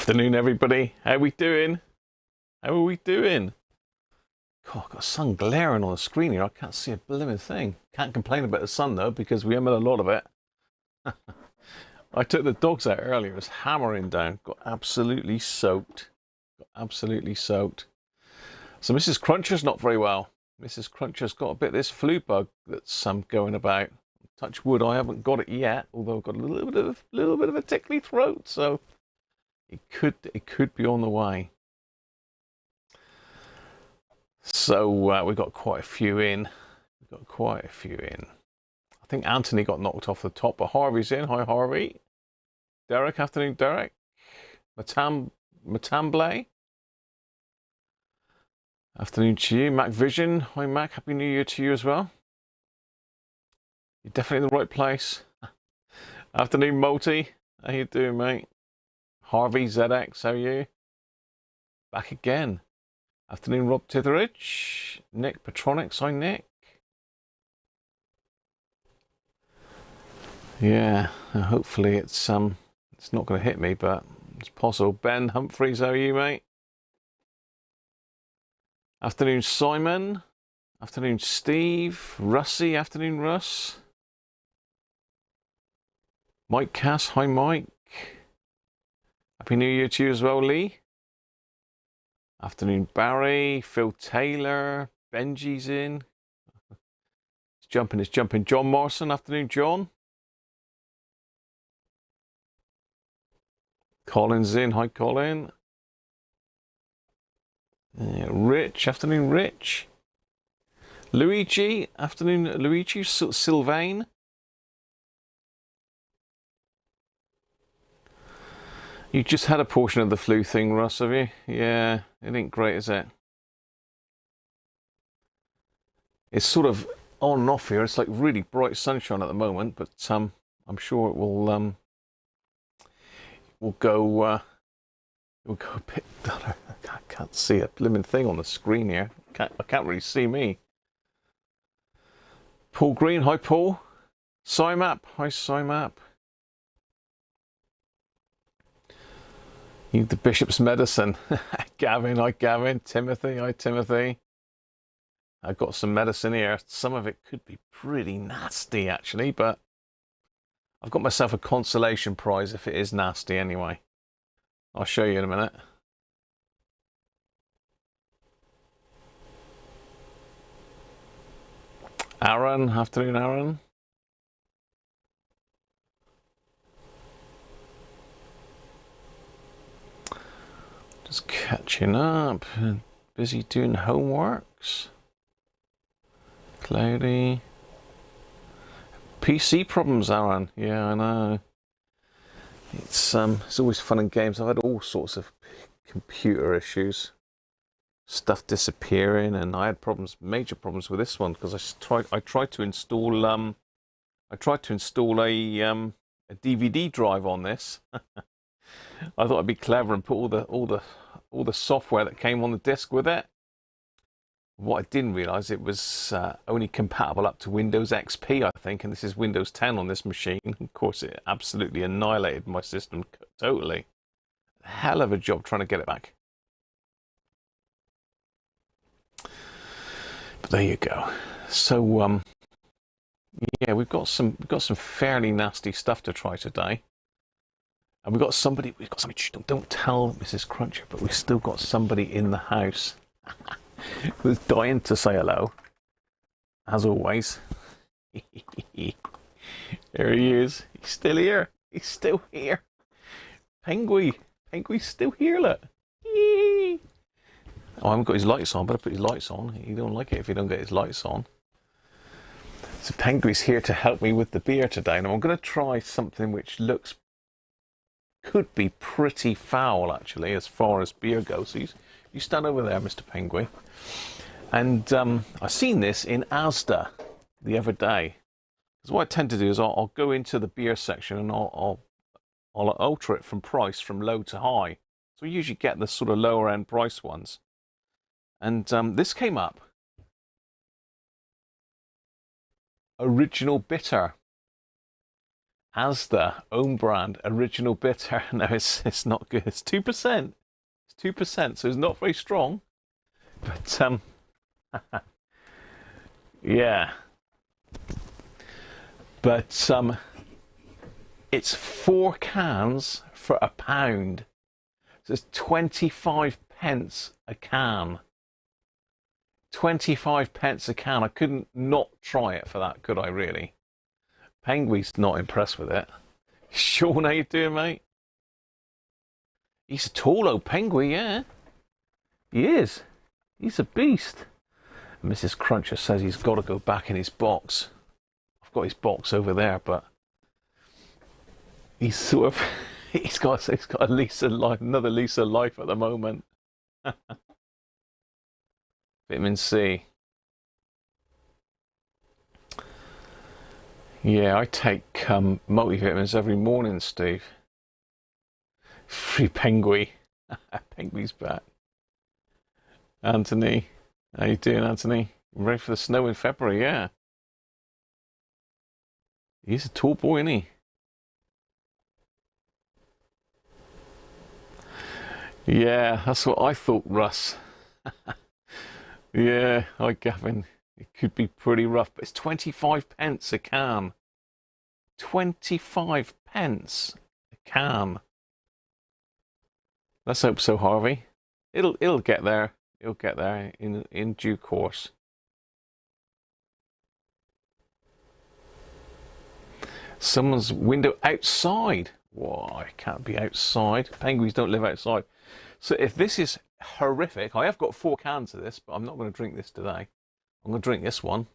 Afternoon, everybody. How we doing? How are we doing? God, I've got sun glaring on the screen here. I can't see a blooming thing. Can't complain about the sun, though, because we haven't had a lot of it. I took the dogs out earlier. It was hammering down. Got absolutely soaked. So Mrs. Cruncher's not very well. Mrs. Cruncher's got a bit of this flu bug that's going about. Touch wood, I haven't got it yet, although I've got a little bit of a tickly throat, so it could be on the way. So we've got quite a few in. I think Anthony got knocked off the top, but Harvey's in. Hi, Harvey. Derek, afternoon, Derek. Matamble. Afternoon to you. Mac Vision. Hi, Mac. Happy New Year to you as well. You're definitely in the right place. Afternoon, Multi. How you doing, mate? Harvey ZX, how are you? Back again. Afternoon, Rob Titheridge. Nick Petronics. Hi, Nick. Yeah, hopefully it's not going to hit me, but it's possible. Ben Humphreys, how are you, mate? Afternoon, Simon. Afternoon, Steve. Russie, afternoon, Russ. Mike Cass, hi, Mike. Happy New Year to you as well, Lee. Afternoon, Barry. Phil Taylor. Benji's in. It's jumping. John Morrison, afternoon, John. Colin's in. Hi, Colin. Rich. Afternoon, Rich. Luigi. Afternoon, Luigi. Sylvain. You just had a portion of the flu thing, Russ, have you? Yeah, it ain't great, is it? It's sort of on and off here. It's like really bright sunshine at the moment, but I'm sure it will go a bit duller. I can't see a blooming thing on the screen here. I can't really see me. Paul Green, hi Paul. Cymap, hi Cymap. You the bishop's medicine. Gavin, hi Gavin. Timothy, hi Timothy. I've got some medicine here. Some of it could be pretty nasty actually, but I've got myself a consolation prize if it is nasty anyway. I'll show you in a minute. Aaron, afternoon Aaron. Just catching up. Busy doing homeworks. Cloudy. PC problems, Aaron. Yeah, I know. It's always fun and games. I've had all sorts of computer issues, stuff disappearing, and I had major problems with this one because I tried to install a DVD drive on this. I thought I'd be clever and put all the software that came on the disc with it. What I didn't realize, it was only compatible up to Windows XP, I think, and this is Windows 10 on this machine. Of course, it absolutely annihilated my system totally. Hell of a job trying to get it back. But there you go. So yeah, we've got some fairly nasty stuff to try today. And we've got somebody, don't tell Mrs. Cruncher, but we've still got somebody in the house who's dying to say hello, as always. There he is. He's still here. Penguin's still here, look. Oh, I haven't got his lights on. Better put his lights on. He don't like it if you don't get his lights on. So Penguin's here to help me with the beer today. Now I'm going to try something which could be pretty foul, actually, as far as beer goes. You stand over there, Mr. Penguin. And I seen this in Asda the other day. Because what I tend to do is I'll go into the beer section and I'll alter it from price from low to high. So I usually get the sort of lower end price ones. And this came up. Original bitter. Asda own brand original bitter. No, it's not good. It's 2%. It's 2%, so it's not very strong. But yeah. But it's 4 cans for £1. So it's 25 pence a can. 25 pence a can. I couldn't not try it for that, could I really? Penguin's not impressed with it. Sean, how you doing, mate? He's a tall old penguin, yeah. He is. He's a beast. Mrs. Cruncher says he's got to go back in his box. I've got his box over there, but he's sort of he's got a lease of life, another lease of life at the moment. Vitamin C. Yeah, I take multivitamins every morning, Steve. Free penguin. Penguin's back. Anthony, how you doing, Anthony? Ready for the snow in February? Yeah. He's a tall boy, isn't he? Yeah, that's what I thought, Russ. Yeah, hi, Gavin. It could be pretty rough, but it's 25 pence a can. 25 pence a can. Let's hope so, Harvey. It'll get there. It'll get there in due course. Someone's window outside. Why, it can't be outside. Penguins don't live outside. So if this is horrific, I have got 4 cans of this, but I'm not going to drink this today. I'm going to drink this one.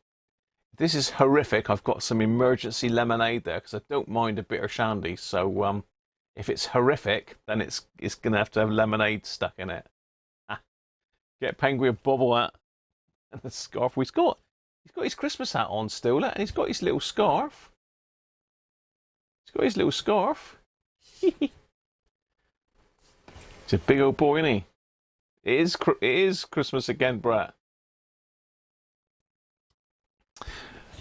If this is horrific, I've got some emergency lemonade there because I don't mind a bitter shandy. So if it's horrific, then it's going to have lemonade stuck in it. Get Penguin a bobble hat and a scarf. He's got his Christmas hat on still, and he's got his little scarf. He's got his little scarf. He's a big old boy, isn't he? It is Christmas again, Brett.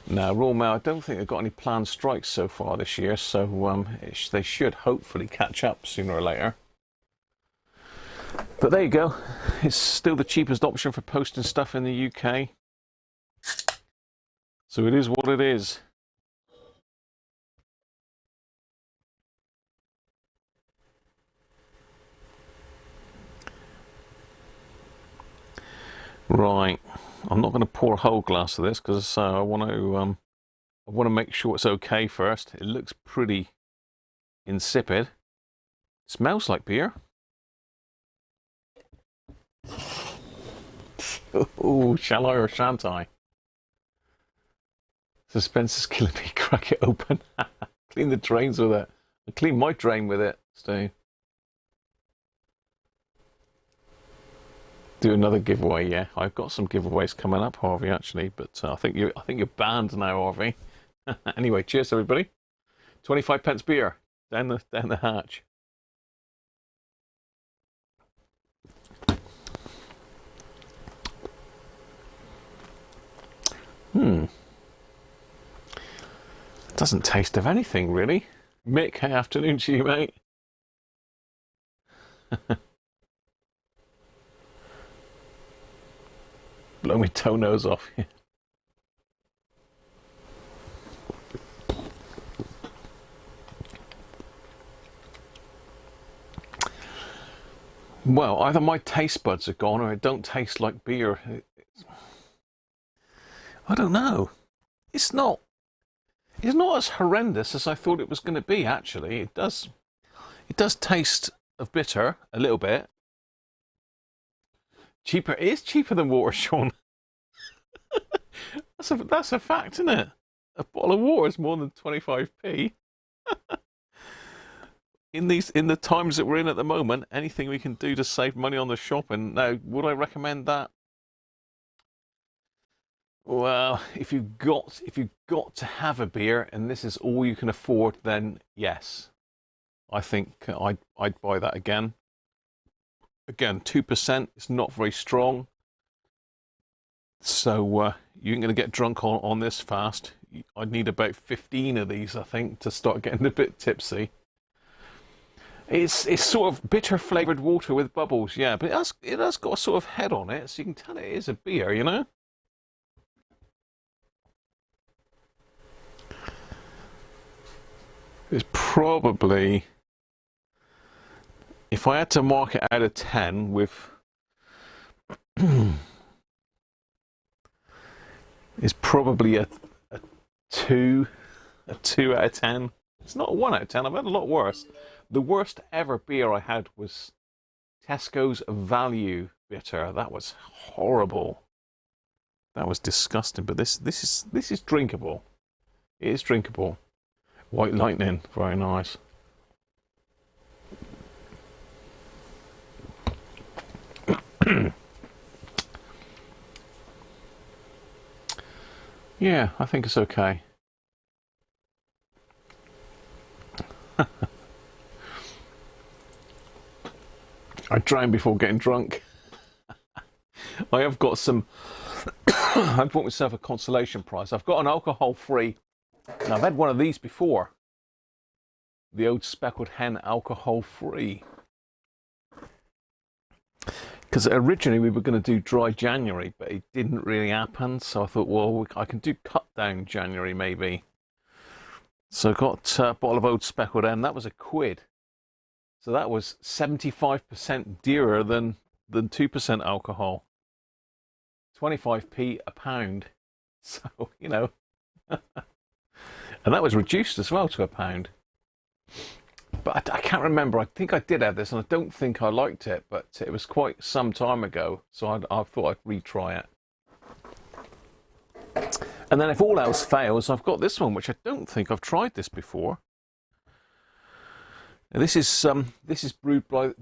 Now, Royal Mail, I don't think they've got any planned strikes so far this year, so they should hopefully catch up sooner or later. But there you go. It's still the cheapest option for posting stuff in the UK. So it is what it is. Right, I'm not going to pour a whole glass of this because I want to make sure it's okay first. It looks pretty insipid. It smells like beer. Oh, shall I or shan't I? Suspense is killing me. Crack it open. Clean the drains with it. I clean my drain with it, Steve. Do another giveaway, yeah. I've got some giveaways coming up, Harvey, actually, but I think you're banned now, Harvey. Anyway, cheers everybody. 25 pence beer down the hatch. Doesn't taste of anything really. Mick, hey, afternoon to you, mate. Blow my toenails off. Well, either my taste buds are gone or it don't taste like beer. I don't know. It's not as horrendous as I thought it was going to be, actually. It does taste of bitter a little bit. Cheaper. It is cheaper than water, Sean. That's a fact, isn't it? A bottle of water is more than 25p. In the times that we're in at the moment, anything we can do to save money on the shopping. Now, would I recommend that? Well, if you've got to have a beer and this is all you can afford, then yes, I think I'd buy that again. Again, 2%. It's not very strong, so you ain't gonna get drunk on this fast. I'd need about 15 of these, I think, to start getting a bit tipsy. It's sort of bitter flavoured water with bubbles, yeah, but it has got a sort of head on it, so you can tell it is a beer, you know? It's probably, if I had to mark it out of 10 with, it's probably a 2 out of 10. It's not a 1 out of 10, I've had a lot worse. The worst ever beer I had was Tesco's Value Bitter. That was horrible. That was disgusting. But this is drinkable. It is drinkable. White Lightning, very nice. Yeah, I think it's okay. I drown before getting drunk. I have got some. I bought myself a consolation prize. I've got an alcohol-free, and I've had one of these before. The old Speckled Hen alcohol-free. Because originally we were going to do dry January, but it didn't really happen. So I thought, well, I can do cut down January maybe. So I got a bottle of old Speckled Hen. That was £1. So that was 75% dearer than 2% alcohol. 25p a pound. So, you know. And that was reduced as well to £1. But I can't remember. I think I did have this, and I don't think I liked it. But it was quite some time ago, so I thought I'd retry it. And then if all else fails, I've got this one, which I don't think I've tried this before. Now, this is brewed by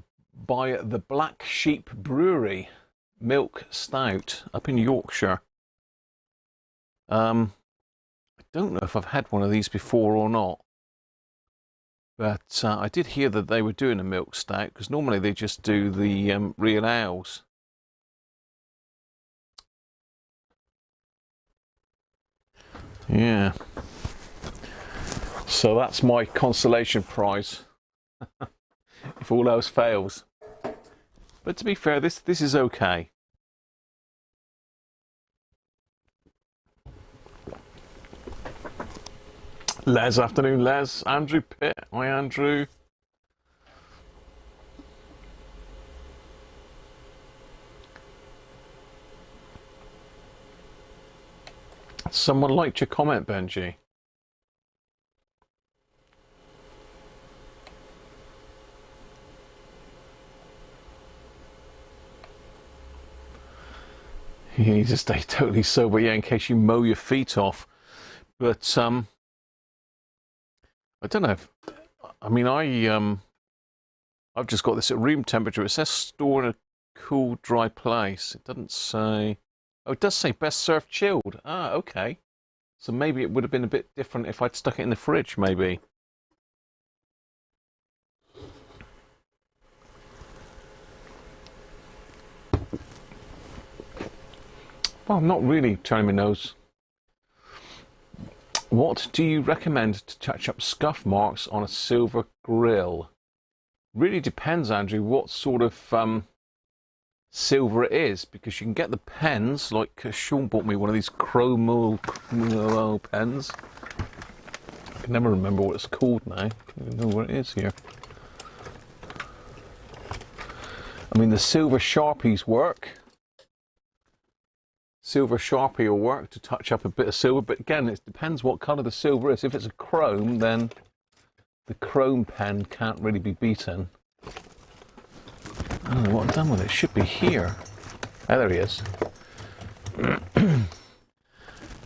the Black Sheep Brewery Milk Stout up in Yorkshire. I don't know if I've had one of these before or not, but I did hear that they were doing a milk stout, because normally they just do the real ales. Yeah. So that's my consolation prize. If all else fails. But to be fair, this is okay. Les, afternoon, Les. Andrew Pitt. Hi, Andrew. Someone liked your comment, Benji. You need to stay totally sober, yeah, in case you mow your feet off. But I don't know if, I mean, I've just got this at room temperature. It says store in a cool, dry place. It doesn't say. Oh, it does say best served chilled. Ah, okay. So maybe it would have been a bit different if I'd stuck it in the fridge, maybe. Well, I'm not really turning my nose. What do you recommend to touch up scuff marks on a silver grill? Really depends, Andrew, what sort of silver it is, because you can get the pens, like Sean bought me one of these chromo pens. I can never remember what it's called now. I don't even know what it is here. I mean, the silver Sharpies work. Silver Sharpie will work to touch up a bit of silver, but again, it depends what colour the silver is. If it's a chrome, then the chrome pen can't really be beaten. I don't know what I've done with it. It should be here. Oh, there he is.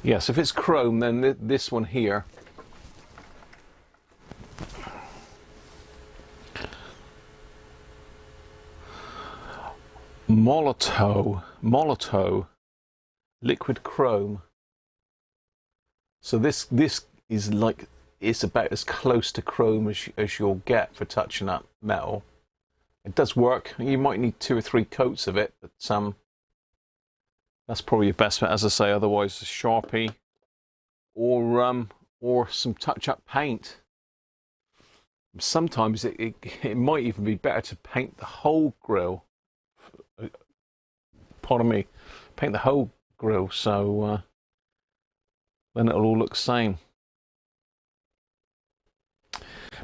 Yes, if it's chrome, then this one here. Molotow. Liquid chrome. So this is like, it's about as close to chrome as you'll get for touching up metal. It does work. You might need 2 or 3 coats of it, but that's probably your best bet, as I say. Otherwise, a Sharpie or some touch-up paint. Sometimes it might even be better to paint the whole grill. Pardon me, paint the whole grill, so then it'll all look the same.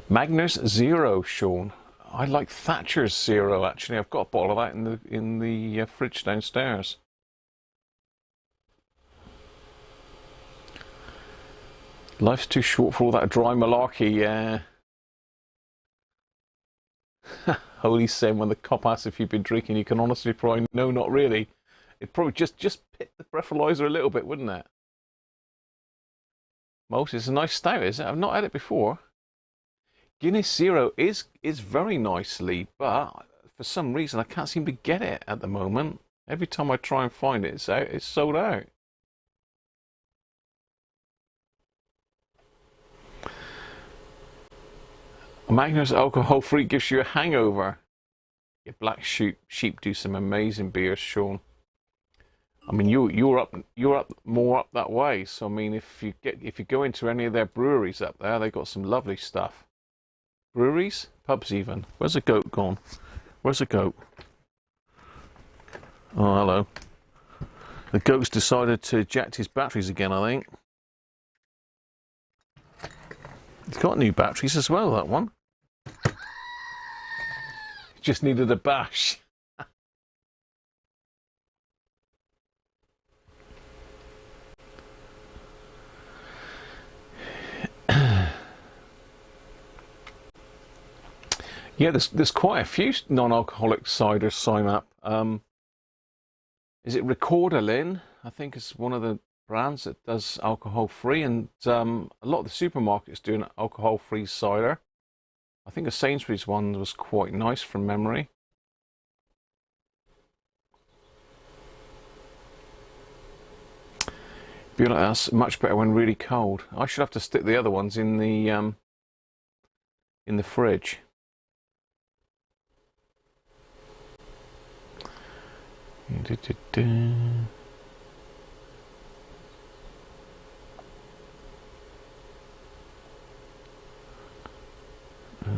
Magnus Zero, Sean. I like Thatcher's Zero, actually. I've got a bottle of that in the fridge downstairs. Life's too short for all that dry malarkey, yeah. Holy Sam, when the cop asks if you've been drinking, you can honestly reply, no, not really. It probably just pit the breathalyzer a little bit, wouldn't it? Most, it's a nice stout, is it? I've not had it before. Guinness Zero is very nicely, but for some reason I can't seem to get it at the moment. Every time I try and find it, it's sold out. Magnus alcohol free gives you a hangover. Yeah, Black Sheep do some amazing beers, Sean. I mean, you're up more up that way. So I mean, if you go into any of their breweries up there, they got some lovely stuff. Breweries, pubs, even. Where's the goat gone? Where's the goat? Oh, hello. The goat's decided to eject his batteries again, I think. It's got new batteries as well, that one. Just needed a bash. Yeah, there's quite a few non-alcoholic ciders sign up. Is it Recorder, Lynn? I think it's one of the brands that does alcohol-free, and a lot of the supermarkets do an alcohol-free cider. I think a Sainsbury's one was quite nice from memory. Be like that's much better when really cold. I should have to stick the other ones in the fridge.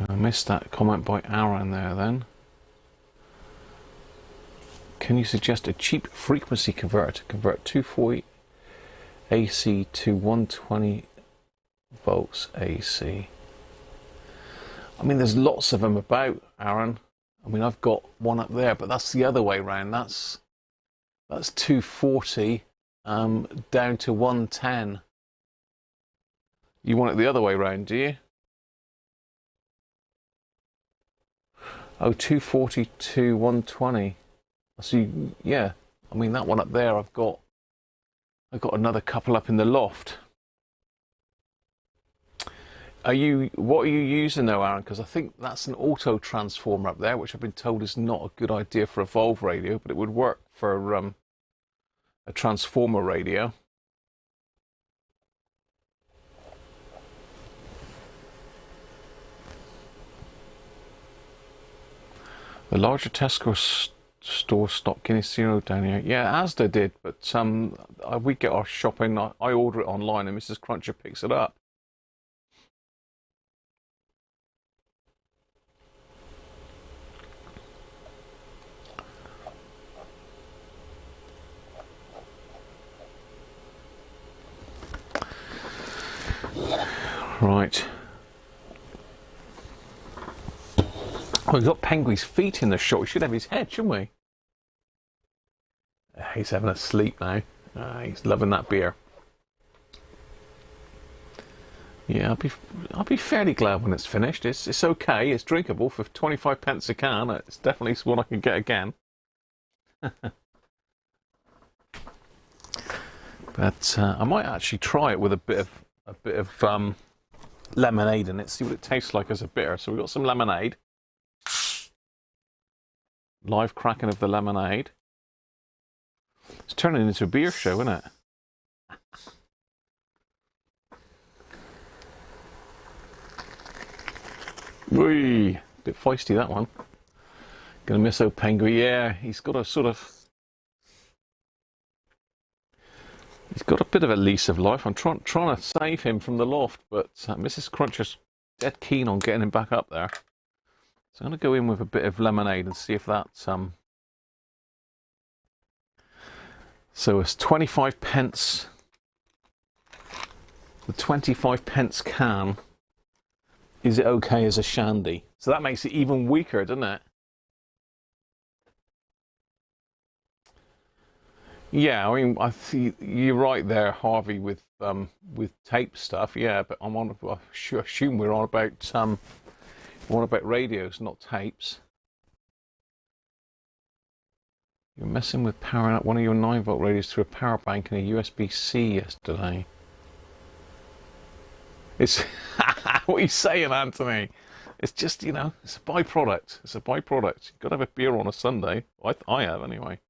I missed that comment by Aaron there then. Can you suggest a cheap frequency converter to convert 240 AC to 120 volts AC? I mean, there's lots of them about, Aaron. I mean, I've got one up there, but that's the other way round. That's 240 down to 110. You want it the other way round, do you? Oh, 240 to 120. So yeah, I mean that one up there. I've got another couple up in the loft. What are you using though, Aaron? Because I think that's an auto transformer up there, which I've been told is not a good idea for a Volve radio, but it would work for a transformer radio. The larger Tesco store stock Guinness Zero down here. Yeah, Asda did, but we get our shopping. I order it online, and Mrs. Cruncher picks it up. Right. Oh, we've got Penguin's feet in the shot. We should have his head, shouldn't we? He's having a sleep now. He's loving that beer. Yeah, I'll be fairly glad when it's finished. It's okay. It's drinkable for 25 pence a can. It's definitely one I can get again. But I might actually try it with a bit of lemonade in it. See what it tastes like as a bitter. So we've got some lemonade. Live cracking of the lemonade. It's turning into a beer show, isn't it? Whee! Bit feisty, that one. Gonna miss old Penguin. Yeah, he's got a sort of... He's got a bit of a lease of life. I'm trying to save him from the loft, but Mrs. Cruncher's dead keen on getting him back up there. So I'm going to go in with a bit of lemonade and see if that's... So it's 25 pence. The 25 pence can. Is it okay as a shandy? So that makes it even weaker, doesn't it? Yeah, I mean, I see you're right there, Harvey, with tape stuff. Yeah, but I assume we're on about radios, not tapes. You're messing with powering up one of your 9-volt radios through a power bank and a USB-C yesterday. It's what are you saying, Anthony? It's just, you know, it's a byproduct. It's a byproduct. You've got to have a beer on a Sunday. I have anyway.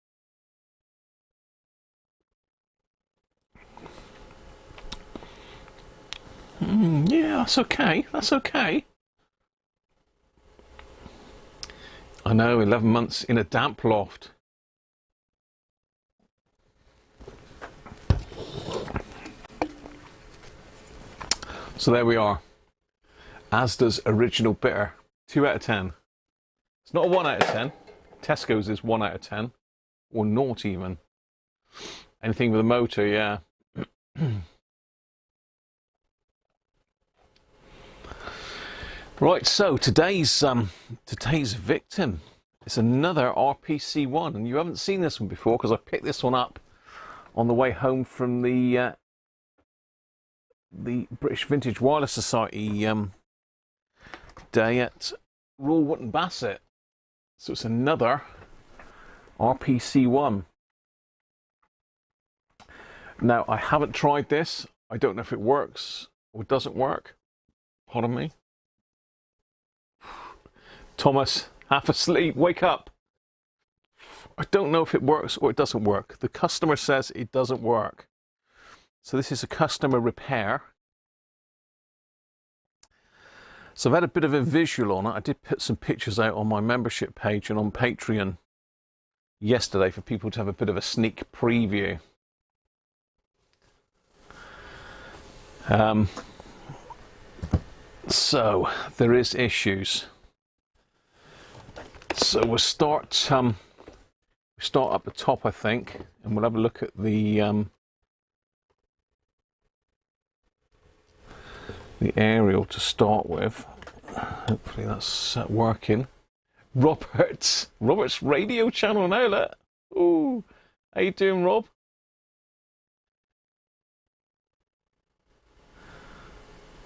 Yeah, that's okay. That's okay. I know, 11 months in a damp loft. So there we are. Asda's original bitter. 2 out of 10. It's not a 1 out of 10. Tesco's is 1 out of 10. Or naught even. Anything with a motor, yeah. Right, so today's victim is another RPC1, and you haven't seen this one before because I picked this one up on the way home from the British Vintage Wireless Society day at Royal Wootton Bassett. So it's another RPC1. Now I haven't tried this. I don't know if it works or doesn't work. Pardon me. Thomas, half asleep, wake up. I don't know if it works or it doesn't work. The customer says it doesn't work. So this is a customer repair. So I've had a bit of a visual on it. I did put some pictures out on my membership page and on Patreon yesterday for people to have a bit of a sneak preview. So there is issues. So we'll start up the top, I think, and we'll have a look at the aerial to start with. Hopefully that's working. Robert's radio channel now, look. Ooh, how you doing, Rob?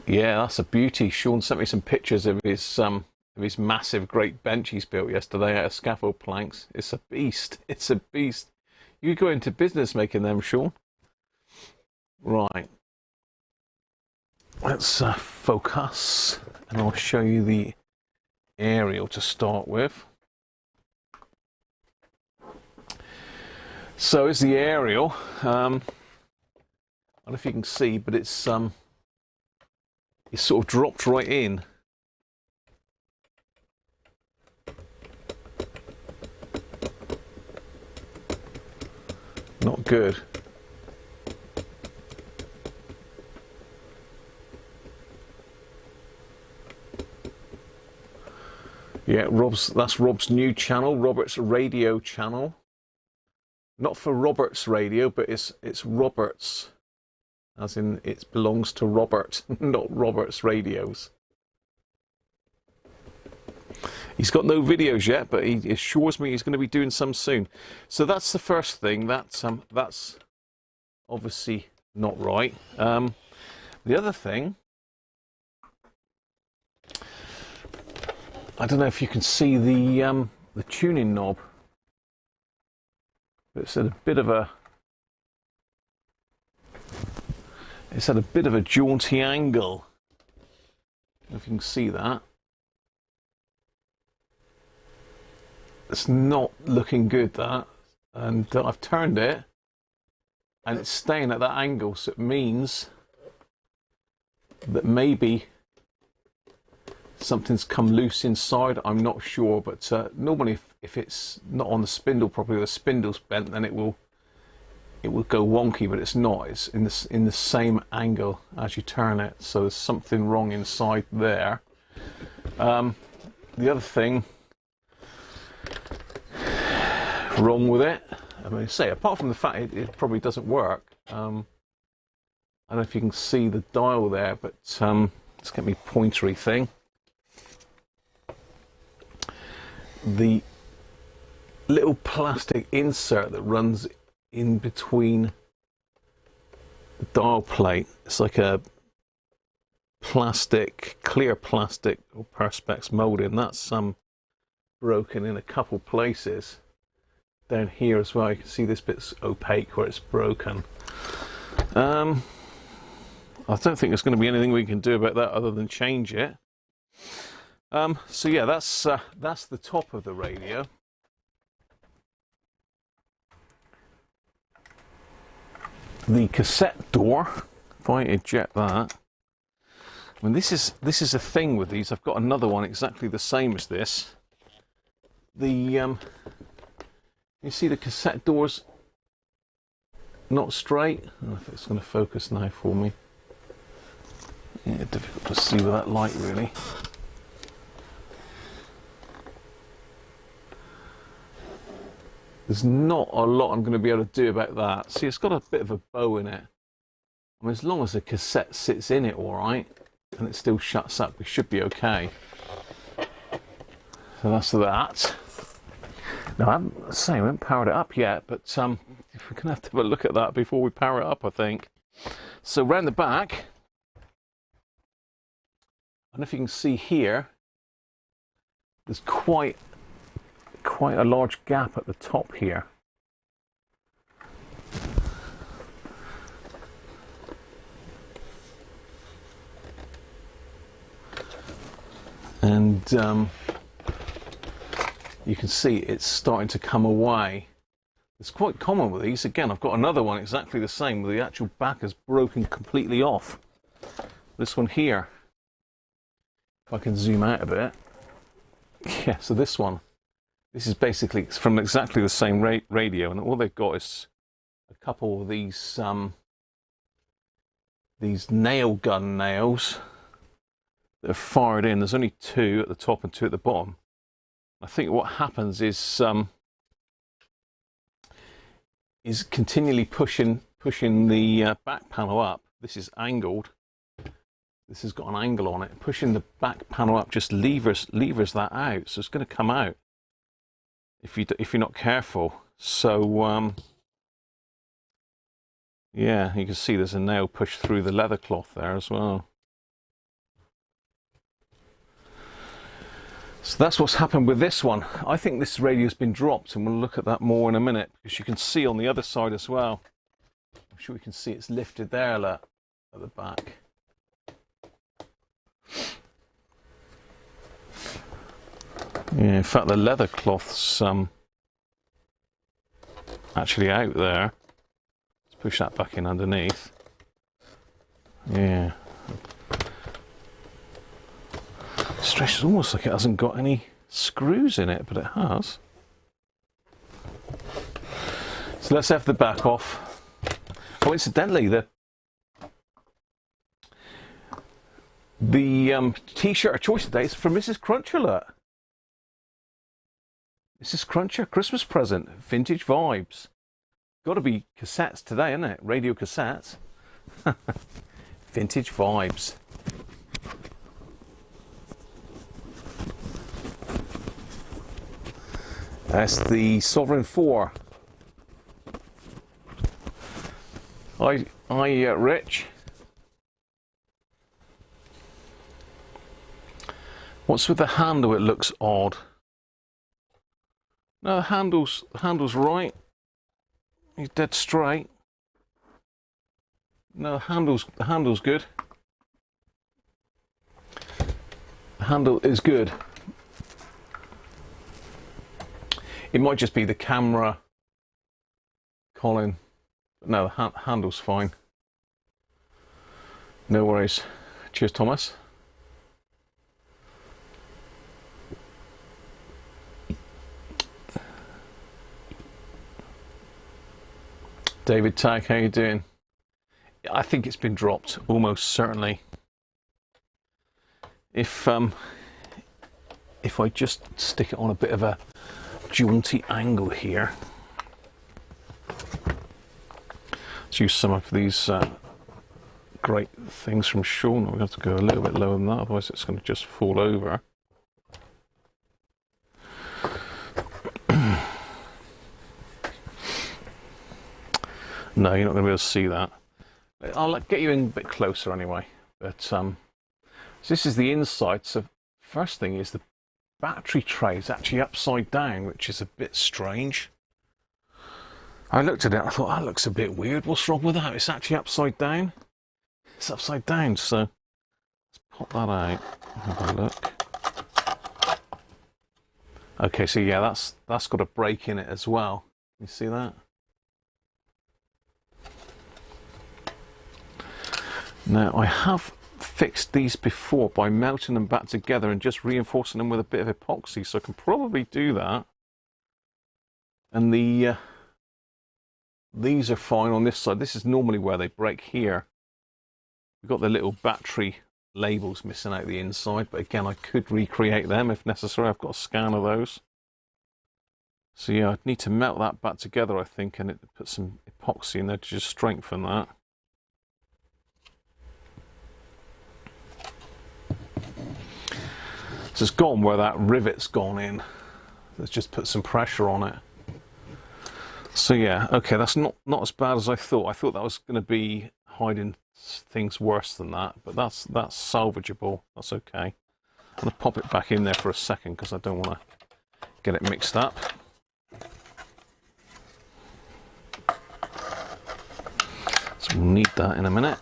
Yeah, that's a beauty. Sean sent me some pictures of his massive great bench he's built yesterday out of scaffold planks. It's a beast. It's a beast. You go into business making them, Sean. Right. Let's focus, and I'll show you the aerial to start with. So it's the aerial. I don't know if you can see, but it's sort of dropped right in. Not good. Yeah, that's Rob's new channel, Robert's radio channel. Not for Robert's radio, but it's Robert's, as in it belongs to Robert, not Robert's radios. He's got no videos yet, but he assures me he's going to be doing some soon. So that's the first thing. That's obviously not right. The other thing, I don't know if you can see the tuning knob. It's at a bit of a jaunty angle. If you can see that. It's not looking good, that, and I've turned it and it's staying at that angle, so it means that maybe something's come loose inside. I'm not sure, but normally if it's not on the spindle properly, the spindle's bent, then it will it will go wonky, but it's not. It's in the same angle as you turn it, so there's something wrong inside there. The other thing wrong with it, I mean, say, apart from the fact it probably doesn't work. I don't know if you can see the dial there, but let's get me pointery thing. The little plastic insert that runs in between the dial plate, it's like a plastic, clear plastic or perspex molding, that's broken in a couple places. Down here as well, you can see this bit's opaque where it's broken. I don't think there's going to be anything we can do about that other than change it. So yeah, that's the top of the radio. The cassette door, if I eject that, I mean, this is a thing with these. I've got another one exactly the same as this. You see the cassette doors not straight. I don't know if it's going to focus now for me. Yeah, difficult to see with that light, really. There's not a lot I'm going to be able to do about that. See, it's got a bit of a bow in it. I mean, as long as the cassette sits in it all right, and it still shuts up, we should be okay. So that's that. Now, I haven't powered it up yet, but we're going to have to have a look at that before we power it up, I think. So round the back, I don't know if you can see here, there's quite a large gap at the top here. And you can see it's starting to come away. It's quite common with these. Again, I've got another one exactly the same, where the actual back is broken completely off. This one here, if I can zoom out a bit. Yeah, so this one, this is basically from exactly the same radio, and all they've got is a couple of these nail gun nails that are fired in. There's only two at the top and two at the bottom. I think what happens is continually pushing the back panel up. This is angled. This has got an angle on it. Pushing the back panel up just levers that out, so it's going to come out if you're not careful. So yeah, you can see there's a nail pushed through the leather cloth there as well. So that's what's happened with this one. I think this radio's been dropped, and we'll look at that more in a minute, because you can see on the other side as well. I'm sure we can see it's lifted there, look, at the back. Yeah, in fact, the leather cloth's actually out there. Let's push that back in underneath. Yeah. Stretches almost like it hasn't got any screws in it, but it has. So let's have the back off. Oh, incidentally, the t-shirt of choice today is from Mrs. Cruncher. Look. Mrs. Cruncher, Christmas present, vintage vibes. Got to be cassettes today, isn't it? Radio cassettes. Vintage vibes. That's the Sovereign 4. Hi, Rich. What's with the handle? It looks odd. No, the handle's right. He's dead straight. No, the handle's good. The handle is good. It might just be the camera, Colin. No, the handle's fine. No worries. Cheers, Thomas. David Tag, how you doing? I think it's been dropped, almost certainly. If I just stick it on a bit of a jaunty angle here. Let's use some of these great things from Sean. We're going to have to go a little bit lower than that, otherwise it's going to just fall over. No, you're not going to be able to see that. I'll get you in a bit closer anyway. But so this is the inside. So first thing is the battery tray is actually upside down, which is a bit strange. I looked at it, I thought, that looks a bit weird. What's wrong with that? It's actually upside down. It's upside down, so let's pop that out. Have a look. Okay, so yeah, that's got a break in it as well. You see that? Now, I have fixed these before by melting them back together and just reinforcing them with a bit of epoxy, so I can probably do that. And these are fine on this side. This is normally where they break here. We've got the little battery labels missing out the inside, but again, I could recreate them if necessary. I've got a scan of those. So yeah, I'd need to melt that back together, I think, and put some epoxy in there to just strengthen that. So it's gone where that rivet's gone in. Let's just put some pressure on it. So yeah, okay, that's not as bad as I thought. I thought that was going to be hiding things worse than that, but that's salvageable. That's okay. I'm going to pop it back in there for a second because I don't want to get it mixed up. So we'll need that in a minute.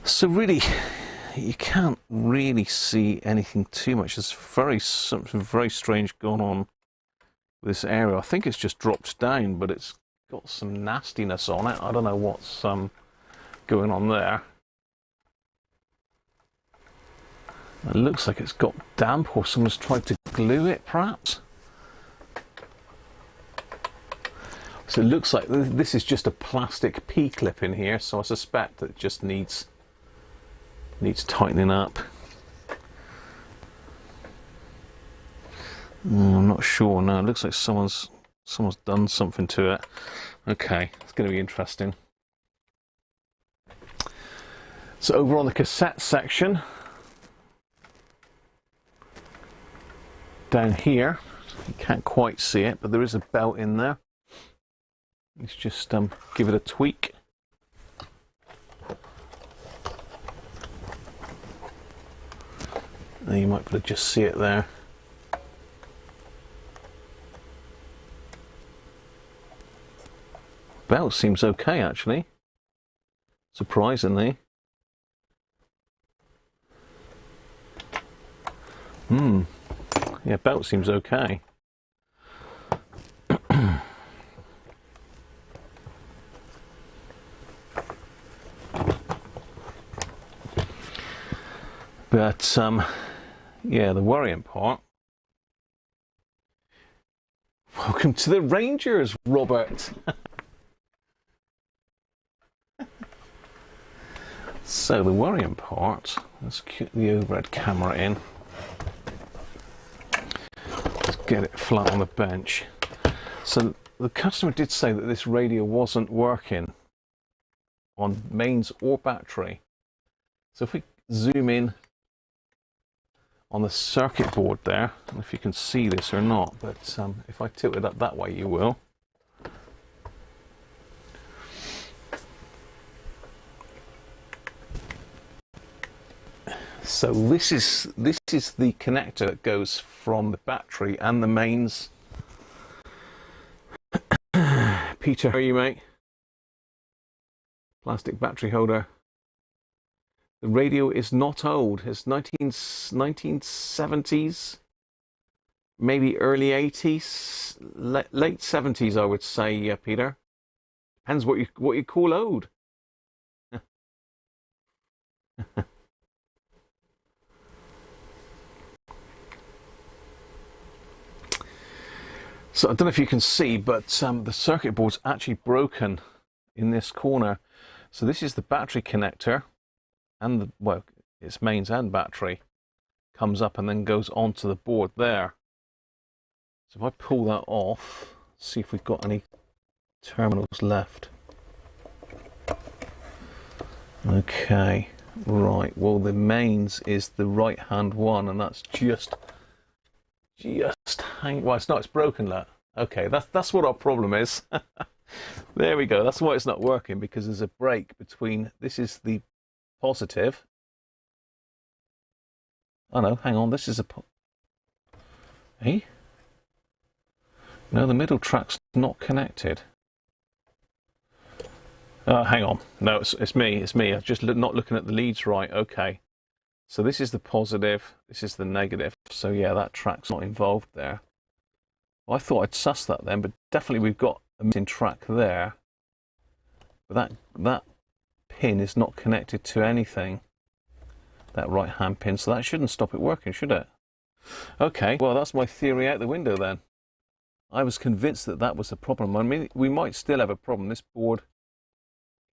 So really, you can't really see anything too much. There's something very strange going on with this area. I think it's just dropped down, but it's got some nastiness on it. I don't know what's going on there. It looks like it's got damp, or someone's tried to glue it, perhaps. So it looks like this is just a plastic P-clip in here, so I suspect that it just needs tightening up. I'm not sure. No, it looks like someone's done something to it. Okay, it's going to be interesting. So over on the cassette section, down here, you can't quite see it, but there is a belt in there. Let's just give it a tweak. There, you might be able to just see it there. Belt seems okay, actually. Surprisingly. Yeah, belt seems okay. But yeah, the worrying part. Welcome to the Rangers, Robert. So the worrying part, let's get the overhead camera in. Let's get it flat on the bench. So the customer did say that this radio wasn't working on mains or battery. So if we zoom in on the circuit board there, I don't know if you can see this or not, but if I tilt it up that way, you will. So this is the connector that goes from the battery and the mains. Peter, how are you, mate? Plastic battery holder. The radio is not old. It's 1970s, maybe early 80s, late 70s, I would say, Peter. Depends what you call old. So I don't know if you can see, but the circuit board's actually broken in this corner. So this is the battery connector, and well, it's mains and battery comes up and then goes onto the board there. So if I pull that off, see if we've got any terminals left. Okay, right. Well, the mains is the right-hand one, and that's just hang. Well, it's not. It's broken. That. Okay, that's what our problem is. There we go. That's why it's not working, because there's a break between. This is the positive. Oh no, hang on. This is a. Hey. No, the middle track's not connected. Hang on. No, it's me. It's me. I'm just not looking at the leads right. Okay. So this is the positive. This is the negative. So yeah, that track's not involved there. Well, I thought I'd suss that then, but definitely we've got a missing track there. But that pin is not connected to anything. That right-hand pin. So that shouldn't stop it working, should it? Okay. Well, that's my theory out the window then. I was convinced that that was the problem. I mean, we might still have a problem. This board.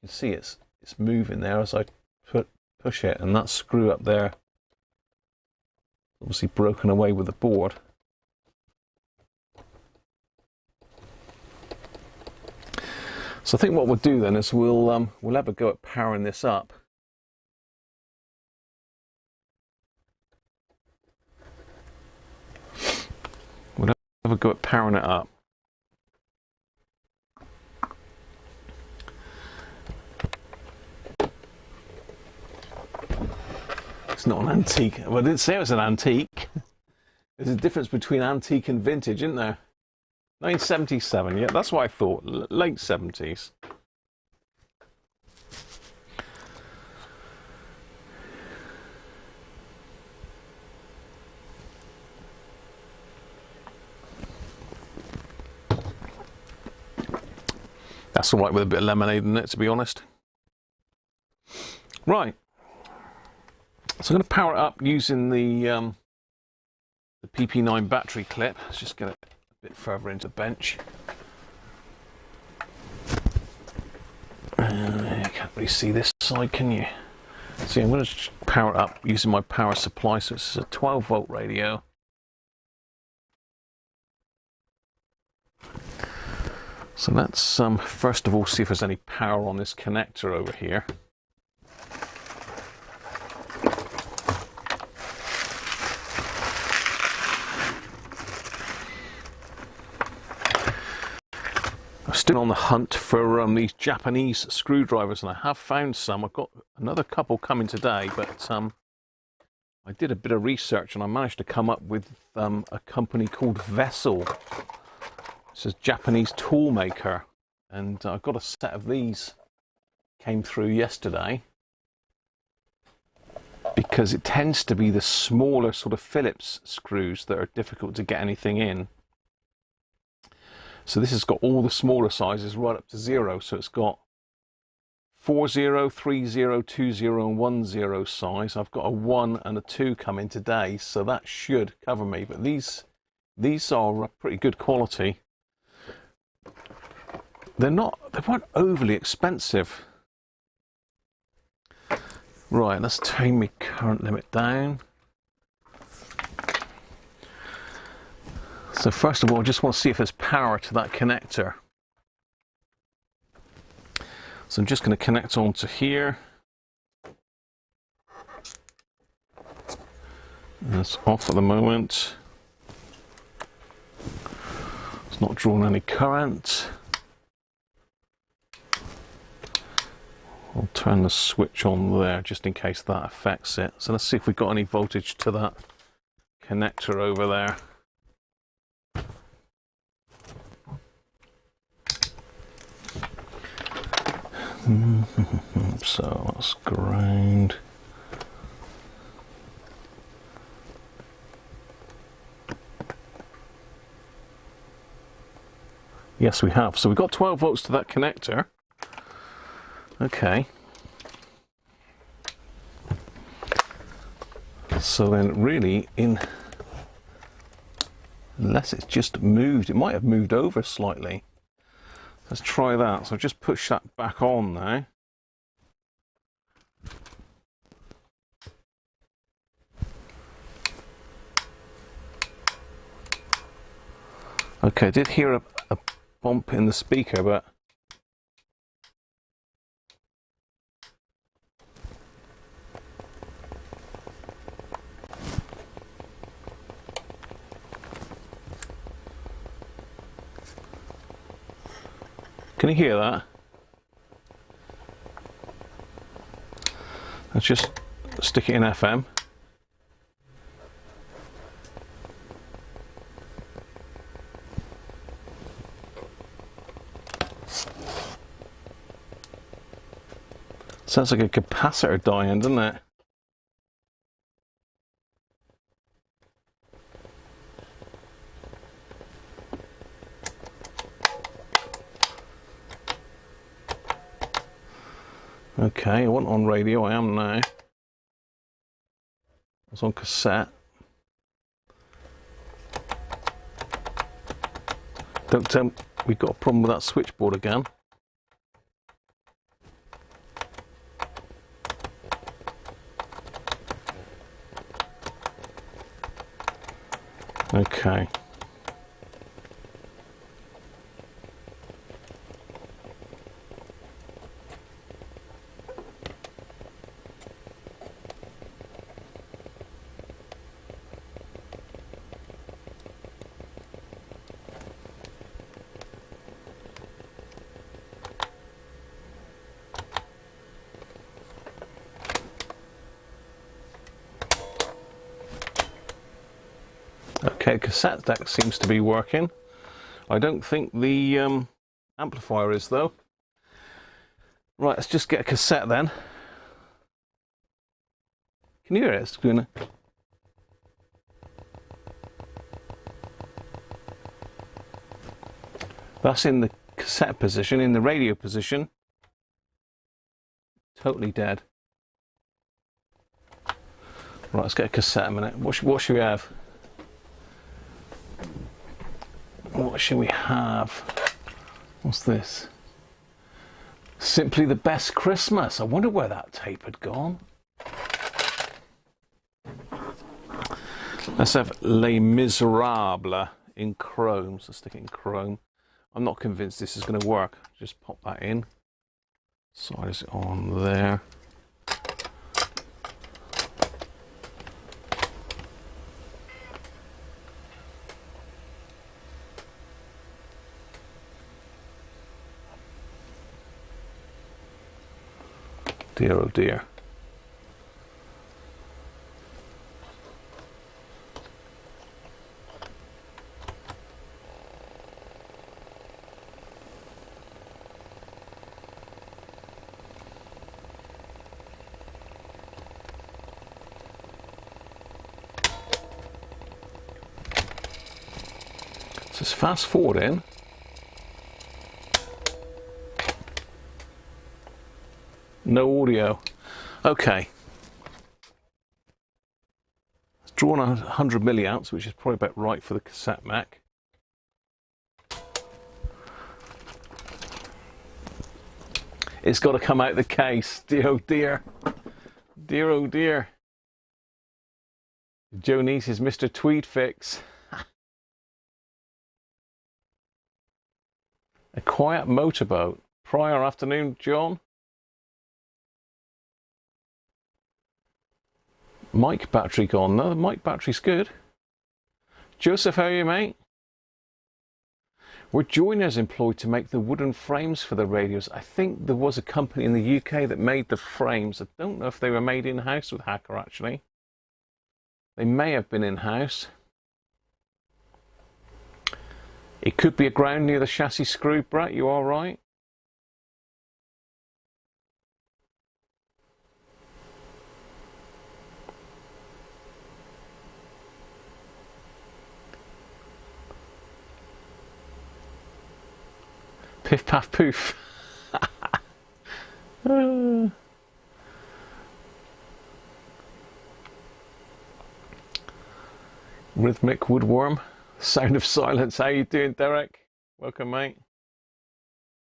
You can see it's moving there as I push it, and that screw up there obviously broken away with the board. So I think what we'll do then is we'll have a go at powering this up. We'll have a go at powering it up. It's not an antique. Well, I didn't say it was an antique. There's a difference between antique and vintage, isn't there? 1977, yeah, that's what I thought. Late 70s. That's all right with a bit of lemonade in it, to be honest. Right. So I'm going to power it up using the PP9 battery clip. Let's just get it a bit further into the bench. You can't really see this side, can you? So I'm going to power it up using my power supply. So it's a 12-volt radio. So let's first of all see if there's any power on this connector over here. Still on the hunt for these Japanese screwdrivers, and I have found some. I've got another couple coming today, but I did a bit of research and I managed to come up with a company called Vessel. This is a Japanese tool maker, and I got a set of these. Came through yesterday because it tends to be the smaller sort of Phillips screws that are difficult to get anything in. So this has got all the smaller sizes right up to 0. So it's got 40, 30, 20 and 10 size. I've got a 1 and a 2 coming today, so that should cover me. But these are pretty good quality. They weren't overly expensive. Right, let's turn my current limit down. So first of all, I just want to see if there's power to that connector. So I'm just going to connect onto here. It's off at the moment. It's not drawing any current. I'll turn the switch on there just in case that affects it. So let's see if we've got any voltage to that connector over there. So that's ground. Yes, we have. So we've got 12 volts to that connector. Okay. So then really Unless it's just moved. It might have moved over slightly. Let's try that. So just push that back on now. Okay, I did hear a bump in the speaker, but can you hear that? Let's just stick it in FM. Sounds like a capacitor dying, doesn't it? Okay, I wasn't on radio, I am now. I was on cassette. Don't tell me we've got a problem with that switchboard again. Okay. Okay, cassette deck seems to be working. I don't think the amplifier is though. Right, let's just get a cassette then. Can you hear it? It's gonna... That's in the cassette position. In the radio position, totally dead. Right, let's get a cassette a minute. What should we have? What should we have? What's this? Simply the Best Christmas. I wonder where that tape had gone. Let's have Les Miserables in chrome. So stick it in chrome. I'm not convinced this is going to work. Just pop that in. Size it on there. Dear, oh dear. So let's fast forward in. No audio. Okay. It's drawn 100 milliamps, which is probably about right for the cassette Mac. It's got to come out the case. Dear oh dear. Dear oh dear. Joe Neese's Mr. Tweed fix. A quiet motorboat. Prior afternoon, John. Mic battery gone. No, the mic battery's good. Joseph, how are you, mate? Were joiners employed to make the wooden frames for the radios? I think there was a company in the UK that made the frames. I don't know if they were made in-house with Hacker, actually. They may have been in-house. It could be aground near the chassis screw, Brett. You are right. Piff paff poof. Rhythmic woodworm. Sound of silence. How you doing, Derek? Welcome, mate.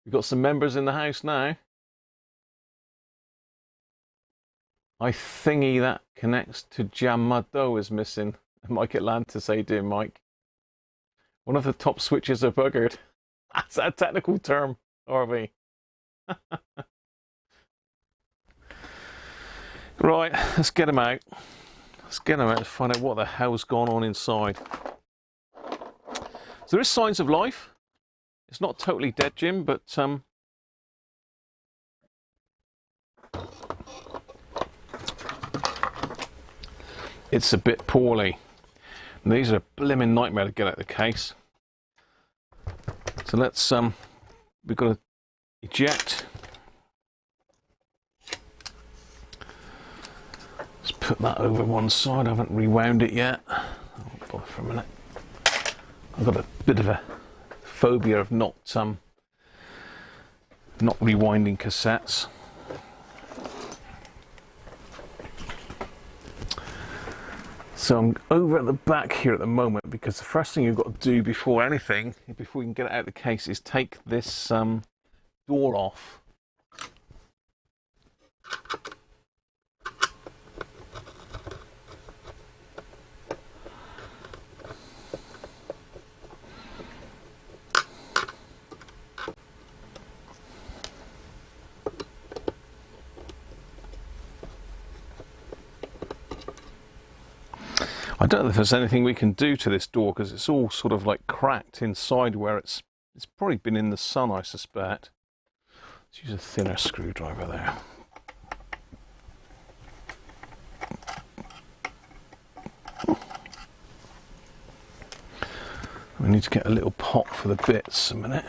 We've got some members in the house now. I thingy that connects to Jamado is missing. Mike Atlantis, how you doing, Mike? One of the top switches are buggered. That's a technical term, RV. Right, let's get them out. Let's get them out to find out what the hell's gone on inside. So there is signs of life. It's not totally dead, Jim, but it's a bit poorly. And these are a blimmin' nightmare to get out of the case. So let's we've got to eject. Let's put that over one side. I haven't rewound it yet. Oh, bother for a minute. I've got a bit of a phobia of not rewinding cassettes. So I'm over at the back here at the moment because the first thing you've got to do before anything, before you can get it out of the case, is take this door off. I don't know if there's anything we can do to this door because it's all sort of like cracked inside where it's probably been in the sun, I suspect. Let's use a thinner screwdriver there. We need to get a little pot for the bits a minute.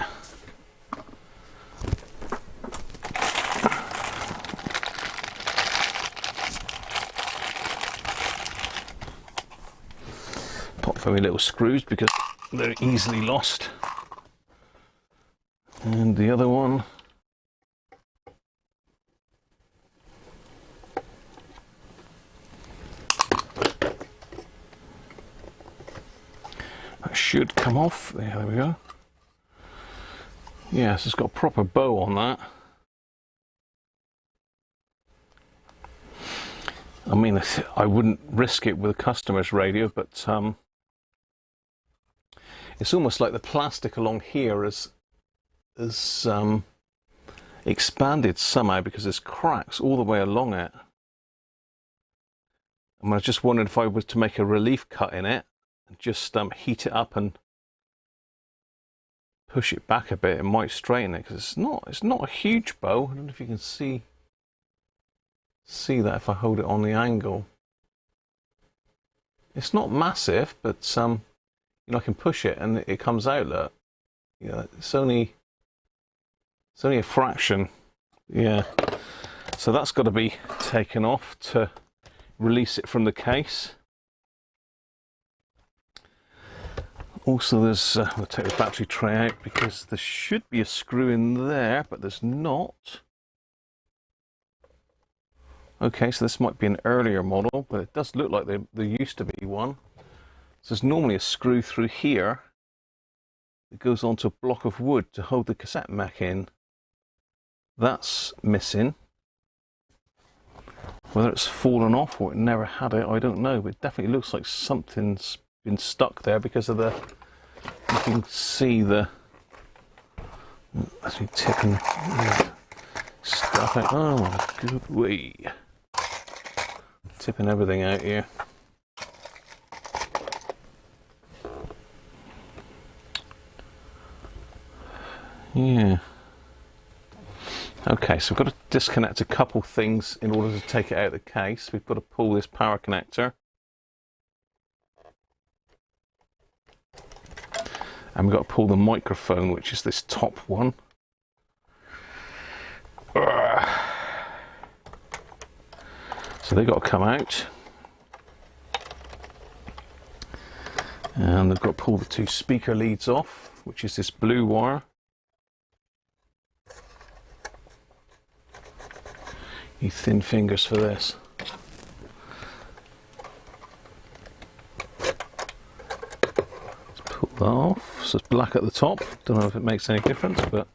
Very little screws because they're easily lost. And the other one, that should come off. There we go. Yes, it's got a proper bow on that. I mean, I wouldn't risk it with a customer's radio, but it's almost like the plastic along here is expanded somehow because there's cracks all the way along it. And I was just wondering if I was to make a relief cut in it and just heat it up and push it back a bit, it might straighten it because it's not a huge bow. I don't know if you can see that if I hold it on the angle. It's not massive, but you know, I can push it and it comes out. Look, yeah, it's only a fraction. Yeah, so that's got to be taken off to release it from the case. Also, there's I'll take the battery tray out because there should be a screw in there, but there's not. Okay, so this might be an earlier model, but it does look like there used to be one. So there's normally a screw through here that goes onto a block of wood to hold the cassette mech in. That's missing. Whether it's fallen off or it never had it, I don't know, but it definitely looks like something's been stuck there because of the, you can see the, as we tipping stuff out. Oh my good way. Tipping everything out here. Yeah. Okay, so we've got to disconnect a couple things in order to take it out of the case. We've got to pull this power connector. And we've got to pull the microphone, which is this top one. So they've got to come out. And they've got to pull the two speaker leads off, which is this blue wire. Need thin fingers for this. Let's that off. So it's black at the top. Don't know if it makes any difference, but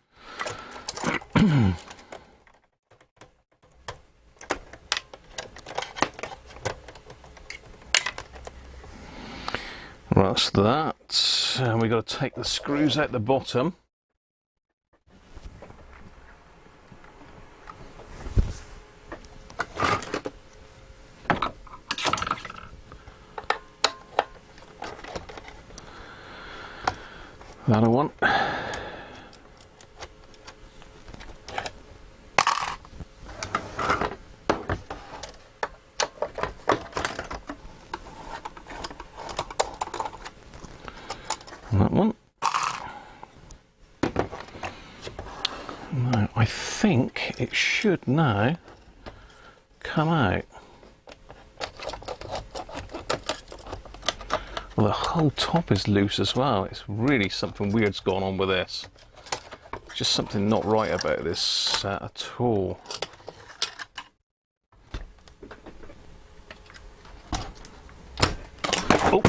that's that. And we've got to take the screws out the bottom. Another one. And that one. Now, I think it should now come out. Well, the whole top is loose as well. It's really something weird's gone on with this. Just something not right about this at all. Oh,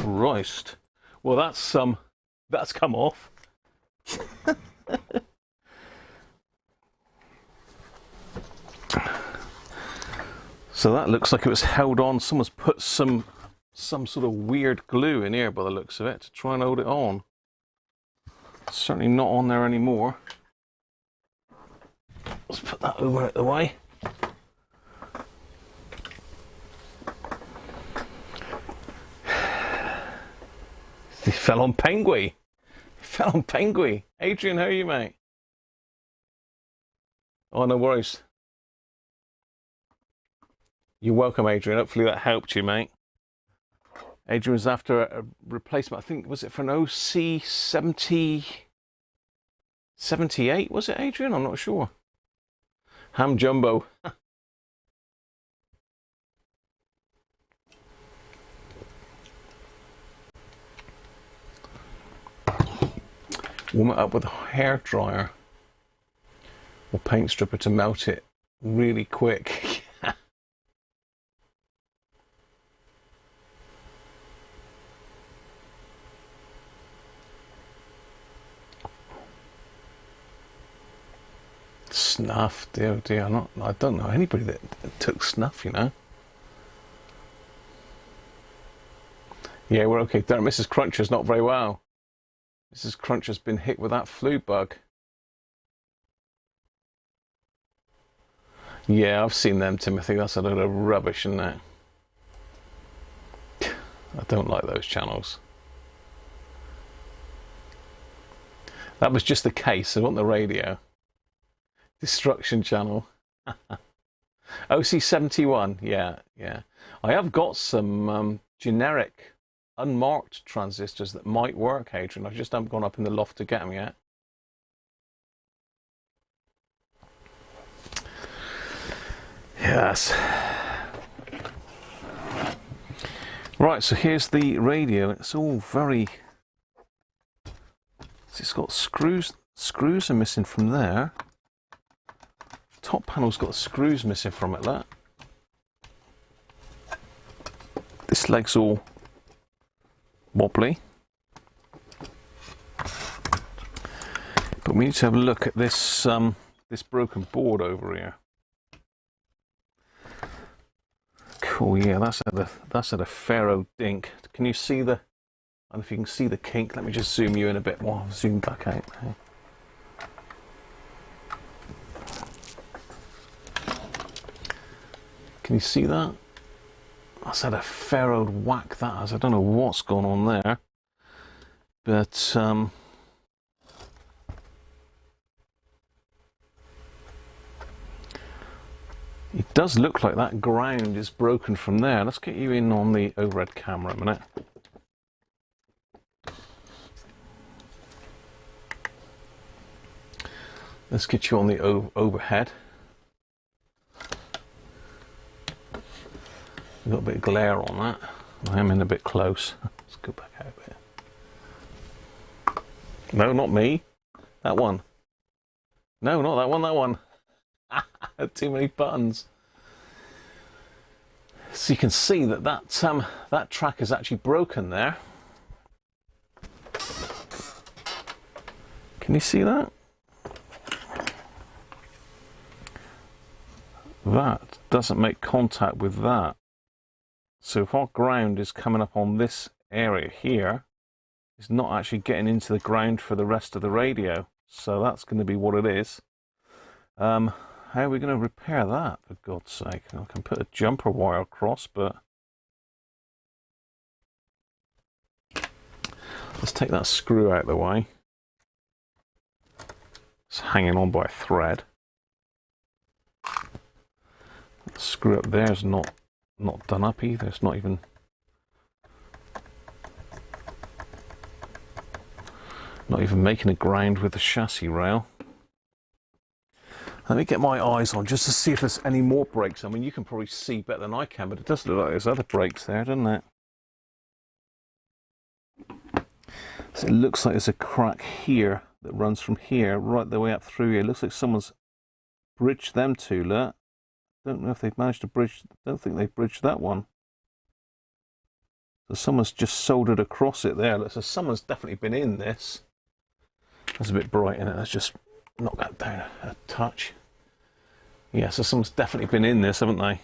Christ. Well, that's come off. So that looks like it was held on. Someone's put some sort of weird glue in here by the looks of it to try and hold it on. It's certainly not on there anymore. Let's put that over out the way. He fell on Penguin. He fell on Penguin. Adrian, how are you, mate? Oh, no worries. You're welcome, Adrian. Hopefully that helped you, mate. Adrian was after a replacement. I think, was it for an OC 78? Was it, Adrian? I'm not sure. Ham Jumbo. Warm it up with a hair dryer or paint stripper to melt it really quick. Snuff, dear, dear. I don't know anybody that took snuff, you know. Yeah, we're okay. Don't. Mrs. Cruncher's not very well. Mrs. Cruncher's been hit with that flu bug. Yeah, I've seen them, Timothy. That's a load of rubbish, isn't it? I don't like those channels. That was just the case. It wasn't the radio. Destruction channel. OC71, yeah. I have got some generic, unmarked transistors that might work, Adrian. I just haven't gone up in the loft to get them yet. Yes. Right, so here's the radio. It's all very... It's got screws. Screws are missing from there. Top panel's got screws missing from it, look. This leg's all wobbly. But we need to have a look at this this broken board over here. Cool, yeah, that's at a Faro dink. Can you see the... I don't know if you can see the kink. Let me just zoom you in a bit more. Zoom back out. Can you see that? That's had a fair old whack, that has. I don't know what's gone on there. But it does look like that ground is broken from there. Let's get you in on the overhead camera a minute. Let's get you on the overhead. We've got a bit of glare on that. I am in a bit close. Let's go back out a bit. No, not me. That one. No, not that one, that one. Too many buttons. So you can see that that track is actually broken there. Can you see that? That doesn't make contact with that. So if our ground is coming up on this area here, it's not actually getting into the ground for the rest of the radio. So that's going to be what it is. How are we going to repair that, for God's sake? I can put a jumper wire across, but let's take that screw out of the way. It's hanging on by a thread. The screw up there is not done up either. It's not even making a ground with the chassis rail. Let me get my eyes on just to see if there's any more breaks. I mean, you can probably see better than I can, but it does look like there's other breaks there, doesn't it? So it looks like there's a crack here that runs from here right the way up through here. It looks like someone's bridged them two, look. Don't know if they've managed to bridge, don't think they've bridged that one. So someone's just soldered across it there. So someone's definitely been in this. That's a bit bright in it. Let's just knock that down a touch. Yeah, so someone's definitely been in this, haven't they?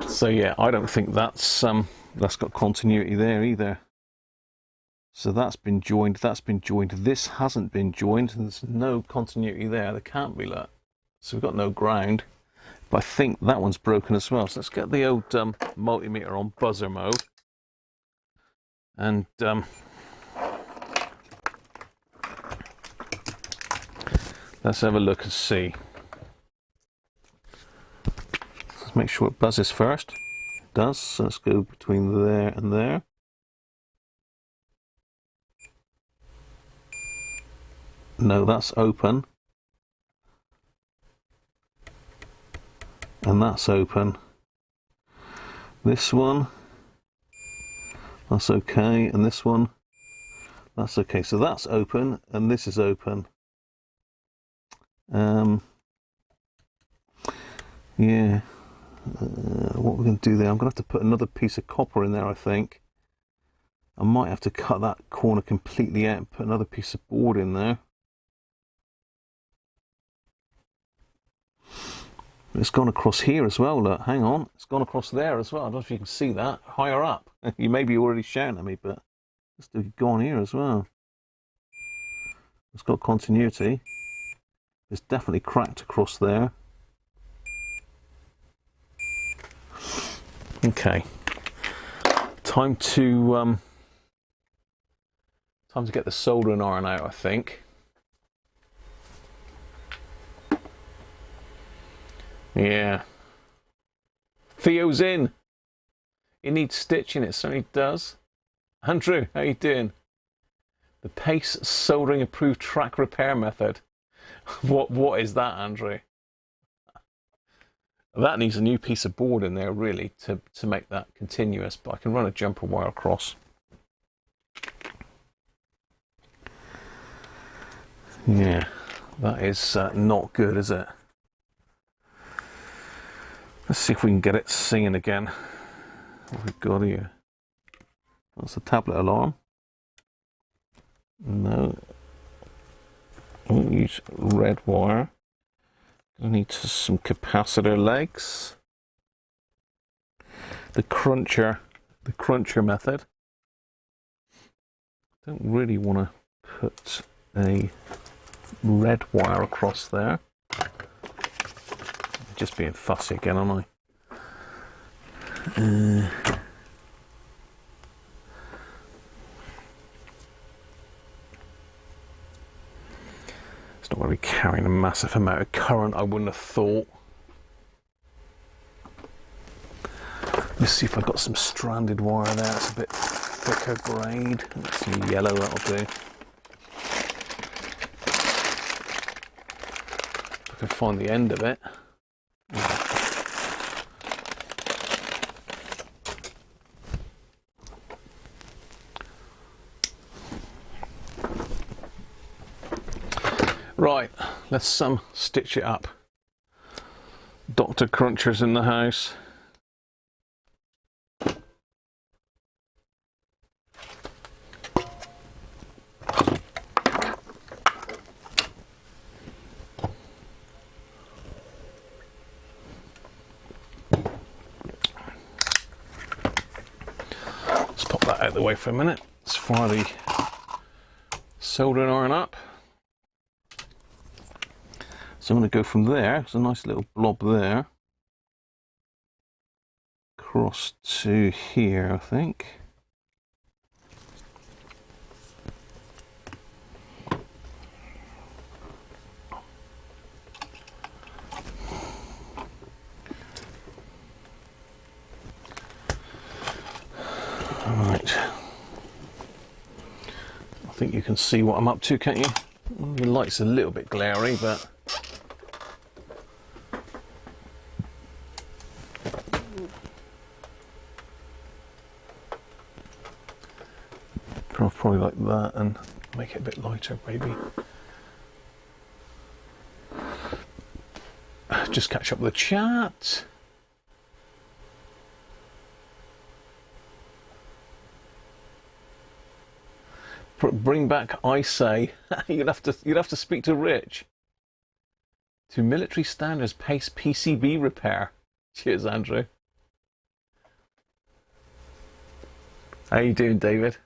So yeah, I don't think that's got continuity there either. So that's been joined, this hasn't been joined, and there's no continuity there. There can't be, look. So we've got no ground. But I think that one's broken as well. So let's get the old multimeter on buzzer mode. And let's have a look and see. Let's make sure it buzzes first. It does. So let's go between there and there. No, that's open. And that's open. This one, that's okay, and this one, that's okay. So that's open, and this is open. Yeah. What we're going to do there, I'm going to have to put another piece of copper in there, I think. I might have to cut that corner completely out and put another piece of board in there. It's gone across here as well, look, hang on. It's gone across there as well. I don't know if you can see that, higher up. You may be already shouting at me, but it's gone here as well. It's got continuity. It's definitely cracked across there. Okay. Time to get the soldering iron out, I think. Yeah. Theo's in. It needs stitching, it certainly does. Andrew, how you doing? The Pace Soldering Approved Track Repair Method. What is that, Andrew? That needs a new piece of board in there, really, to make that continuous, but I can run a jumper wire across. Yeah, that is not good, is it? Let's see if we can get it singing again. What we've got here. That's the tablet alarm. No. I won't use red wire. I need some capacitor legs. The cruncher method. Don't really want to put a red wire across there. Just being fussy again, aren't I? It's not going to be carrying a massive amount of current, I wouldn't have thought. Let's see if I've got some stranded wire there. It's a bit thicker grade. Some yellow, that'll do. If I can find the end of it. Right, let's stitch it up. Dr. Cruncher's in the house. out of the way for a minute. Let's fire the soldering iron up. So I'm going to go from there, there's a nice little blob there, across to here, I think. Right. I think you can see what I'm up to, can't you? The light's a little bit glary, but probably like that and make it a bit lighter, maybe. Just catch up with the chat. Bring back, I say. you'd have to speak to Rich. To military standards, pace PCB repair. Cheers, Andrew. How you doing, David?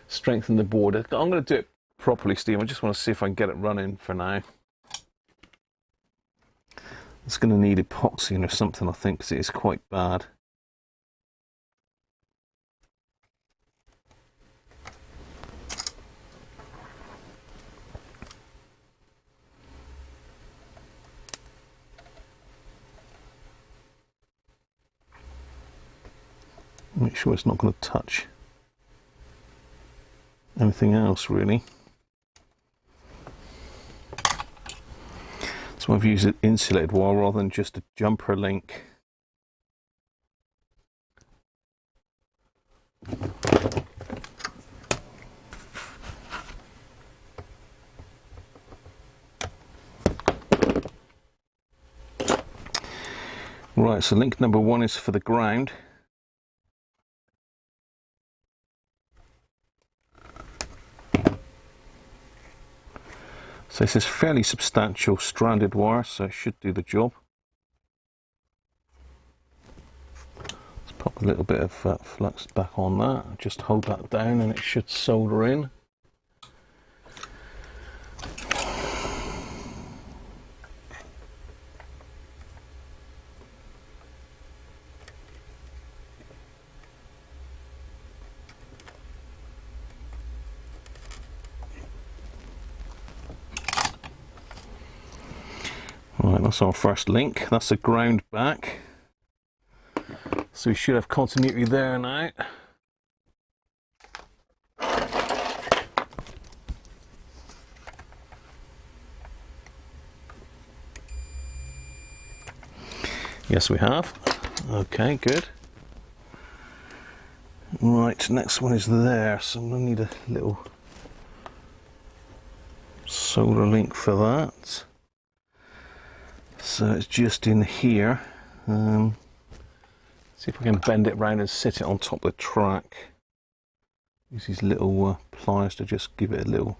Strengthen the board. I'm going to do it properly, Steve. I just want to see if I can get it running for now. It's going to need epoxy or something, I think, because it is quite bad. Make sure it's not going to touch anything else, really. So I've used an insulated wire rather than just a jumper link. Right, so link number 1 is for the ground. So this is fairly substantial stranded wire, so it should do the job. Let's pop a little bit of flux back on that, just hold that down and it should solder in. Right, that's our first link. That's the ground back. So we should have continuity there now. Yes, we have. Okay, good. Right, next one is there. So I'm going to need a little solder link for that. So it's just in here. See if I can bend it round and sit it on top of the track. Use these little pliers to just give it a little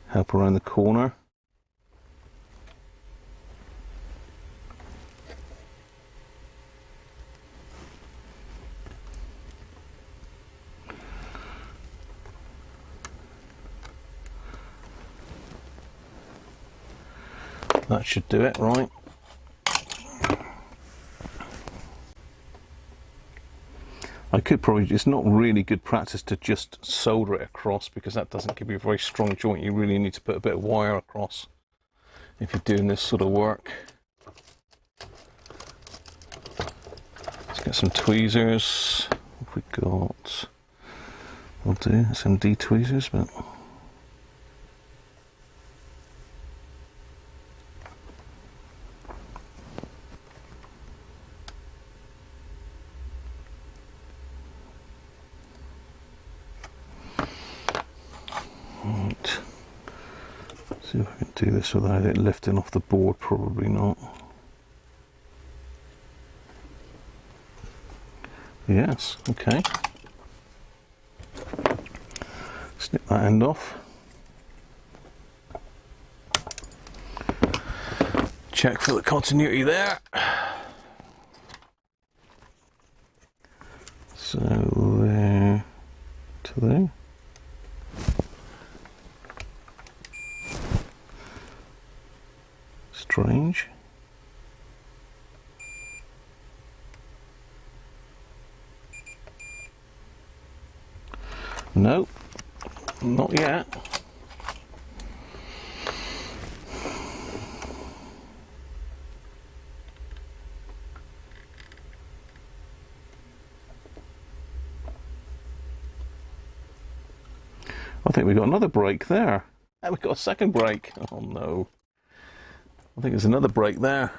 help around the corner. That should do it, right? I could probably, it's not really good practice to just solder it across because that doesn't give you a very strong joint. You really need to put a bit of wire across if you're doing this sort of work. Let's get some tweezers. What have we got? We'll do SMD tweezers, but see if I can do this without it lifting off the board. Probably not. Yes, okay. Snip that end off. Check for the continuity there. So strange. No, not yet. I think we got another break there. And we got a second break. Oh no. I think there's another break there.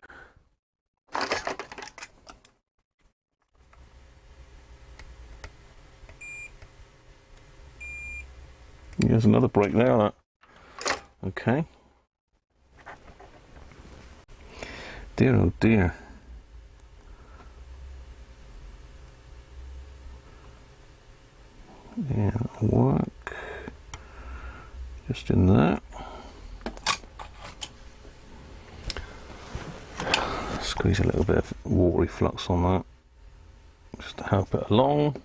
There's another break there. That. Okay. Dear oh dear. Yeah, that'll work. Just in there. Squeeze a little bit of watery flux on that, just to help it along.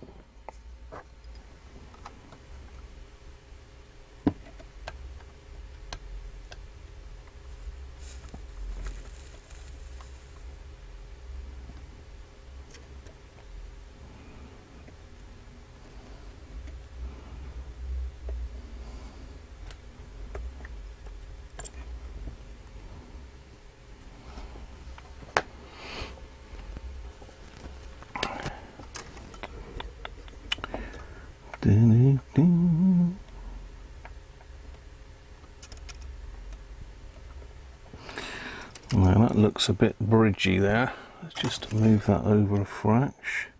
Now that looks a bit bridgy there. Let's just move that over a fraction.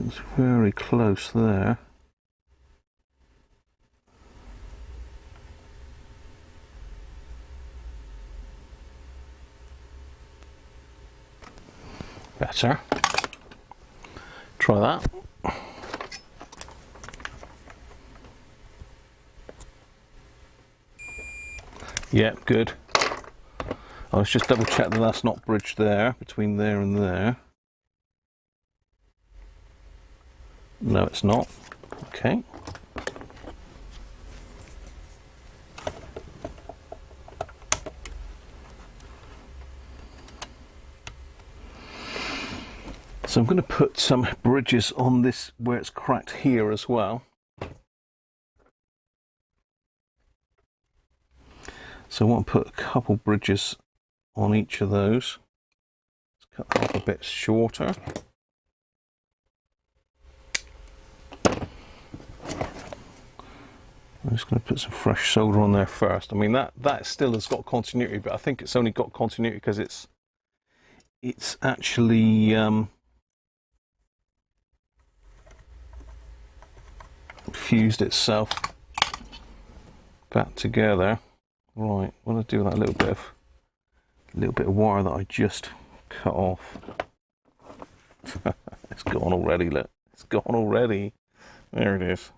It's very close there. Better. Try that. Yep, good. Let's just double check that that's not bridged there, between there and there. No, it's not. Okay. So I'm going to put some bridges on this where it's cracked here as well. So I want to put a couple bridges on each of those. Let's cut that off a bit shorter. I'm just going to put some fresh solder on there first. I mean that still has got continuity, but I think it's only got continuity because it's actually fused itself back together. Right, what do I do with that little bit of wire that I just cut off? It's gone already, look. It's gone already. There it is.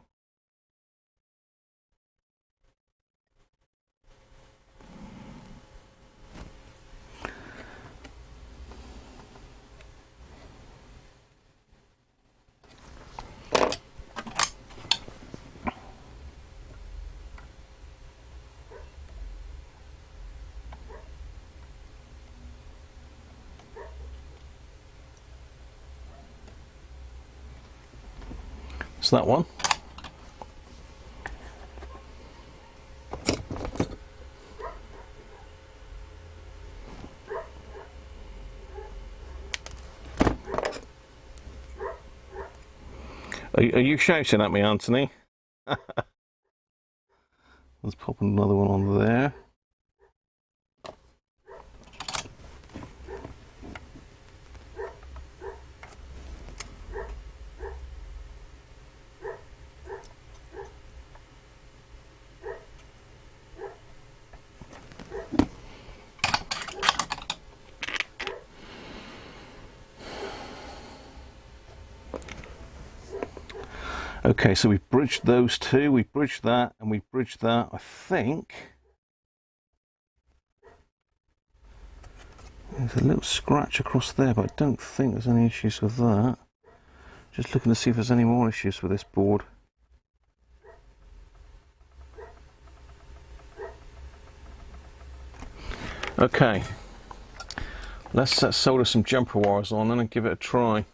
So that one. Are you shouting at me, Anthony? Let's pop another one on there. Okay, so we've bridged those two, we've bridged that, and we've bridged that. I think there's a little scratch across there, but I don't think there's any issues with that. Just looking to see if there's any more issues with this board. Okay, let's solder some jumper wires on then and give it a try.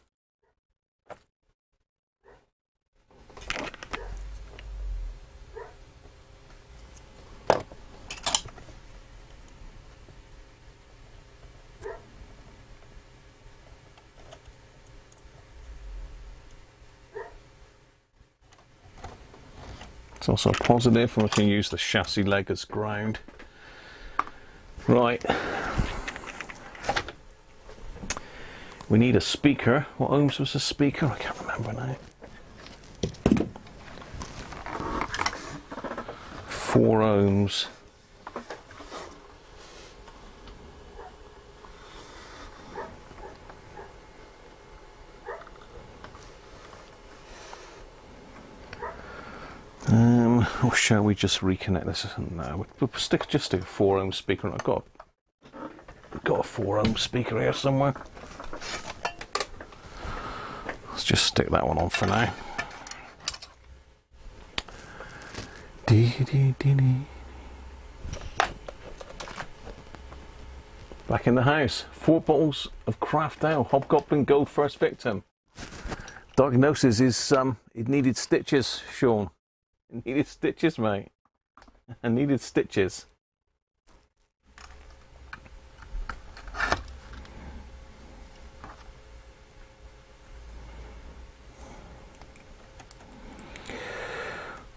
It's also a positive, and we can use the chassis leg as ground. Right. We need a speaker. What ohms was the speaker? I can't remember now. 4 ohms. Or shall we just reconnect this? No, we'll just do a 4 ohm speaker. I've got a 4 ohm speaker here somewhere. Let's just stick that one on for now. Back in the house. 4 bottles of craft ale. Hobgoblin Gold First Victim. Diagnosis is it needed stitches, Sean. It needed stitches, mate. I needed stitches.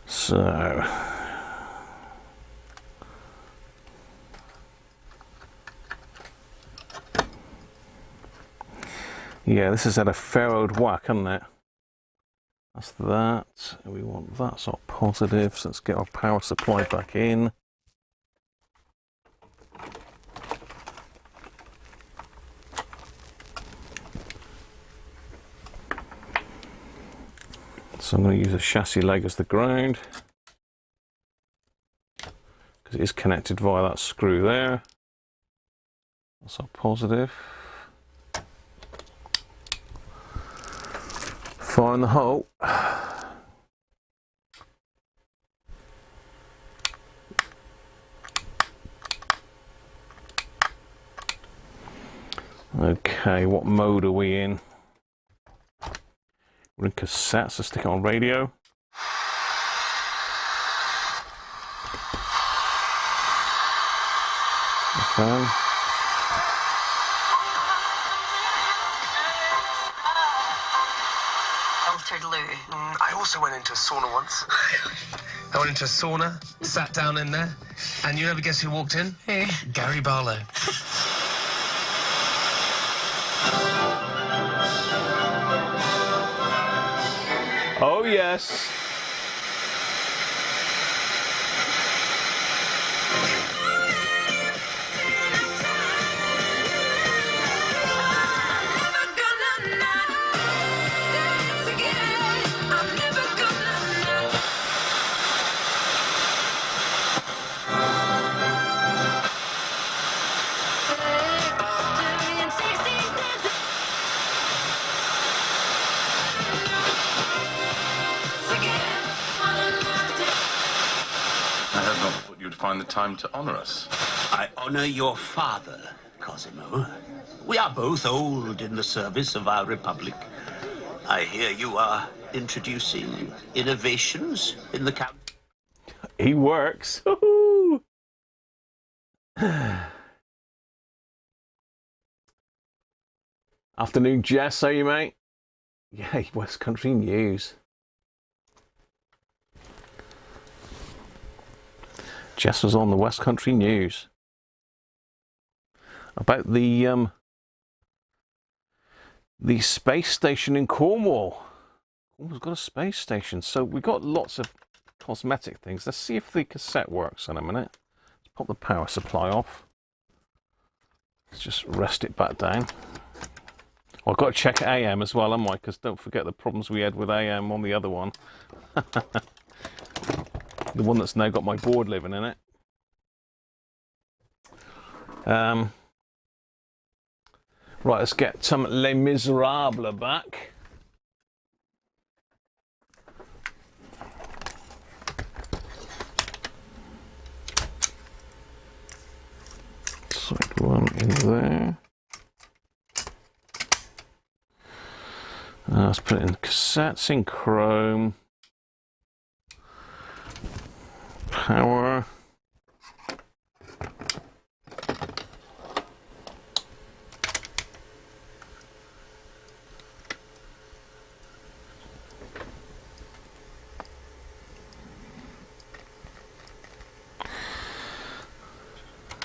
So yeah, this has had a fair old whack, hasn't it? That's that. We want that sort of positive, so let's get our power supply back in. So I'm going to use a chassis leg as the ground, because it is connected via that screw there. That's our positive. Fire in the hole. Okay, what mode are we in? We're in cassette, so stick it on radio. FM. I also went into a sauna once. I went into a sauna, sat down in there, and you ever guess who walked in? Hey. Gary Barlow. Oh yes. Find the time to honor us. I honor your father, Cosimo. We are both old in the service of our republic. I hear you are introducing innovations in the camp. He works. Afternoon, Jess. How are you, mate? Yeah, West Country News. Jess was on the West Country News about the space station in Cornwall. Cornwall's got a space station, so we've got lots of cosmetic things. Let's see if the cassette works in a minute. Let's pop the power supply off. Let's just rest it back down. Well, I've got to check AM as well, haven't I? Because don't forget the problems we had with AM on the other one. The one that's now got my board living in it. Right, let's get some Les Miserables back. there. Let's put it in cassettes in chrome. Power.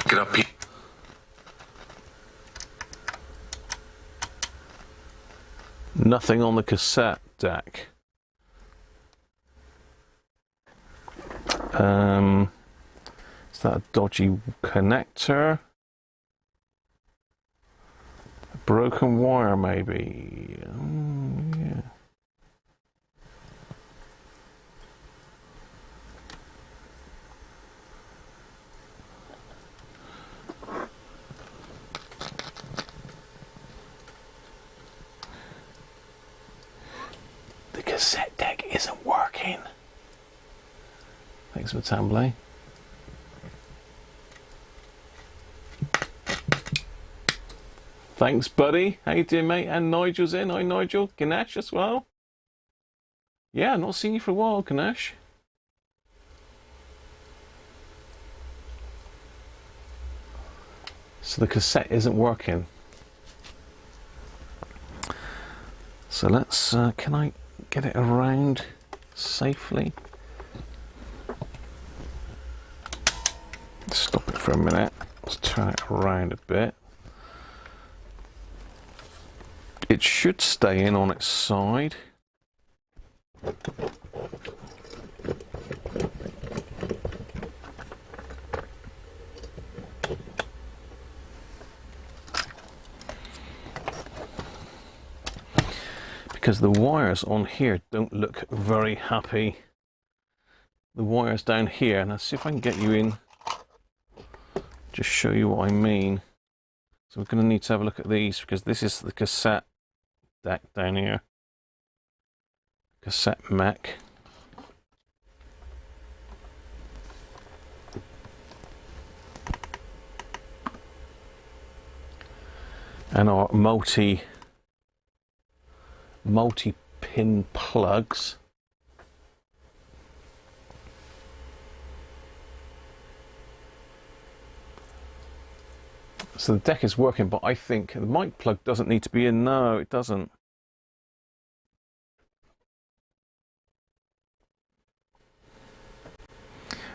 Get up here. Nothing on the cassette deck. Is that a dodgy connector? A broken wire, maybe. Yeah. The cassette deck isn't working. Thanks for assembly. Thanks, buddy. How you doing, mate? And Nigel's in. Hi, Nigel. Ganesh as well. Yeah, not seen you for a while, Ganesh. So the cassette isn't working. So let's, can I get it around safely? Stop it for a minute. Let's turn it around a bit. It should stay in on its side. Because the wires on here don't look very happy. The wires down here, now see if I can get you in, just show you what I mean. So we're going to need to have a look at these, because this is the cassette deck down here. Cassette mech. And our multi-pin plugs. So the deck is working, but I think the mic plug doesn't need to be in. No, it doesn't.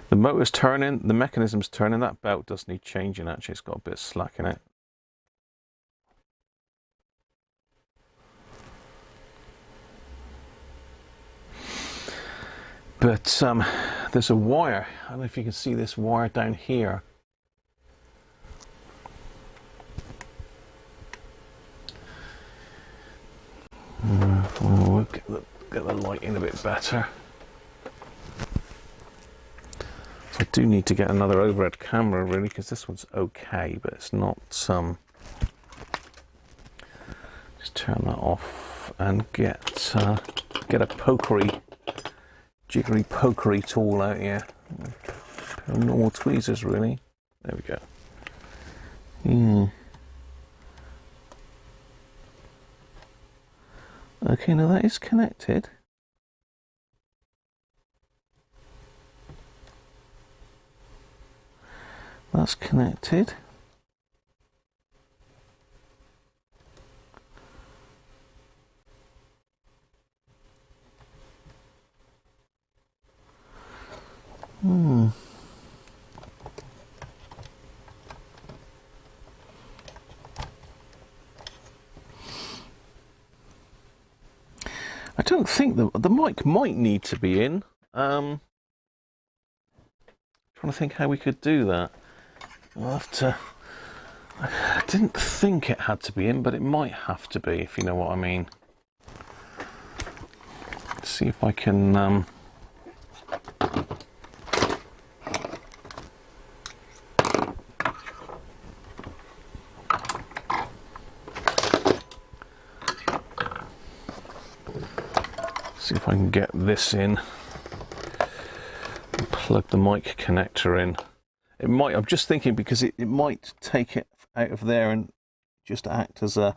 The motor's turning, the mechanism's turning. That belt does need changing, actually. It's got a bit of slack in it. But there's a wire. I don't know if you can see this wire down here. We'll get the light in a bit better. I do need to get another overhead camera, really, because this one's okay, but it's not just turn that off and get a jiggery pokery tool out here. Normal tweezers, really. There we go. Okay, now that is connected. That's connected. I don't think the mic might need to be in. Trying to think how we could do that. I'll have to. I didn't think it had to be in, but it might have to be, if you know what I mean. Let's see if I can. See if I can get this in. Plug the mic connector in. It might. I'm just thinking because it might take it out of there and just act as a...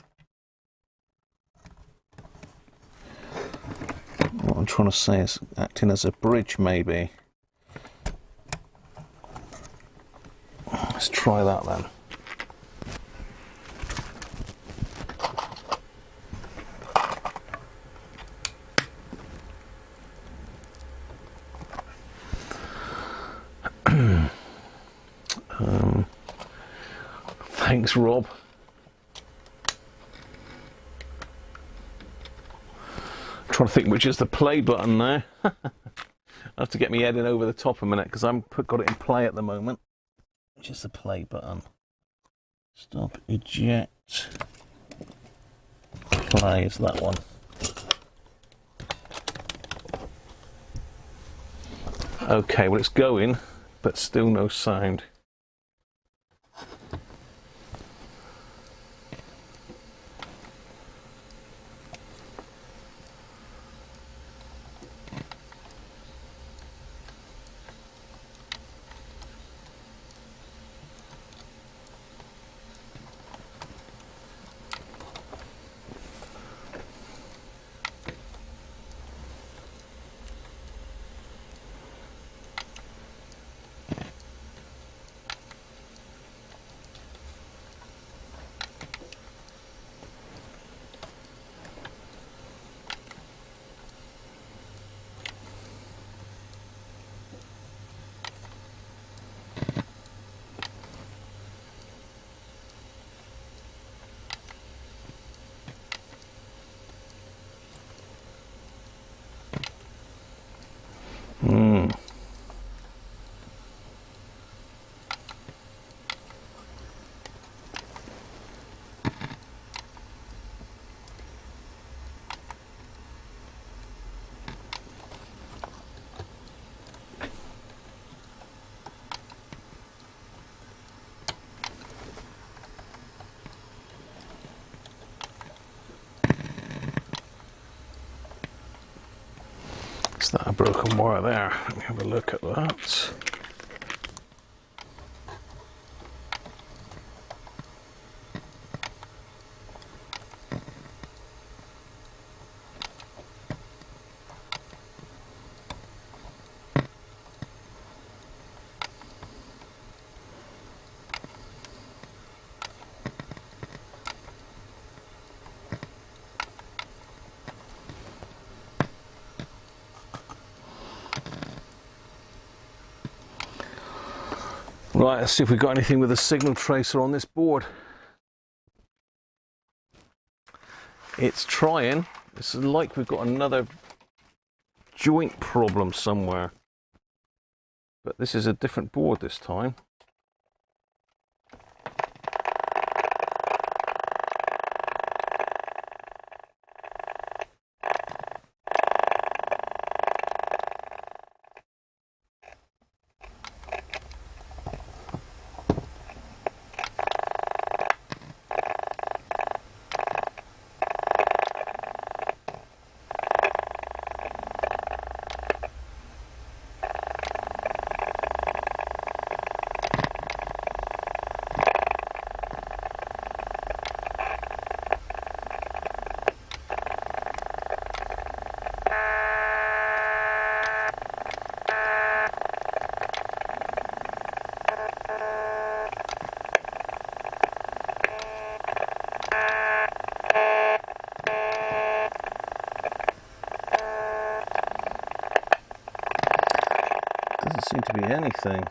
What I'm trying to say is acting as a bridge, maybe. Let's try that then. Thanks, Rob. I'm trying to think which is the play button now. I have to get me heading over the top a minute because I've got it in play at the moment. Which is the play button? Stop, eject, play is that one. Okay, well it's going, but still no sound. Is that a broken wire there? Let me have a look at that. Right, let's see if we've got anything with a signal tracer on this board. It's trying. It's like we've got another joint problem somewhere. But this is a different board this time. Doesn't seem to be anything.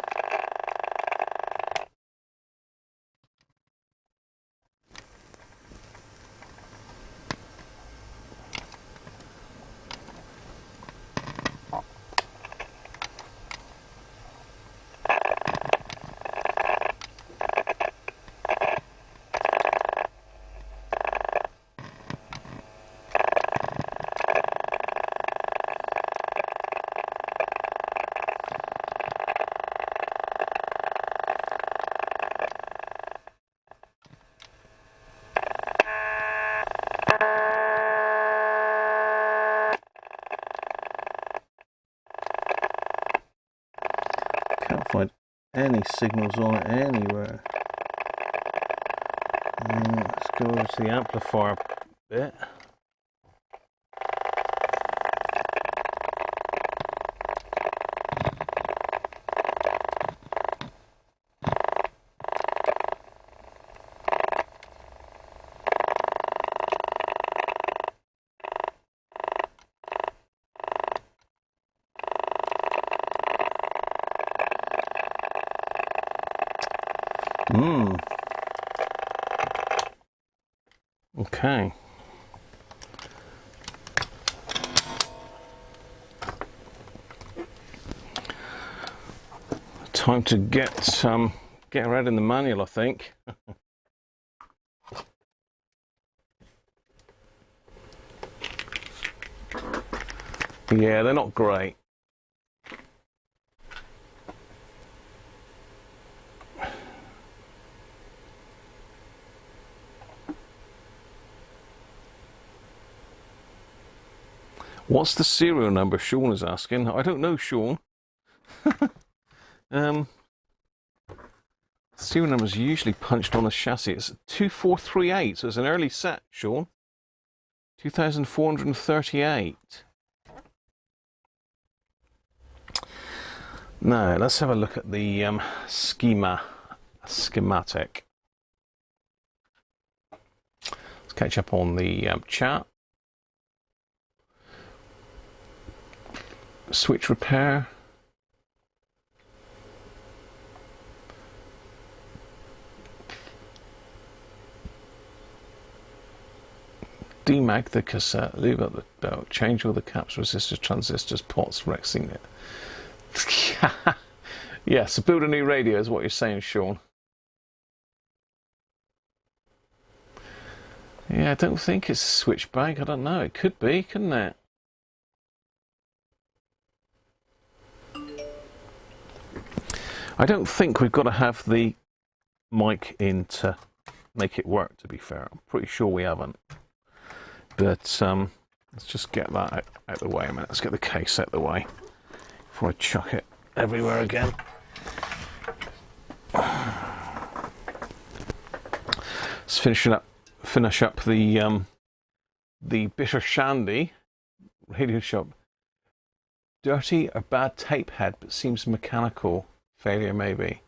Can't find any signals on it anywhere. Let's go over to the amplifier bit. Okay. Time to get read in the manual, I think. Yeah, they're not great. What's the serial number? Sean is asking. I don't know, Sean. Serial number is usually punched on the chassis. It's 2438, so it's an early set, Sean. 2438. Now, let's have a look at the schematic. Let's catch up on the chat. Switch repair. Demag the cassette, leave out the belt, change all the caps, resistors, transistors, pots, rexing it. Yeah, so build a new radio is what you're saying, Sean. Yeah, I don't think it's a switch bag. I don't know. It could be, couldn't it? I don't think we've got to have the mic in to make it work, to be fair. I'm pretty sure we haven't. But let's just get that out of the way a minute. Let's get the case out of the way before I chuck it everywhere again. Let's finish up the Bitter Shandy Radio Shop. Dirty or bad tape head, but seems mechanical failure maybe.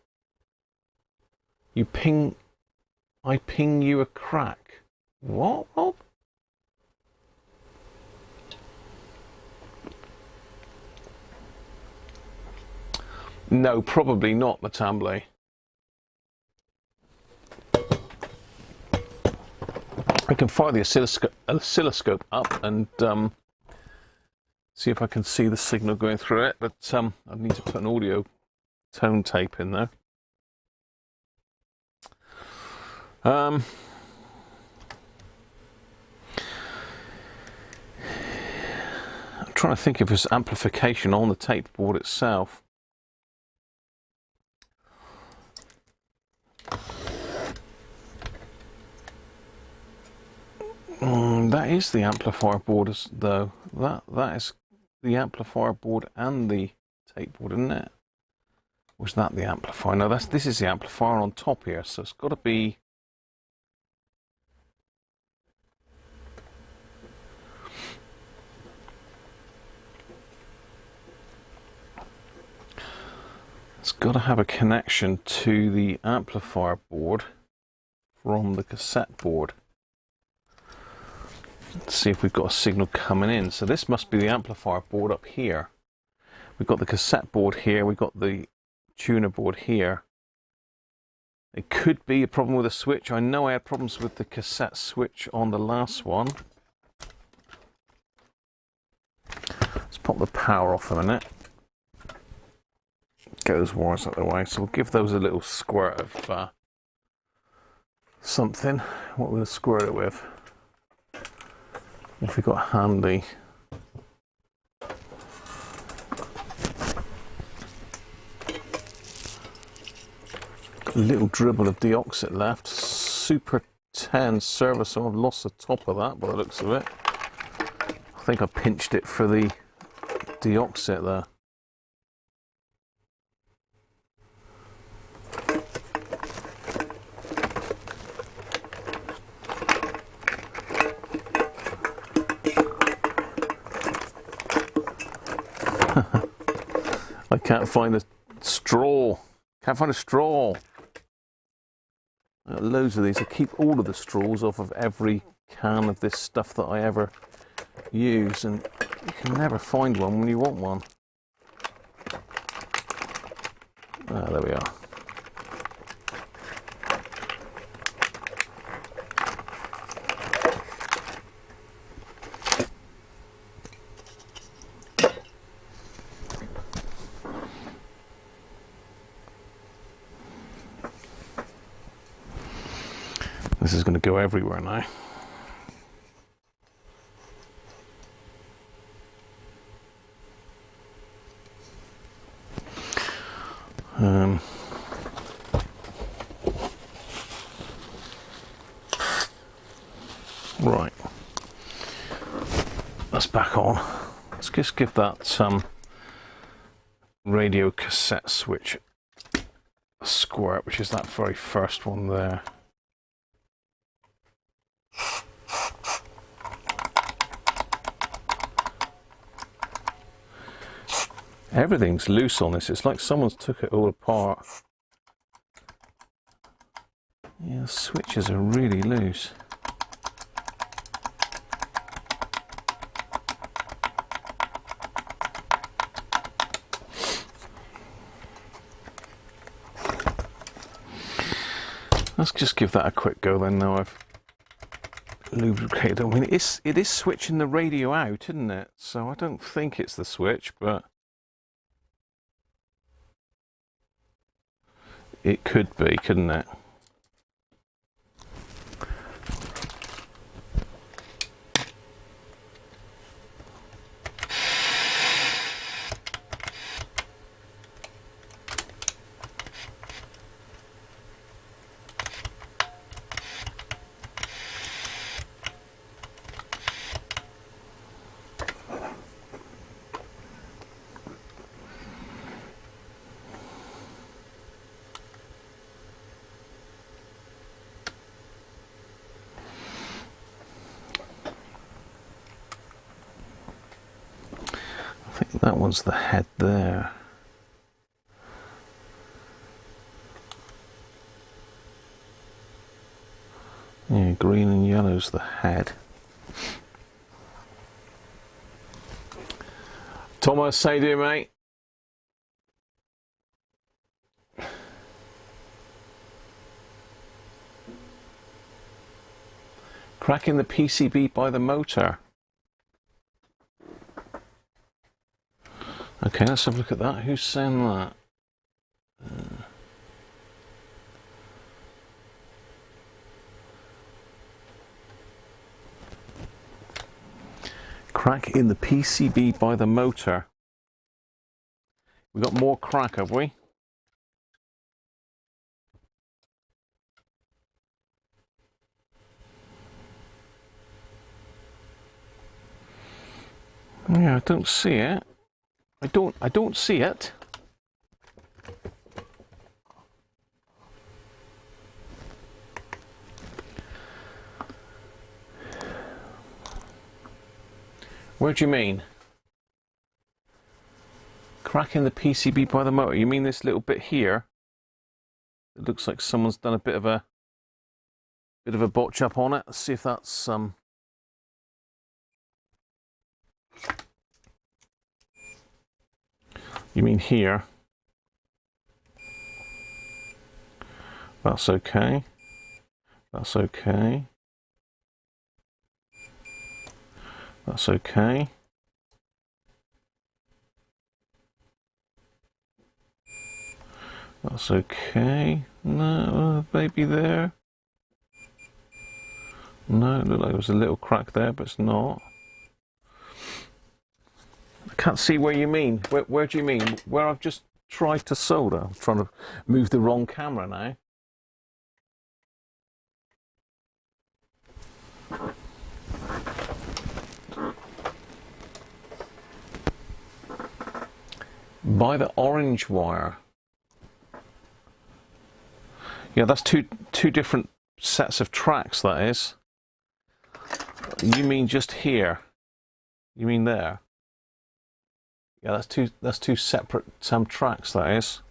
I ping you a crack. What? Rob? No, probably not, Matambly. I can fire the oscilloscope up and see if I can see the signal going through it, but I need to put an audio tone tape in there. I'm trying to think if there's amplification on the tape board itself. That is the amplifier board, though. That is the amplifier board and the tape board, isn't it? Was that the amplifier? No, this is the amplifier on top here, so it's got to be. It's got to have a connection to the amplifier board from the cassette board. Let's see if we've got a signal coming in. So this must be the amplifier board up here. We've got the cassette board here. We've got the tuner board here. It could be a problem with the switch. I know I had problems with the cassette switch on the last one. Let's pop the power off a minute. Get those wires out of the way. So we'll give those a little squirt of something. What we'll squirt it with. If we've got handy. Got a little dribble of deoxit left. Super 10 service, so I've lost the top of that by the looks of it. I think I pinched it for the deoxit there. can't find a straw. Can't find a straw. I've got loads of these. I keep all of the straws off of every can of this stuff that I ever use, and you can never find one when you want one. Ah, there we are. This is going to go everywhere now. Right, that's back on. Let's just give that some radio cassette switch a squirt, which is that very first one there. Everything's loose on this. It's like someone's took it all apart. Yeah, the switches are really loose. Let's just give that a quick go then. Now I've lubricated. I mean, it is switching the radio out, isn't it? So I don't think it's the switch, but it could be, couldn't it? That one's the head there. Yeah, green and yellow's the head. Thomas, how you doing, mate? Cracking the PCB by the motor. Okay, let's have a look at that. Who's saying that? Crack in the PCB by the motor. We got more crack, have we? Yeah, I don't see it. I don't see it. Where do you mean? Cracking the PCB by the motor. You mean this little bit here? It looks like someone's done a bit of a botch up on it. Let's see if that's You mean here? That's okay. That's okay. That's okay. That's okay. No, maybe there. No, it looked like there was a little crack there, but it's not. I can't see where you mean. Where do you mean? Where I've just tried to solder. I'm trying to move the wrong camera now. By the orange wire. Yeah, that's two different sets of tracks, that is. You mean just here? You mean there? Yeah, that's two separate tracks, that is,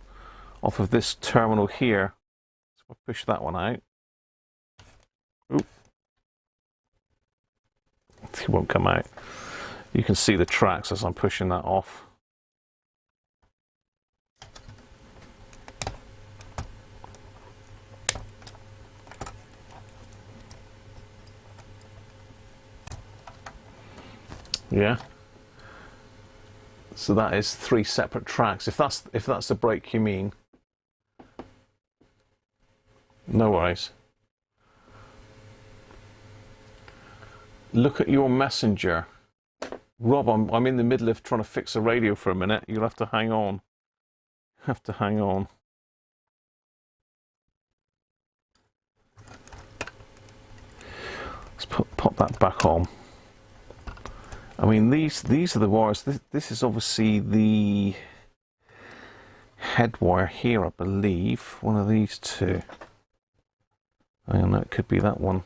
off of this terminal here. So I'll push that one out. Oop. It won't come out. You can see the tracks as I'm pushing that off. Yeah. So that is 3 separate tracks. If that's the break you mean. No worries. Look at your messenger. Rob, I'm in the middle of trying to fix a radio for a minute. You'll have to hang on. Have to hang on. Let's pop that back on. I mean, these are the wires. This is obviously the head wire here, I believe. One of these two. I don't know, it could be that one.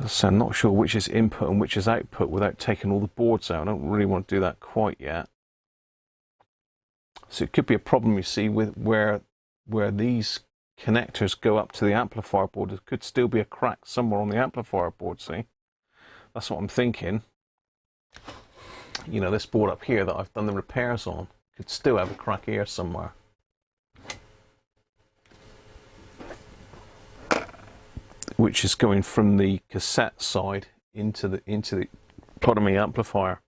So I'm not sure which is input and which is output without taking all the boards out. I don't really want to do that quite yet. So it could be a problem, you see, with where these connectors go up to the amplifier board. There could still be a crack somewhere on the amplifier board, see? That's what I'm thinking. You know, this board up here that I've done the repairs on could still have a crack here somewhere. Which is going from the cassette side into the pardon me, amplifier.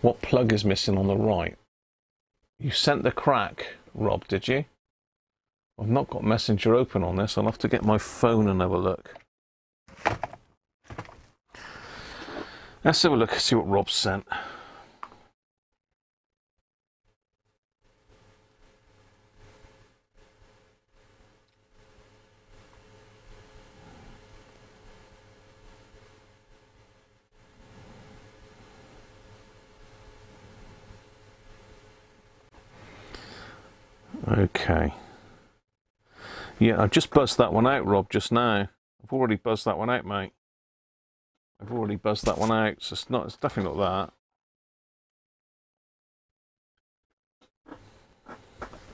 What plug is missing on the right? You sent the crack, Rob, did you? I've not got Messenger open on this. I'll have to get my phone and have a look. Let's have a look and see what Rob sent. Okay. Yeah, I've just buzzed that one out, Rob, just now. I've already buzzed that one out, mate. I've already buzzed that one out, so it's definitely not that.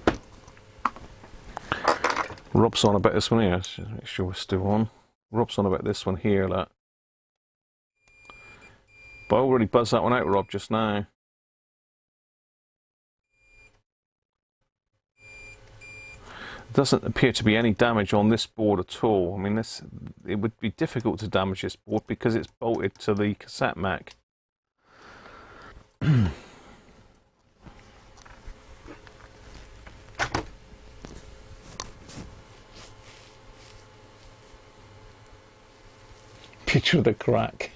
Rob's on about this one here. Let's just make sure we're still on. Rob's on about this one here, look. But I already buzzed that one out, Rob, just now. Doesn't appear to be any damage on this board at all. I mean, it would be difficult to damage this board because it's bolted to the cassette Mac. Picture of the crack.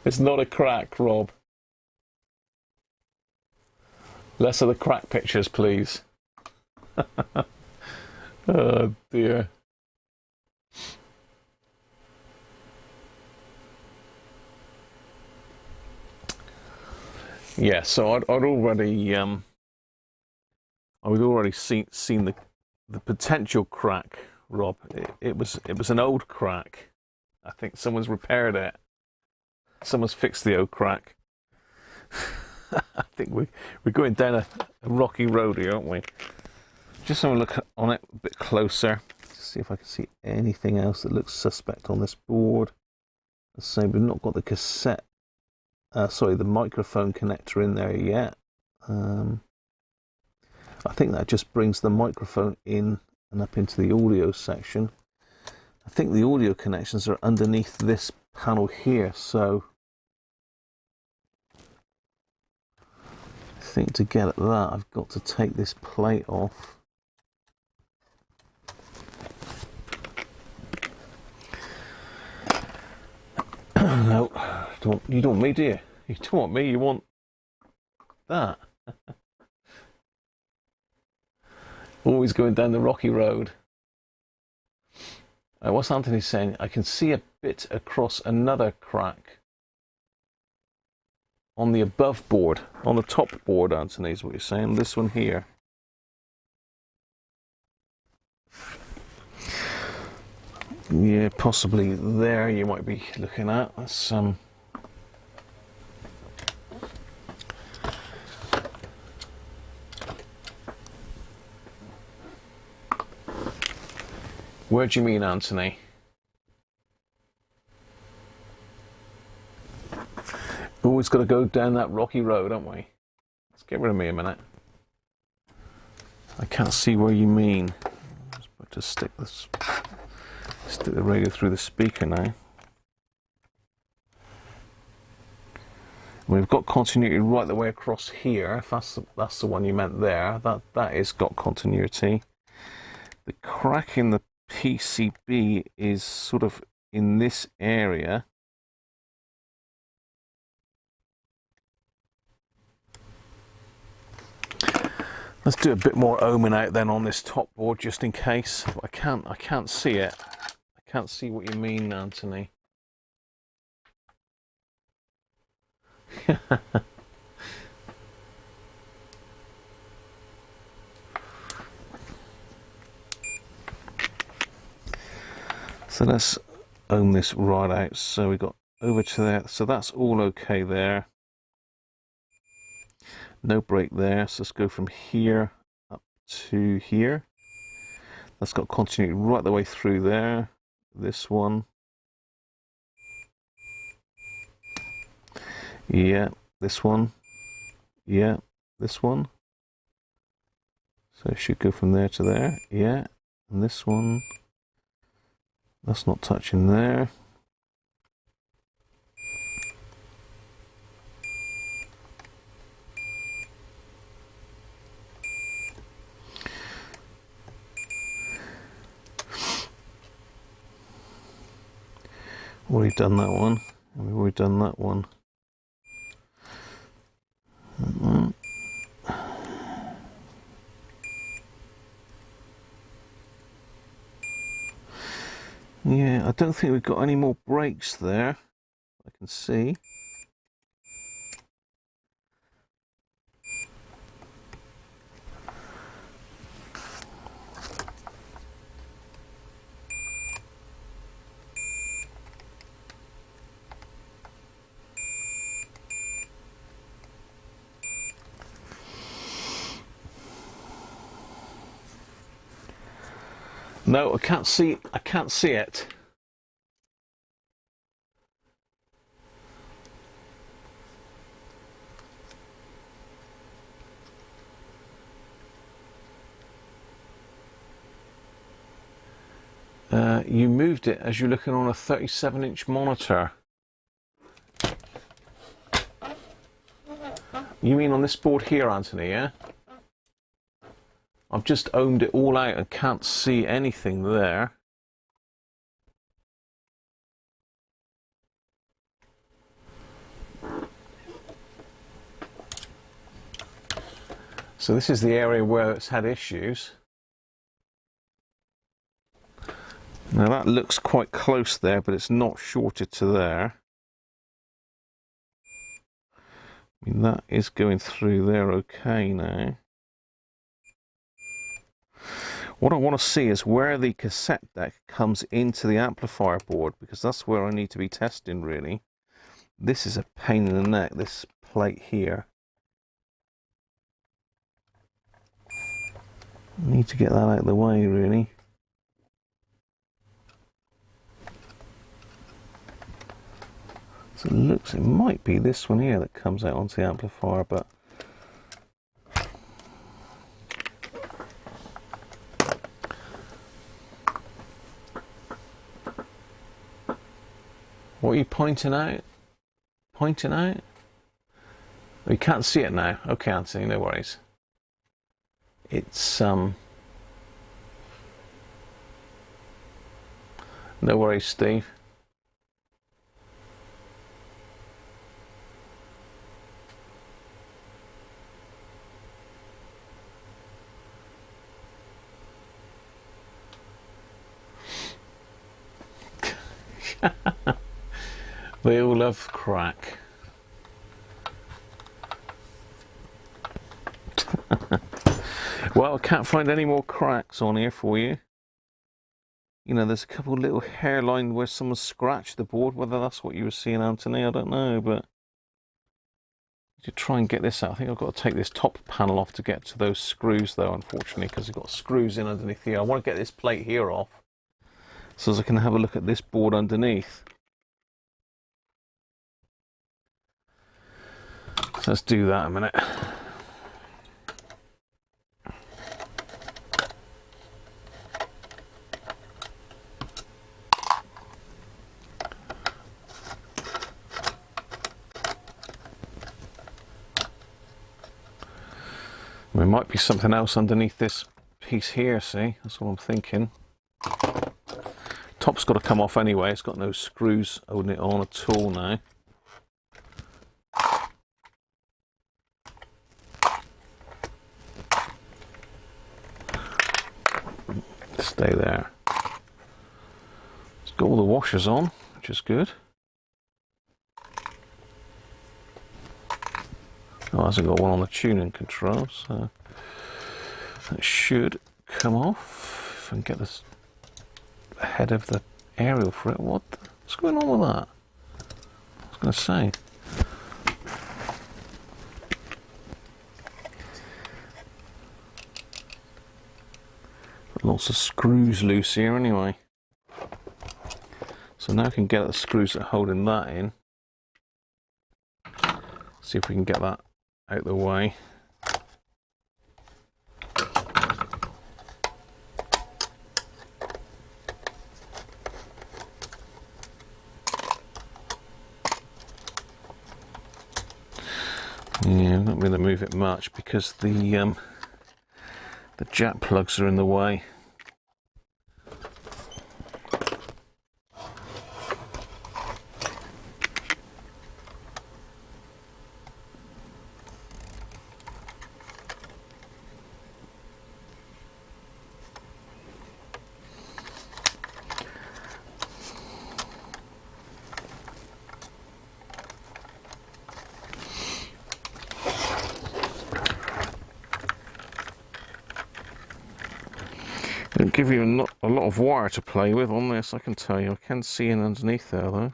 It's not a crack, Rob. Less of the crack pictures, please. Oh dear. Yeah, so I'd already seen the potential crack, Rob. It was an old crack. I think someone's repaired it. Someone's fixed the old crack. I think we're going down a rocky road here, aren't we? Just have a look on it a bit closer. See if I can see anything else that looks suspect on this board. Let's say we've not got the cassette, sorry, the microphone connector in there yet. I think that just brings the microphone in and up into the audio section. I think the audio connections are underneath this panel here, so I think to get at that I've got to take this plate off. No, you don't want me, do you? You don't want me, you want that. Always going down the rocky road. What's Anthony saying? I can see a bit across another crack on the above board, on the top board, Anthony, is what you're saying. This one here. Yeah, possibly there you might be looking at. That's Where do you mean, Anthony? Always got to go down that rocky road, haven't we? Let's get rid of me a minute. I can't see where you mean. Just stick the radio through the speaker now. We've got continuity right the way across here. If that's the one you meant there, that is got continuity. The crack in the PCB is sort of in this area. Let's do a bit more ohming out then on this top board just in case. I can't see it. I can't see what you mean, Anthony. So let's ohm this right out. So we got over to there. So that's all okay there. No break there. So let's go from here up to here. That's got continuity right the way through there. This one. Yeah, this one. Yeah, this one. So it should go from there to there. Yeah, and this one. That's not touching there. Already done that one. And we've already done that one. Yeah, I don't think we've got any more breaks there. I can see. No, I can't see it. You moved it as you're looking on a 37-inch monitor. You mean on this board here, Anthony, yeah? I've just ohmed it all out and can't see anything there. So this is the area where it's had issues. Now that looks quite close there, but it's not shorted to there. I mean, that is going through there okay now. What I want to see is where the cassette deck comes into the amplifier board, because that's where I need to be testing really. This is a pain in the neck, this plate here. I need to get that out of the way really. So it might be this one here that comes out onto the amplifier, but what are you pointing out? Pointing out? We can't see it now. Okay, Anthony, no worries. It's no worries, Steve. They all love crack. Well, I can't find any more cracks on here for you. You know, there's a couple little hairline where someone scratched the board. Whether that's what you were seeing, Anthony, I don't know, but to try and get this out, I think I've got to take this top panel off to get to those screws, though, unfortunately, because I've got screws in underneath here. I want to get this plate here off so as I can have a look at this board underneath. So let's do that a minute. There might be something else underneath this piece here, see? That's what I'm thinking. Top's got to come off anyway. It's got no screws holding it on at all now. Stay there. It's got all the washers on, which is good. Oh, it hasn't got one on the tuning control, so that should come off. If I can get this head of the aerial for it. What's going on with that? I was going to say. Lots of screws loose here anyway. So now I can get at the screws that are holding that in. See if we can get that out of the way. Yeah, I'm not going to move it much because the jack plugs are in the way. It'll give you a lot of wire to play with on this, I can tell you. I can see in underneath there though.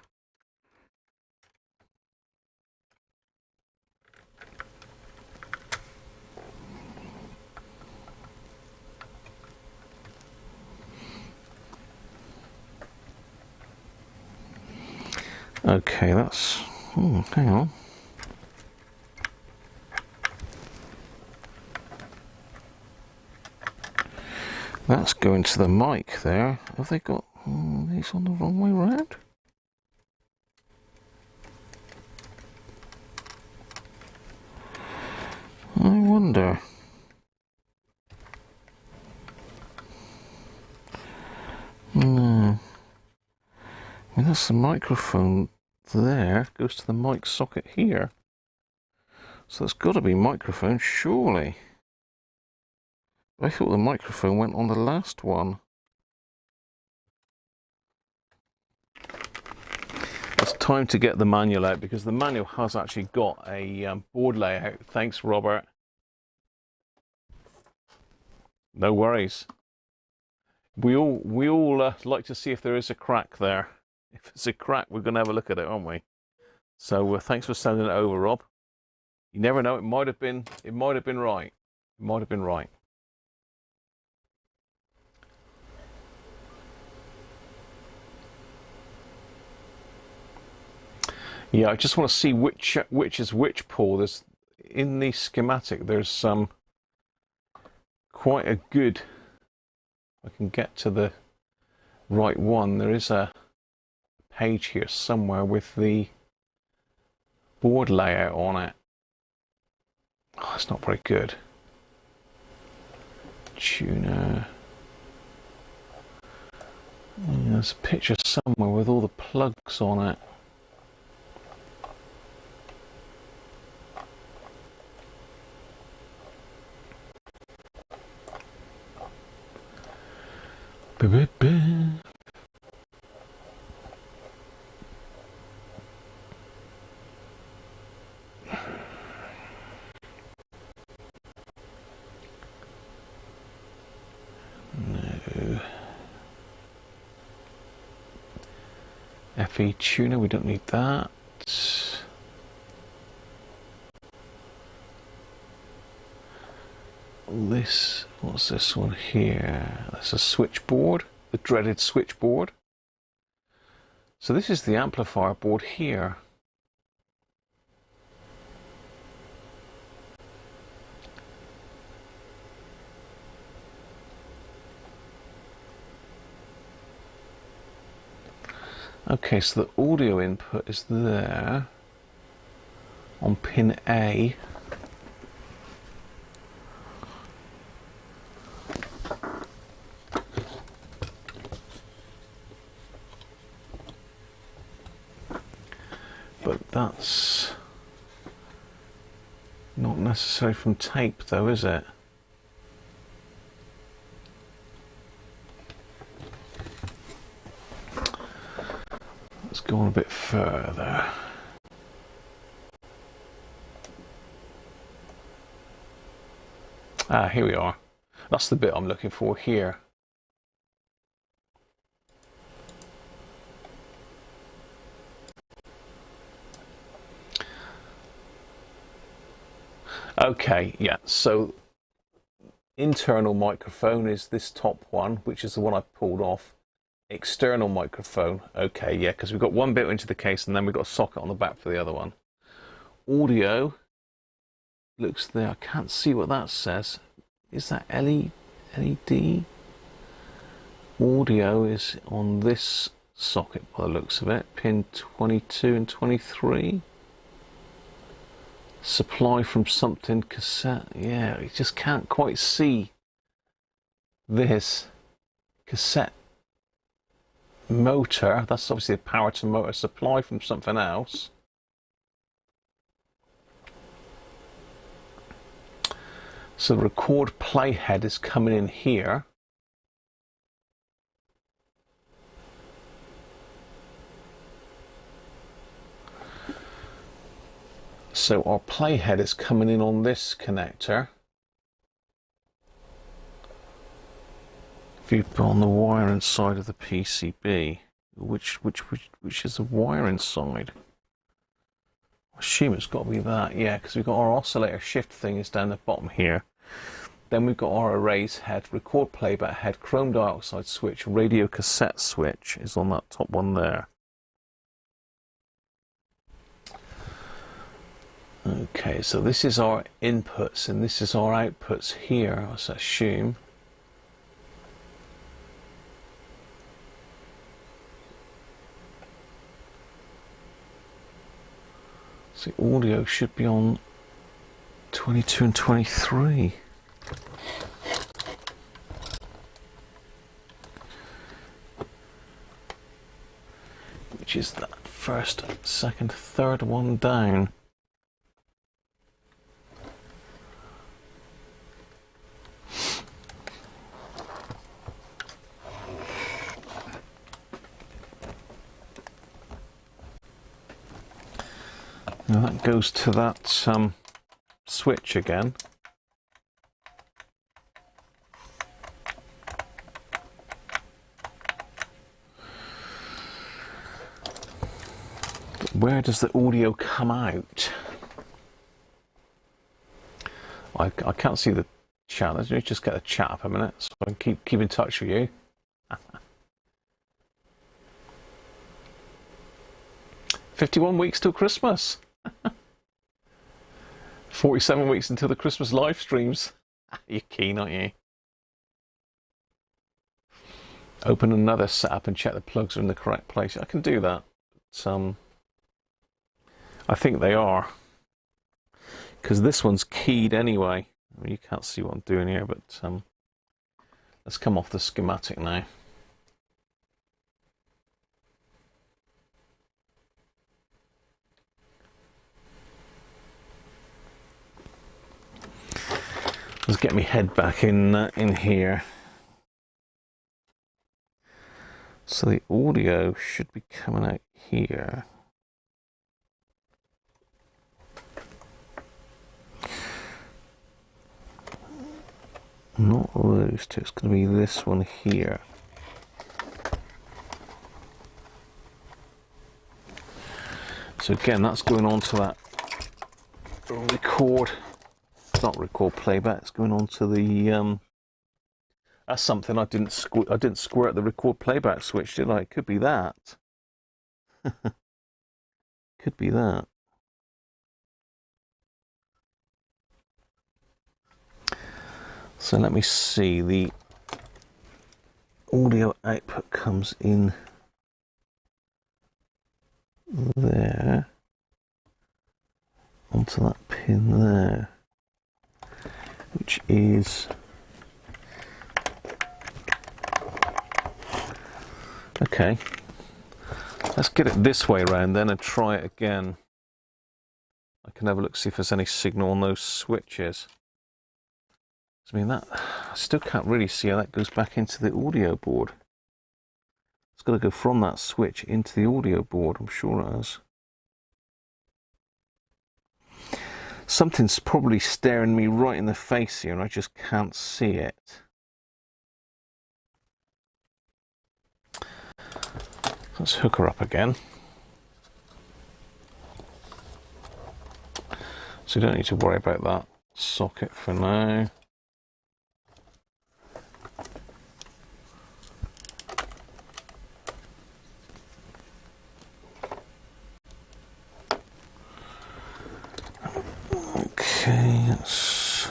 Okay, that's... hang on. That's going to the mic there. Have they got these on the wrong way round? I wonder. No. I mean, that's the microphone there. Goes to the mic socket here. So that's got to be microphone, surely. I thought the microphone went on the last one. It's time to get the manual out because the manual has actually got a board layout. Thanks, Robert. No worries. We all like to see if there is a crack there. If it's a crack, we're going to have a look at it, aren't we? So thanks for sending it over, Rob. You never know. It might have been right. It might have been right. Yeah, I just want to see which is which, Paul. There's in the schematic. There's quite a good. I can get to the right one. There is a page here somewhere with the board layout on it. Oh, it's not very good. Tuner. Yeah, there's a picture somewhere with all the plugs on it. No. FE tuner, we don't need that. This, what's this one here? That's a switchboard, the dreaded switchboard. So this is the amplifier board here. Okay, so the audio input is there on pin A. But that's not necessary from tape though, is it? Let's go on a bit further. Ah, here we are. That's the bit I'm looking for here. Okay, yeah, so internal microphone is this top one, which is the one I pulled off. External microphone, okay, yeah, because we've got one bit into the case and then we've got a socket on the back for the other one. Audio looks there, I can't see what that says. Is that LED? Audio is on this socket by the looks of it, pin 22 and 23. Supply from something, cassette, yeah, you just can't quite see this cassette motor. That's obviously a power to motor supply from something else. So the record playhead is coming in here. So our playhead is coming in on this connector. If you put on the wiring side of the PCB, which is the wiring side? I assume it's got to be that, yeah, because we've got our oscillator shift thing is down the bottom here. Then we've got our arrays head, record playback head, chrome dioxide switch, radio cassette switch is on that top one there. Okay, so this is our inputs and this is our outputs here, I assume. So the audio should be on 22 and 23. Which is that first, second, third one down. Now that goes to that switch again. But where does the audio come out? I can't see the chat. Let me just get the chat up a minute so I can keep in touch with you. 51 weeks till Christmas. 47 weeks until the Christmas live streams. You're keen, aren't you? Open another setup and check the plugs are in the correct place. I can do that. But, I think they are. Because this one's keyed anyway. I mean, you can't see what I'm doing here, but let's come off the schematic now. Let's get my head back in here. So the audio should be coming out here. Not those two, it's going to be this one here. So again, that's going on to that record, not record playback, it's going on to the, that's something I didn't squirt the record playback switch, did I? It could be that. Could be that. So let me see, the audio output comes in there, onto that pin there, which is, okay, let's get it this way around then and try it again. I can have a look, see if there's any signal on those switches. I mean, that, I still can't really see how that goes back into the audio board. It's got to go from that switch into the audio board, I'm sure it has. Something's probably staring me right in the face here and I just can't see it. Let's hook her up again. So you don't need to worry about that socket for now. Okay, let's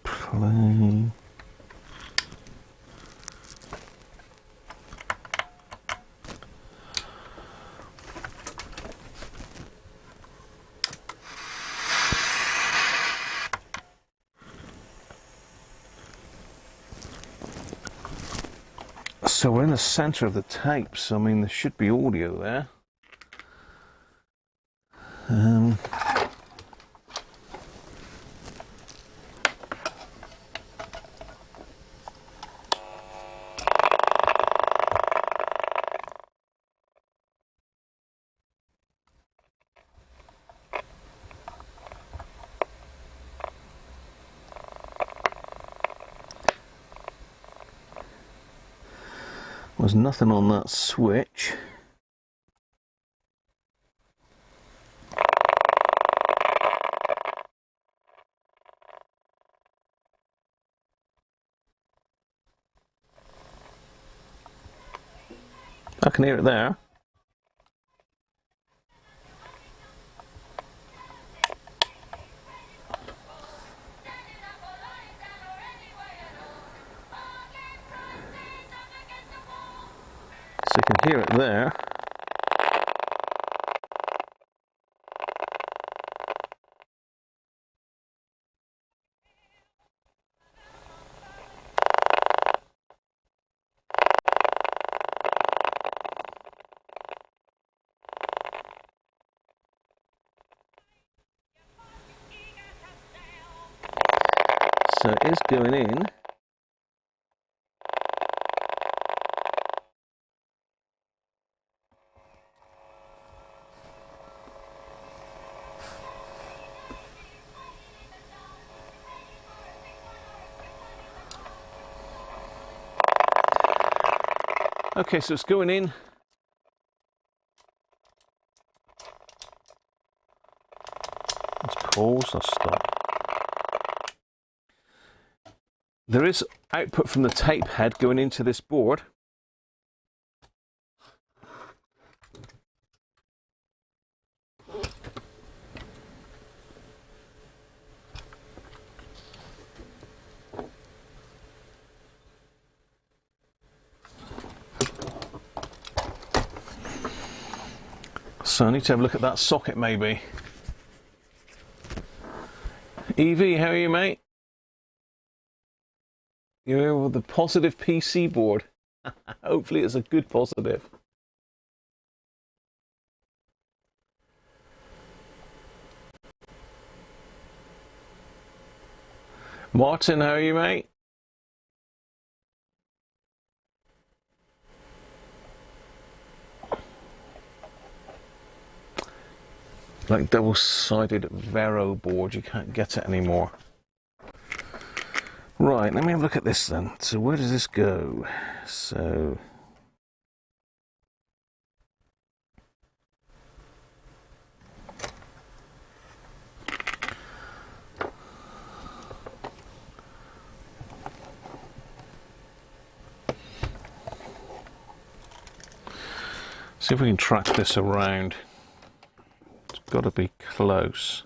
play. So we're in the center of the tape, so I mean there should be audio there. There's nothing on that switch. I can hear it there. So you can hear it there. So it is going in. Okay, so it's going in. Let's pause, let's stop. There is output from the tape head going into this board. So I need to have a look at that socket maybe. Evie, how are you, mate? You're here with the positive PC board. Hopefully it's a good positive. Martin, how are you, mate? Like double-sided Vero board, you can't get it anymore. Right, let me have a look at this then. So where does this go? So See if we can track this around. It's got to be close.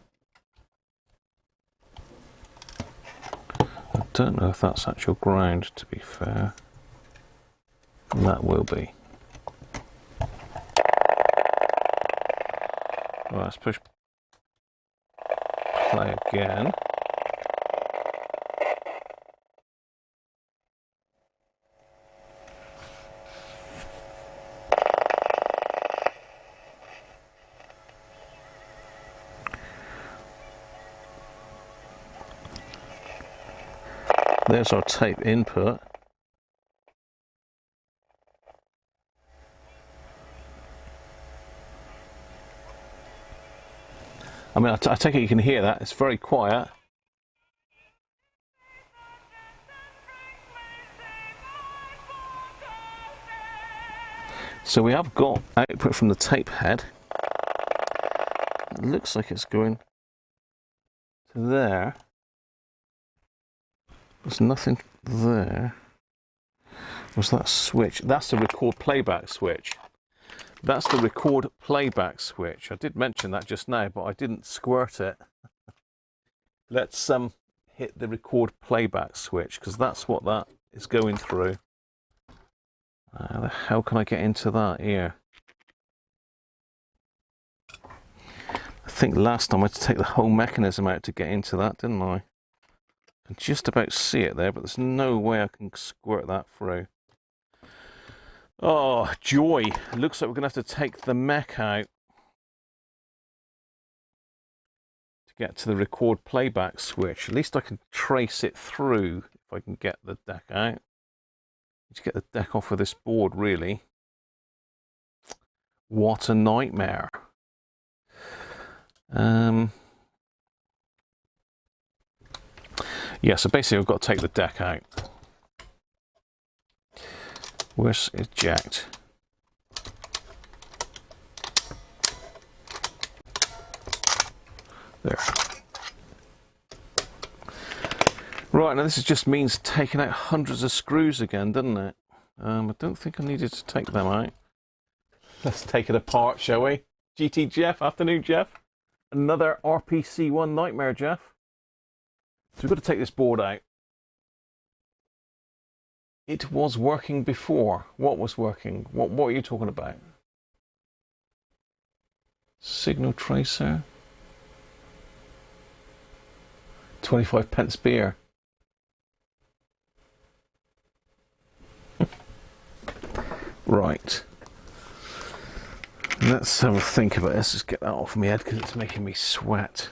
I don't know if that's actual ground, to be fair. And that will be. Right, let's push play again. There's our tape input. I mean, I take it you can hear that. It's very quiet. So we have got output from the tape head. It looks like it's going to there. There's nothing there. Was that switch? That's the record playback switch. That's the record playback switch. I did mention that just now, but I didn't squirt it. Let's hit the record playback switch, because that's what that is going through. How the hell can I get into that here? I think last time I had to take the whole mechanism out to get into that, didn't I? I can just about see it there, but there's no way I can squirt that through. Oh, joy. It looks like we're going to have to take the mech out to get to the record playback switch. At least I can trace it through if I can get the deck out. Need to get the deck off of this board, really. What a nightmare. Yeah, so basically I've got to take the deck out. Where's eject? There. Right, now this just means taking out hundreds of screws again, doesn't it? I don't think I needed to take them out. Let's take it apart, shall we? GT Jeff, afternoon Jeff. Another RPC1 nightmare, Jeff. So we've got to take this board out. It was working before. What was working? What are you talking about? Signal tracer. 25p beer. Right. Let's have a think about this. Let's get that off my head because it's making me sweat.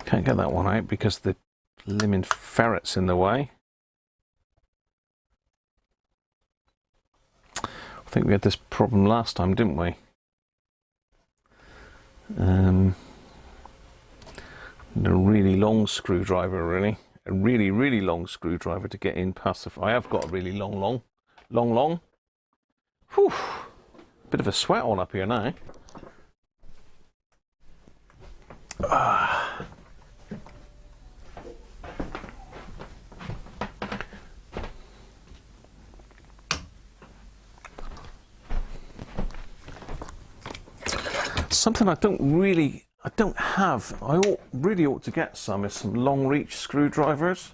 Can't get that one out because the blimmin' ferret's in the way. I think we had this problem last time, didn't we? A really long screwdriver, really. A really, really long screwdriver to get in past the... I have got a really long. Whew. Bit of a sweat on up here now. Something I don't have. I really ought to get some is some long reach screwdrivers.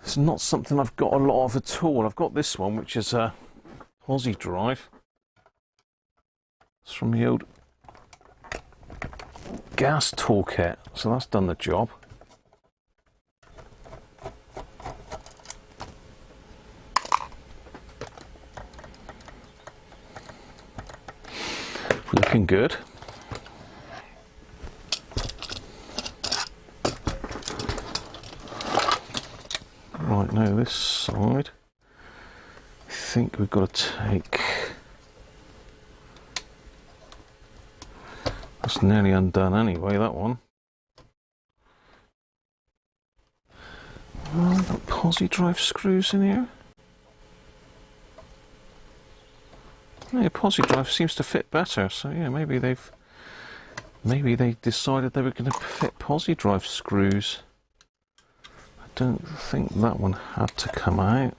It's not something I've got a lot of at all. I've got this one, which is a Aussie drive. It's from the old gas toolkit, so that's done the job. Looking good. Right, now this side, I think we've got to take... That's nearly undone anyway, that one. Oh, got posi drive screws in here. Yeah, posi drive seems to fit better, so yeah, maybe they decided they were going to fit posi drive screws. I don't think that one had to come out.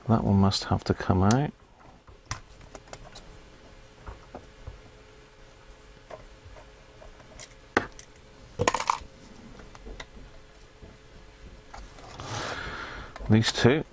That one must have to come out. These two.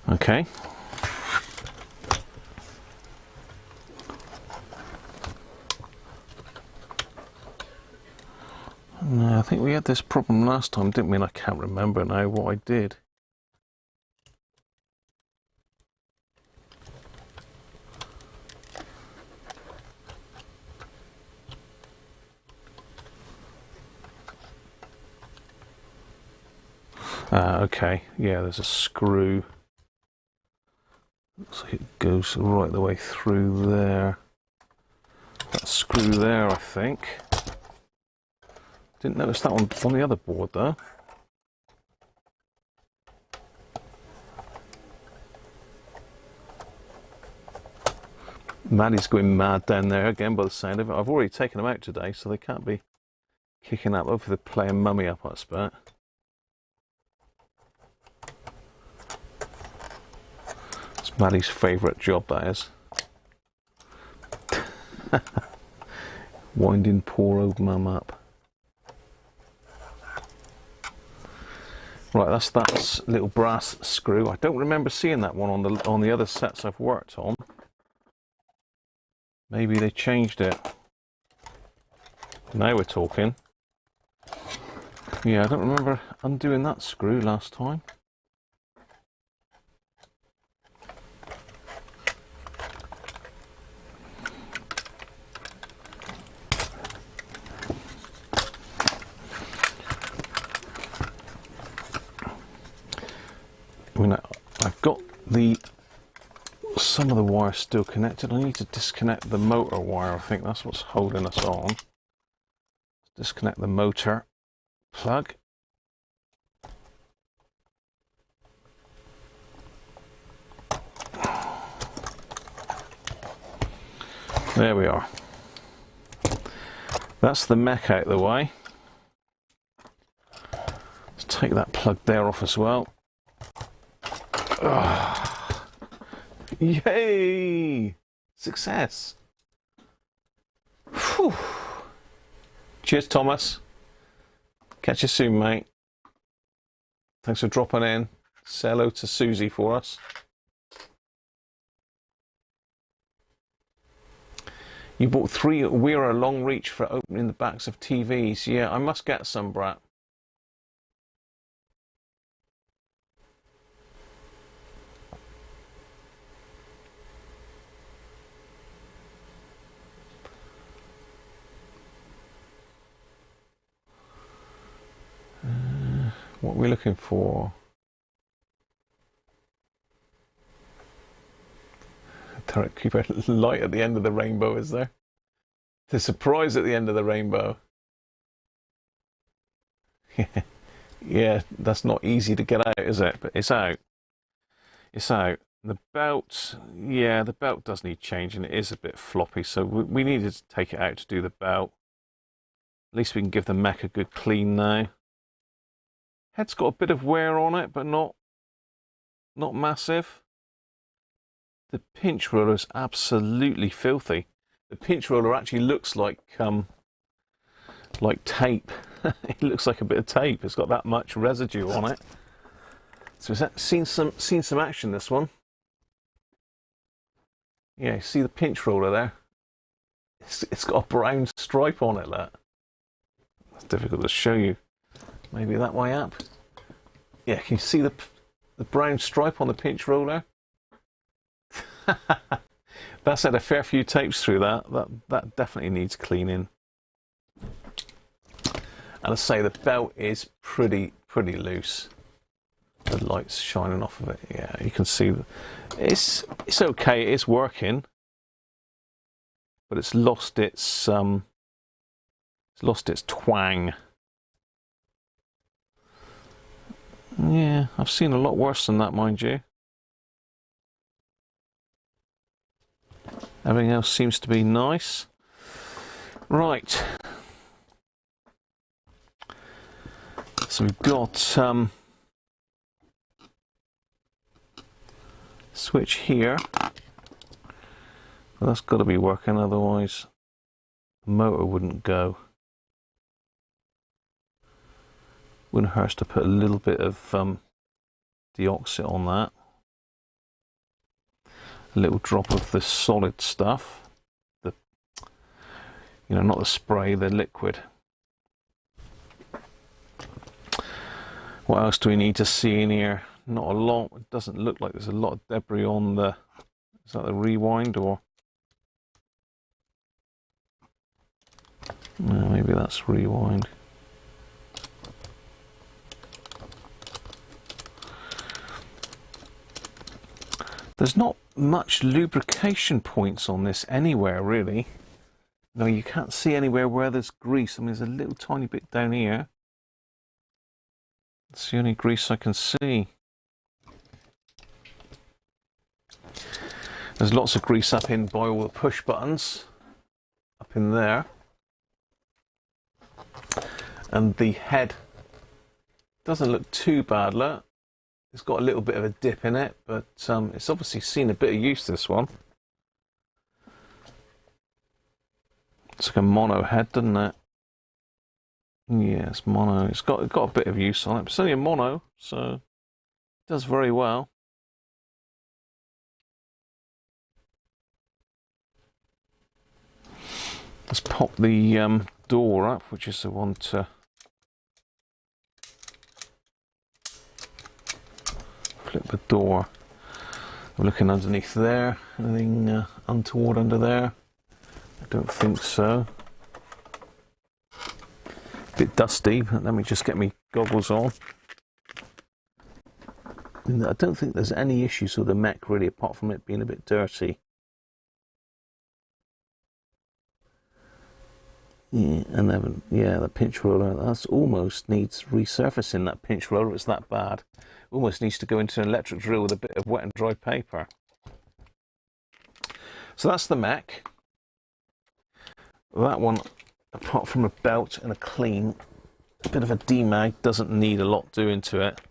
Okay. No, I think we had this problem last time, didn't we? And I can't remember now what I did. Okay, yeah, there's a screw. Looks like it goes right the way through there. That screw there, I think. Didn't notice that one on the other board though. Maddie's going mad down there again by the sound of it. I've already taken them out today, so they can't be kicking up over the playing mummy up, I expect. It's Maddie's favourite job, that is. Winding poor old mum up. Right, that's that little brass screw. I don't remember seeing that one on the other sets I've worked on. Maybe they changed it. Now we're talking. Yeah, I don't remember undoing that screw last time. I mean, I've got some of the wire still connected. I need to disconnect the motor wire. I think that's what's holding us on. Disconnect the motor plug. There we are. That's the mech out of the way. Let's take that plug there off as well. Yay! Success! Whew. Cheers, Thomas. Catch you soon, mate. Thanks for dropping in. Say hello to Susie for us. You bought 3 Weira long reach for opening the backs of TVs. Yeah, I must get some, Brat. What are we looking for? Don't keep a light at the end of the rainbow, is there? The surprise at the end of the rainbow. Yeah, that's not easy to get out, is it? But it's out. It's out. The belt, yeah, the belt does need changing. It is a bit floppy, so we needed to take it out to do the belt. At least we can give the mech a good clean now. Head's got a bit of wear on it, but not massive. The pinch roller is absolutely filthy. The pinch roller actually looks like tape. It looks like a bit of tape. It's got that much residue on it. So it's seen some action, this one. Yeah, you see the pinch roller there? It's got a brown stripe on it, look. It's difficult to show you. Maybe that way up. Yeah, can you see the brown stripe on the pinch roller? That's had a fair few tapes through that. That definitely needs cleaning. And I say the belt is pretty loose. The light's shining off of it. Yeah, you can see that it's okay. It's working, but it's lost its twang. Yeah, I've seen a lot worse than that, mind you. Everything else seems to be nice. Right. So we've got switch here. Well, that's got to be working, otherwise the motor wouldn't go. Wouldn't hurt to put a little bit of deoxit on that. A little drop of the solid stuff. The, you know, not the spray, the liquid. What else do we need to see in here? Not a lot. It doesn't look like there's a lot of debris on the... Is that the rewind or... No, maybe that's rewind. There's not much lubrication points on this anywhere, really. No, you can't see anywhere where there's grease. I mean, there's a little tiny bit down here. That's the only grease I can see. There's lots of grease up in by all the push buttons. Up in there. And the head doesn't look too bad, look. It's got a little bit of a dip in it, but it's obviously seen a bit of use, this one. It's like a mono head, doesn't it? Yeah, it's mono. It's got a bit of use on it. But it's only a mono, so it does very well. Let's pop the door up, which is the one to flip the door. I'm looking underneath there. Anything untoward under there? I don't think so. A bit dusty, but let me just get my goggles on. I don't think there's any issues with the mech really, apart from it being a bit dirty. Yeah, and then, yeah, the pinch roller, that's almost needs resurfacing, that pinch roller. It's that bad. Almost needs to go into an electric drill with a bit of wet and dry paper. So that's the mech. That one, apart from a belt and a clean, a bit of a demag, doesn't need a lot doing to it.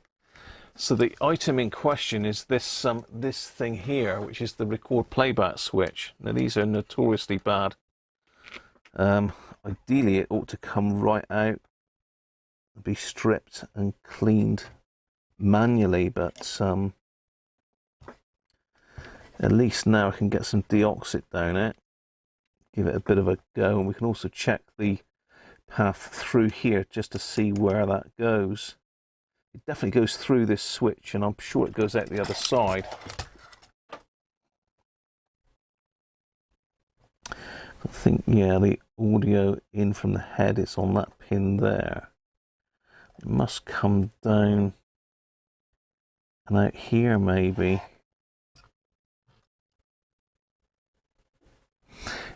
So the item in question is this this thing here, which is the record playback switch. Now these are notoriously bad. Ideally it ought to come right out, be stripped and cleaned manually, but at least now I can get some deoxit down it, give it a bit of a go, and we can also check the path through here just to see where that goes. It definitely goes through this switch, and I'm sure it goes out the other side. I think, yeah, the audio in from the head is on that pin there. It must come down and out here maybe.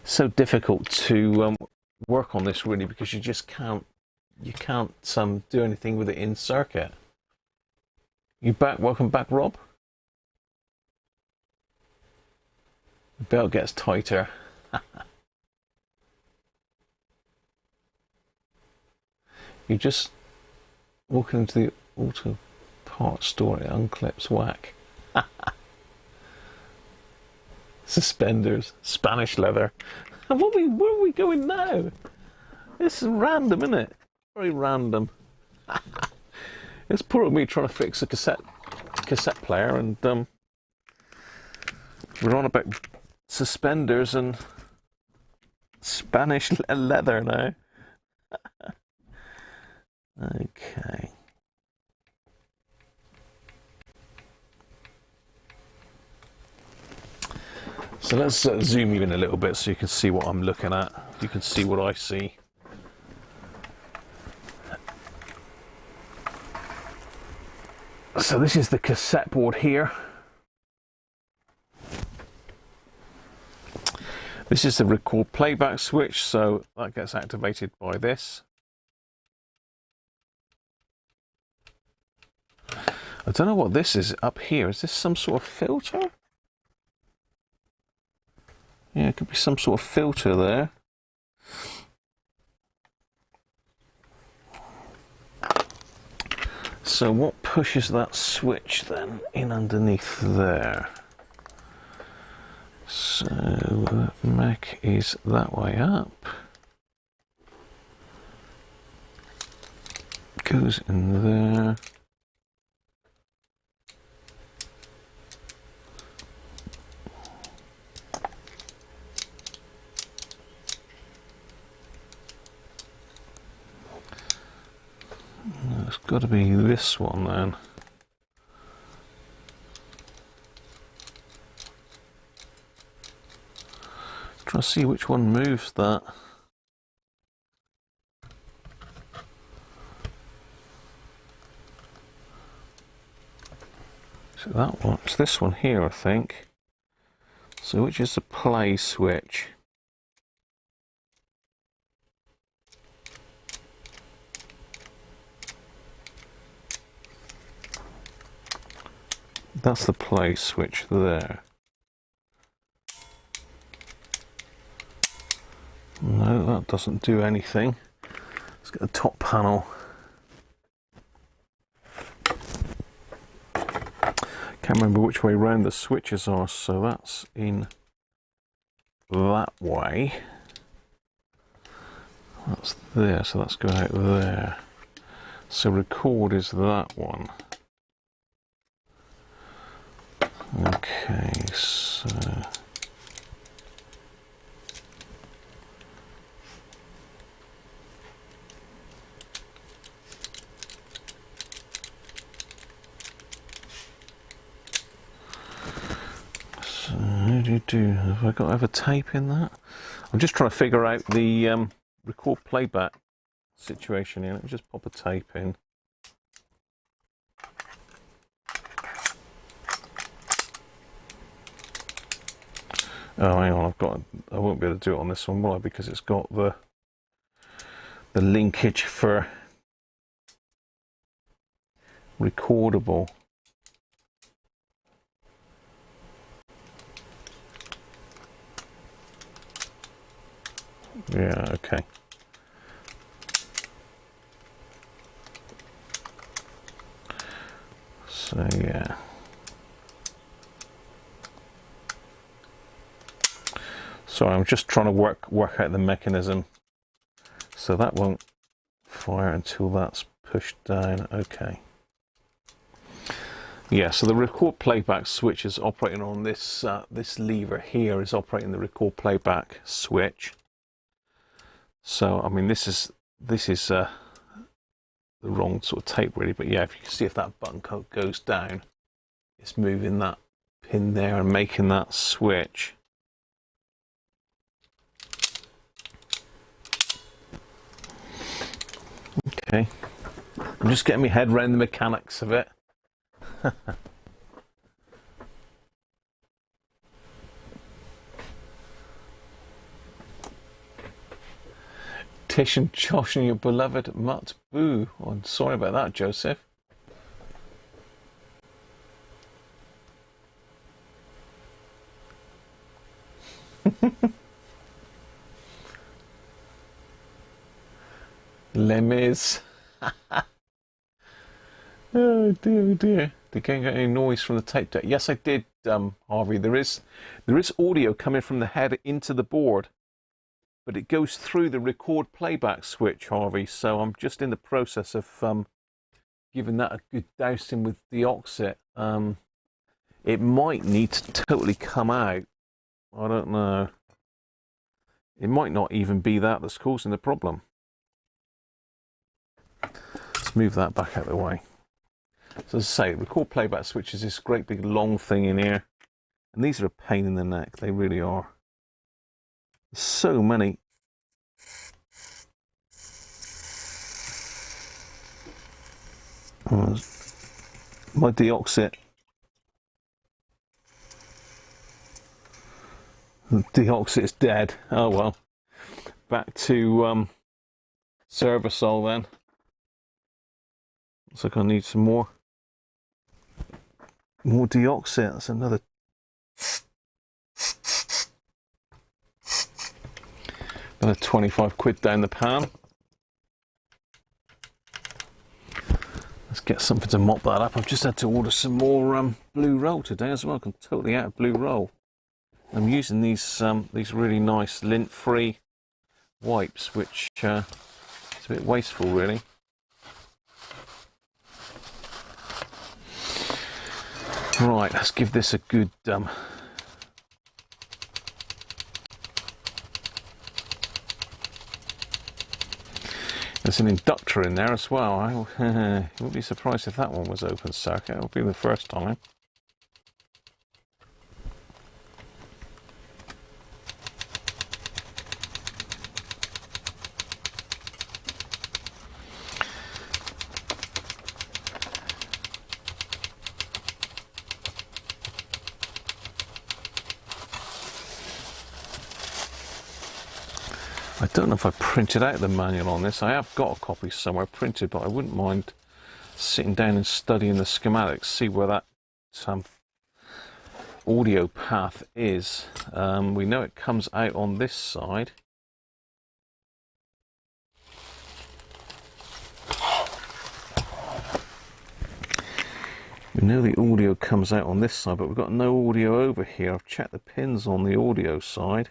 It's so difficult to work on this really, because you just can't do anything with it in circuit. You back? Welcome back, Rob. The belt gets tighter. You just walk into the auto parts store, it unclips, whack. Suspenders, Spanish leather. And where are we going now? This is random, isn't it? Very random. It's poor old me trying to fix a cassette player, and we're on about suspenders and Spanish leather now. Okay. So let's zoom you in a little bit so you can see what I'm looking at. You can see what I see. So this is the cassette board here. This is the record playback switch, so that gets activated by this. I don't know what this is up here. Is this some sort of filter? Yeah, it could be some sort of filter there. So what pushes that switch then in underneath there? So the mech is that way up. Goes in there. It's got to be this one then. Try to see which one moves that. So that one, it's this one here, I think. So which is the play switch? That's the play switch there. No, that doesn't do anything. Let's get the top panel. Can't remember which way round the switches are, so that's in that way. That's there, so that's going out there. So record is that one. Okay, so how do you do? Have I got to have a tape in that? I'm just trying to figure out the record playback situation here. Let me just pop a tape in. Oh, hang on, I won't be able to do it on this one, will I? Because it's got the linkage for recordable. Yeah, okay. So, yeah. Sorry, I'm just trying to work out the mechanism. So that won't fire until that's pushed down. Okay. Yeah, so the record playback switch is operating on this this lever here is operating the record playback switch. So I mean this is the wrong sort of tape really, but yeah, if you can see if that button goes down, it's moving that pin there and making that switch. Okay, I'm just getting my head around the mechanics of it. Tish and Josh and your beloved Mutt Boo. Oh, I'm sorry about that, Joseph. Lemmies. Oh dear, oh dear. Did you get any noise from the tape deck? Yes, I did, Harvey. There is audio coming from the head into the board, but it goes through the record playback switch, Harvey. So I'm just in the process of giving that a good dousing with deoxit. It might need to totally come out. I don't know. It might not even be that that's causing the problem. Let's move that back out of the way. So as I say, record playback switch is this great big long thing in here. And these are a pain in the neck, they really are. So many. My deoxit. The deoxit is dead. Oh well. Back to Servasol then. Looks like I need some more deoxit. That's another 25 quid down the pan. Let's get something to mop that up. I've just had to order some more blue roll today as well. I'm totally out of blue roll. I'm using these really nice lint-free wipes, which is a bit wasteful, really. Right, let's give this a good there's an inductor in there as well. I wouldn't be surprised if that one was open circuit. It'll be the first time. I don't know if I printed out the manual on this. I have got a copy somewhere printed, but I wouldn't mind sitting down and studying the schematics, see where that audio path is. We know it comes out on this side. We know the audio comes out on this side, but we've got no audio over here. I've checked the pins on the audio side.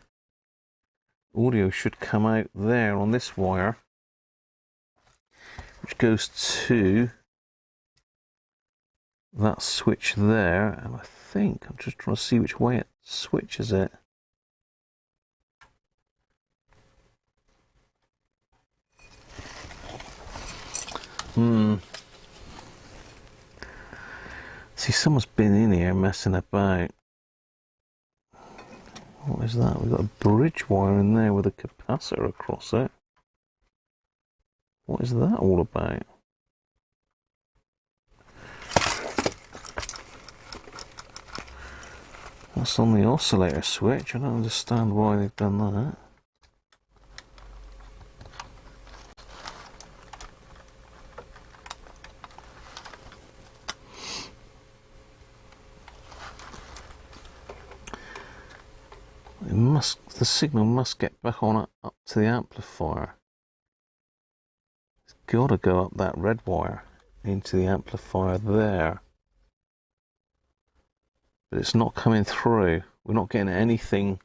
Audio should come out there on this wire, which goes to that switch there, and I think I'm just trying to see which way it switches it. See, someone's been in here messing about. What is that? We've got a bridge wire in there with a capacitor across it. What is that all about? That's on the oscillator switch. I don't understand why they've done that. The signal must get back on up to the amplifier. It's got to go up that red wire into the amplifier there. But it's not coming through. We're not getting anything.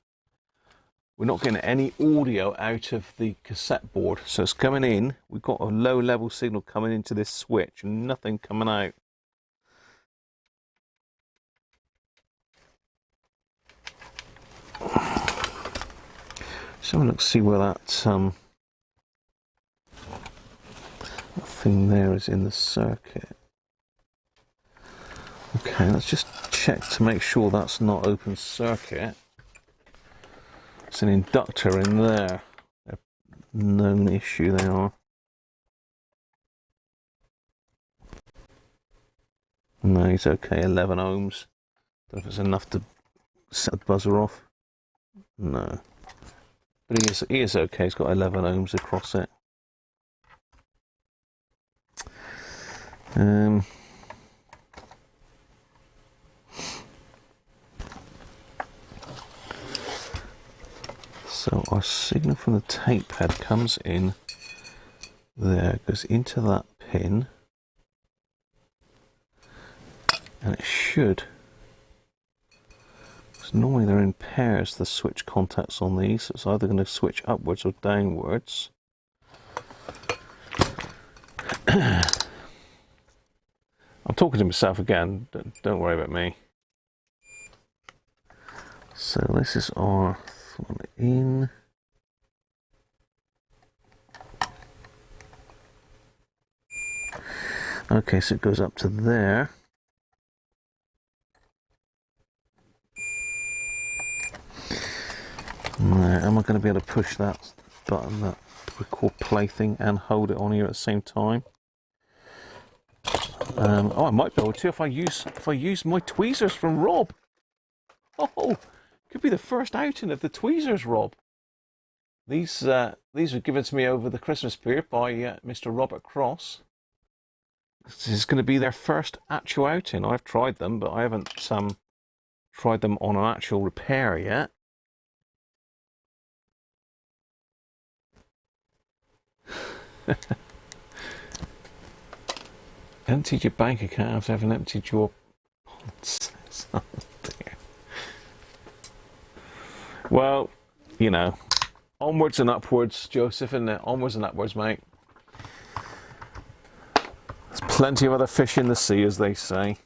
We're not getting any audio out of the cassette board. So it's coming in. We've got a low level signal coming into this switch and nothing coming out. So let's see where that thing there is in the circuit. Okay, let's just check to make sure that's not open circuit. It's an inductor in there. A known issue they are. No, he's okay, 11 ohms. Don't know if it's enough to set the buzzer off. No. But he is okay, he's got 11 ohms across it. So our signal from the tape head comes in there, goes into that pin, and it should. Normally they're in pairs, the switch contacts on these, so it's either going to switch upwards or downwards. I'm talking to myself again, don't worry about me. So this is our one in. Okay, so it goes up to there. Am I going to be able to push that button, that record play thing, and hold it on here at the same time? Oh, I might be able to if I use my tweezers from Rob. Oh, could be the first outing of the tweezers, Rob. These were given to me over the Christmas period by Mr. Robert Cross. This is going to be their first actual outing. I've tried them, but I haven't tried them on an actual repair yet. Emptied your bank account after having emptied your pots. Oh dear. Well, you know, onwards and upwards, Joseph, isn't it? Onwards and upwards, mate. There's plenty of other fish in the sea, as they say.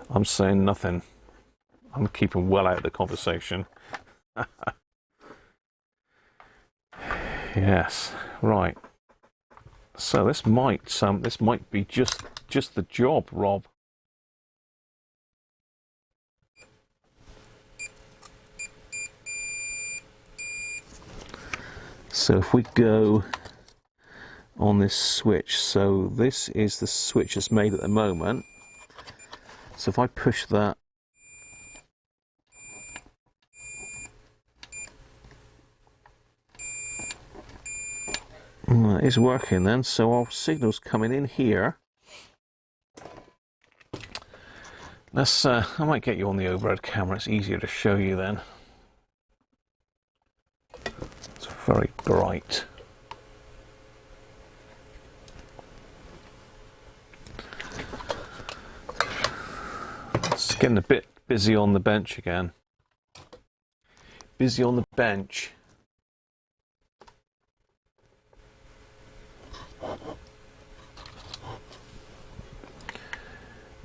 I'm saying nothing. I'm keeping well out of the conversation. Yes, right. So this might be just the job, Rob. So if we go on this switch, so this is the switch that's made at the moment. So if I push that, it is working then, so our signal's coming in here. Let's, I might get you on the overhead camera, it's easier to show you then. It's very bright. It's getting a bit busy on the bench again. Busy on the bench.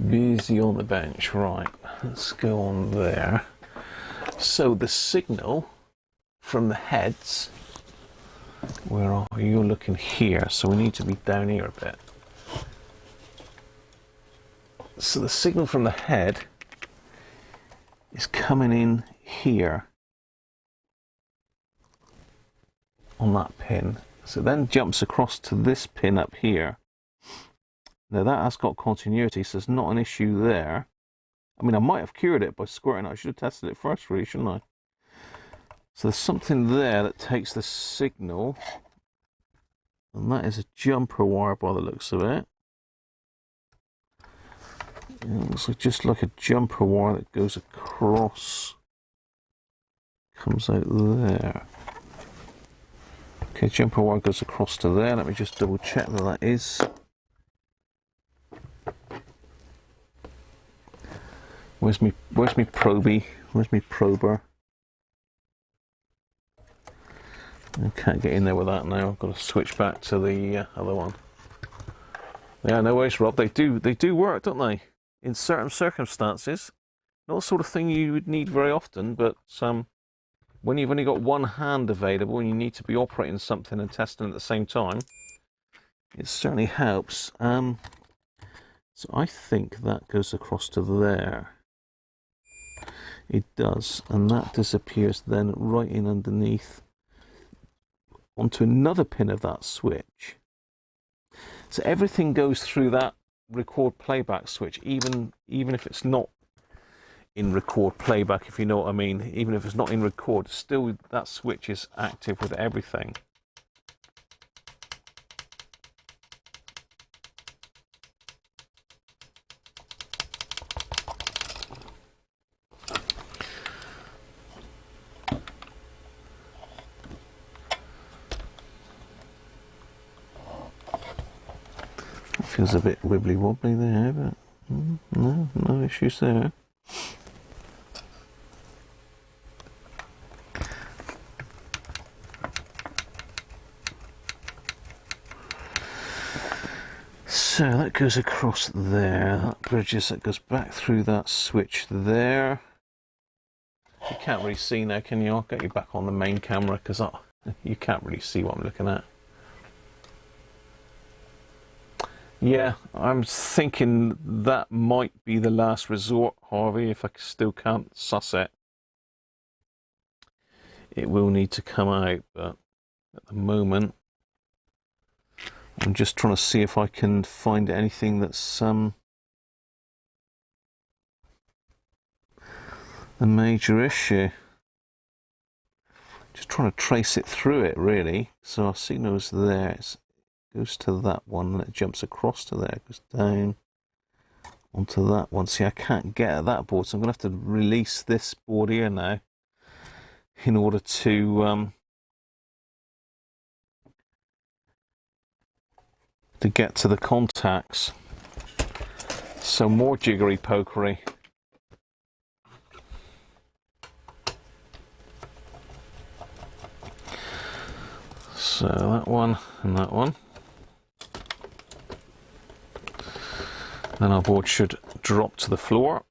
Busy on the bench, right, let's go on there. So the signal from the heads, where are you? You're looking here, so we need to be down here a bit. So the signal from the head is coming in here on that pin, so it then jumps across to this pin up here. Now that has got continuity, so there's not an issue there. I mean, I might have cured it by squirting it. I should have tested it first, really, shouldn't I? So there's something there that takes the signal, and that is a jumper wire by the looks of it. It looks like just like a jumper wire that goes across, comes out there. Okay, jumper wire goes across to there. Let me just double check that that is. Where's me proby? Where's me prober? I can't get in there with that now. I've got to switch back to the other one. Yeah, no worries, Rob. They do work, don't they? In certain circumstances. Not the sort of thing you would need very often, but when you've only got one hand available and you need to be operating something and testing at the same time, it certainly helps. So I think that goes across to there. It does, and that disappears then right in underneath onto another pin of that switch. So everything goes through that record playback switch, even if it's not in record playback, if you know what I mean. Even if it's not in record, still that switch is active with everything. Feels a bit wibbly wobbly there, but no issues there. So that goes across there, that bridges, that goes back through that switch there. You can't really see now, can you? I'll get you back on the main camera because you can't really see what I'm looking at. Yeah, I'm thinking that might be the last resort, Harvey, if I still can't suss it. it will need to come out, but at the moment I'm just trying to see if I can find anything that's a major issue. Just trying to trace it through it, really. So our signal's there, it goes to that one, and it jumps across to there, it goes down onto that one. See, I can't get at that board, so I'm going to have to release this board here now in order to get to the contacts. So more jiggery pokery. So that one and that one. Then our board should drop to the floor.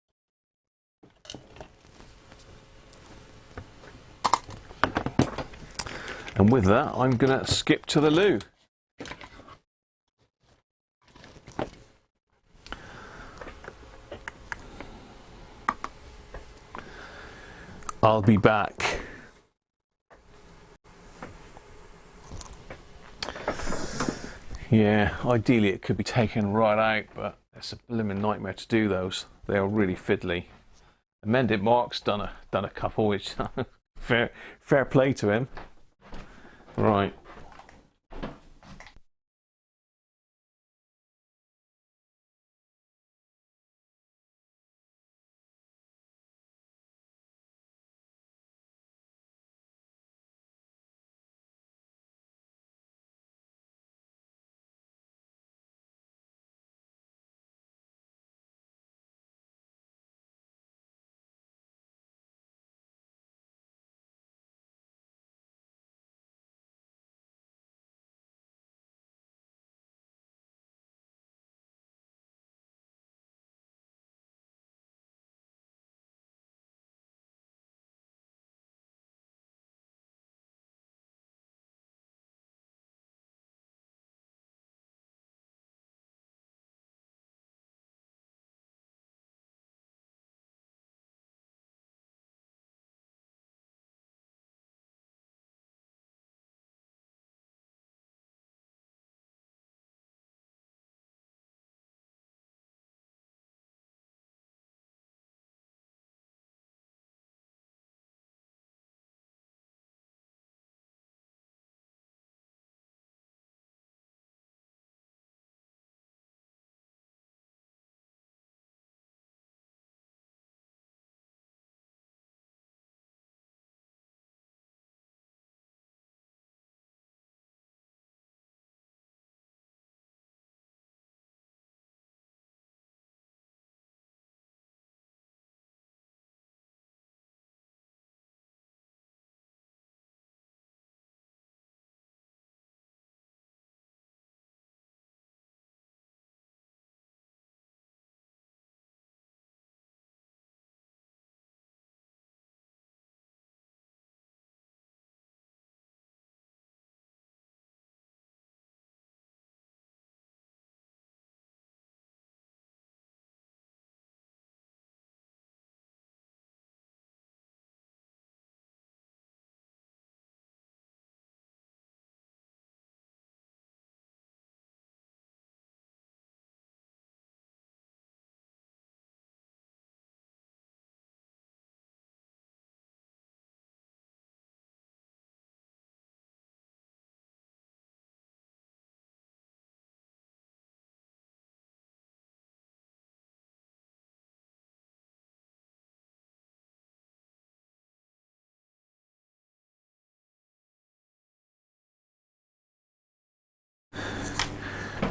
And with that, I'm going to skip to the loo. I'll be back. Yeah, ideally it could be taken right out, but it's a blooming nightmare to do those. They are really fiddly. Amended Mark's done a couple, which fair play to him. Right.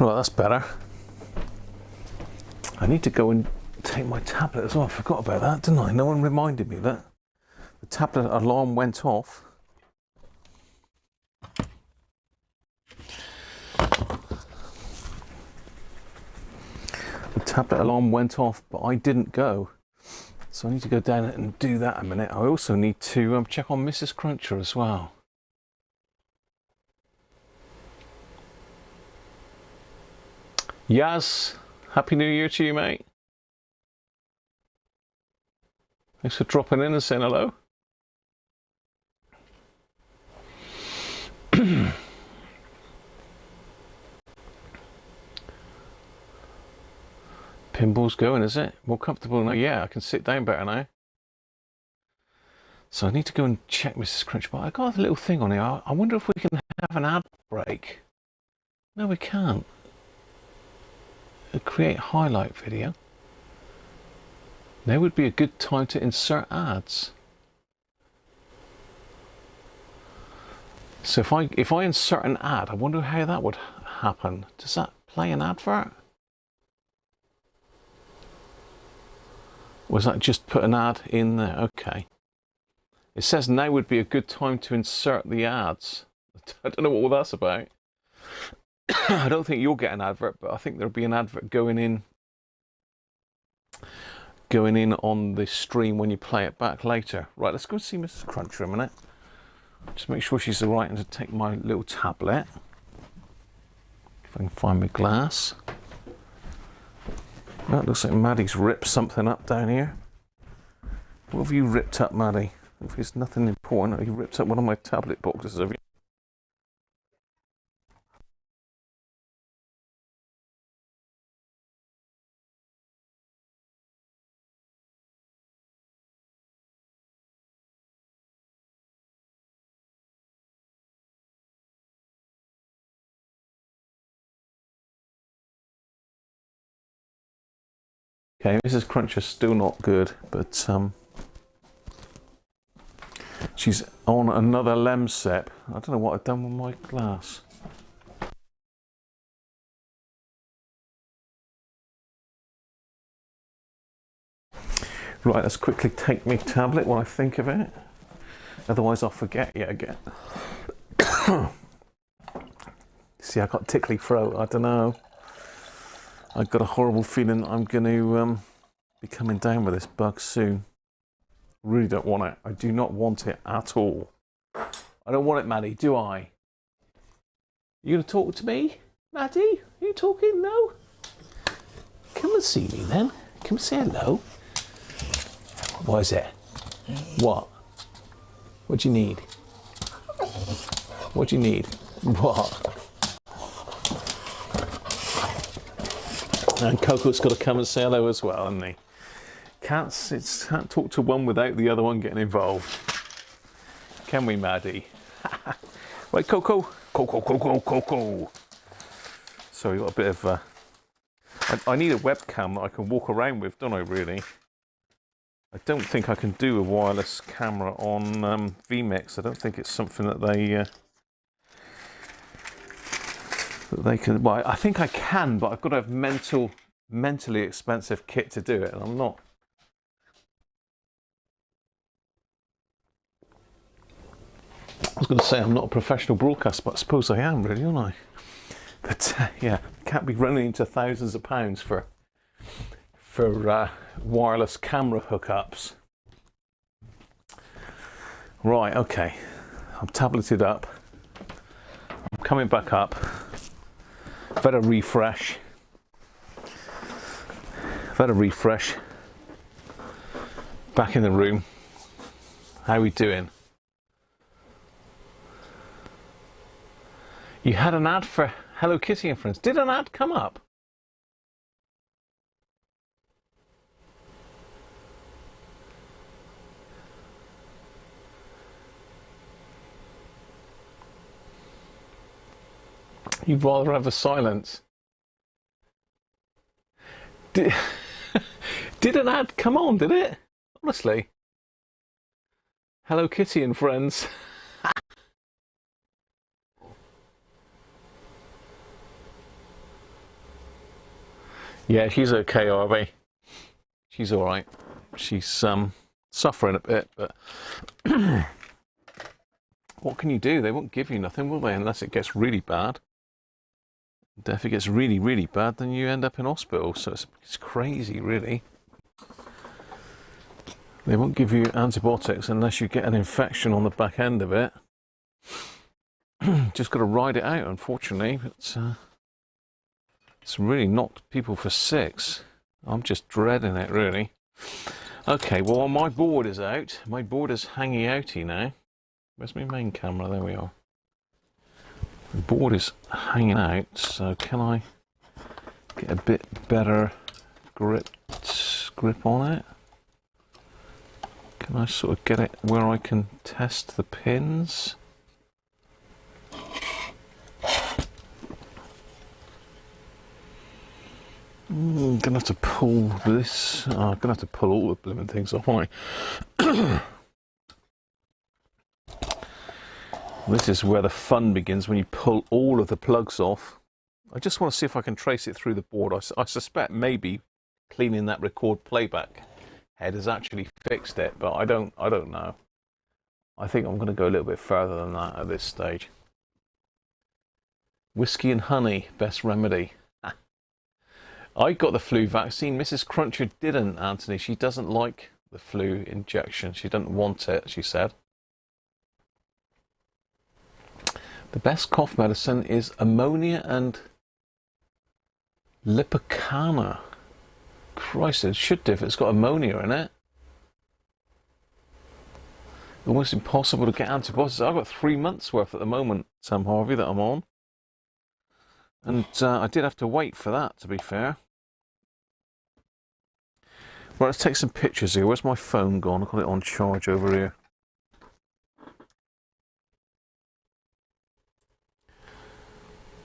Well, that's better. I need to go and take my tablet as well. I forgot about that, didn't I? No one reminded me that the tablet alarm went off. The tablet alarm went off, but I didn't go. So I need to go down and do that a minute. I also need to check on Mrs. Cruncher as well. Yaz, Happy New Year to you, mate. Thanks for dropping in and saying hello. Pinball's going, is it? More comfortable now? Yeah, I can sit down better now. So I need to go and check Mrs. Crunch, but I got a little thing on here. I wonder if we can have an ad break. No, we can't. Create highlight video. Now would be a good time to insert ads. So if I insert an ad, I wonder how that would happen. Does that play an advert? Was that just put an ad in there? Okay. It says now would be a good time to insert the ads. I don't know what all that's about. I don't think you'll get an advert, but I think there'll be an advert going in on the stream when you play it back later. Right, let's go see Mrs. Cruncher a minute. Just make sure she's alright, and to take my little tablet. If I can find my glass. That looks like Maddie's ripped something up down here. What have you ripped up, Maddie? If it's nothing important, have you ripped up one of my tablet boxes, have you? Okay, Mrs. Cruncher's still not good, but she's on another Lemsep. I don't know what I've done with my glass. Right, let's quickly take my tablet while I think of it. Otherwise I'll forget yet again. See, I got tickly throat, I don't know. I've got a horrible feeling I'm going to be coming down with this bug soon. Really don't want it. I do not want it at all. I don't want it, Maddie, do I? You going to talk to me, Maddie? Are you talking? No? Come and see me then. Come and say hello. What is it? What? What do you need? What do you need? What? And Coco's got to come and say hello as well, hasn't he? Can't talk to one without the other one getting involved. Can we, Maddie? Right, Coco. Coco. So we've got a bit of... I need a webcam that I can walk around with, don't I, really? I don't think I can do a wireless camera on vMix. I don't think it's something that they can. Well, I think I can, but I've got to have mentally expensive kit to do it, and I'm not. I was going to say I'm not a professional broadcaster, but I suppose I am, really, aren't I? But yeah, can't be running into thousands of pounds for wireless camera hookups. Right, okay. I'm tableted up. I'm coming back up. I've had a refresh. Back in the room. How are we doing? You had an ad for Hello Kitty and Friends. Did an ad come up? You'd rather have a silence. Did an ad come on, did it? Honestly. Hello Kitty and Friends. Yeah, she's okay, Harvey. She's alright. She's suffering a bit, but what can you do? They won't give you nothing, will they, unless it gets really bad. If it gets really, really bad, then you end up in hospital. So it's crazy, really. They won't give you antibiotics unless you get an infection on the back end of it. Just got to ride it out, unfortunately. But it's really knocked people for six. I'm just dreading it, really. Okay, well, my board is out. My board is hanging outy now. Where's my main camera? There we are. The board is hanging out, so can I get a bit better grip on it? Can I sort of get it where I can test the pins? I'm gonna have to pull this. I'm gonna have to pull all the blooming things off, aren't I? This is where the fun begins, when you pull all of the plugs off. I just want to see if I can trace it through the board. I suspect maybe cleaning that record playback head has actually fixed it, but I don't know. I think I'm going to go a little bit further than that at this stage. Whiskey and honey, best remedy. I got the flu vaccine. Mrs. Cruncher didn't, Anthony. She doesn't like the flu injection. She doesn't want it, she said. The best cough medicine is ammonia and lipocana. Christ, it should do if it's got ammonia in it. Almost impossible to get antibiotics. I've got 3 months worth at the moment, Sam Harvey, that I'm on. And I did have to wait for that, to be fair. Right, let's take some pictures here. Where's my phone gone? I've got it on charge over here.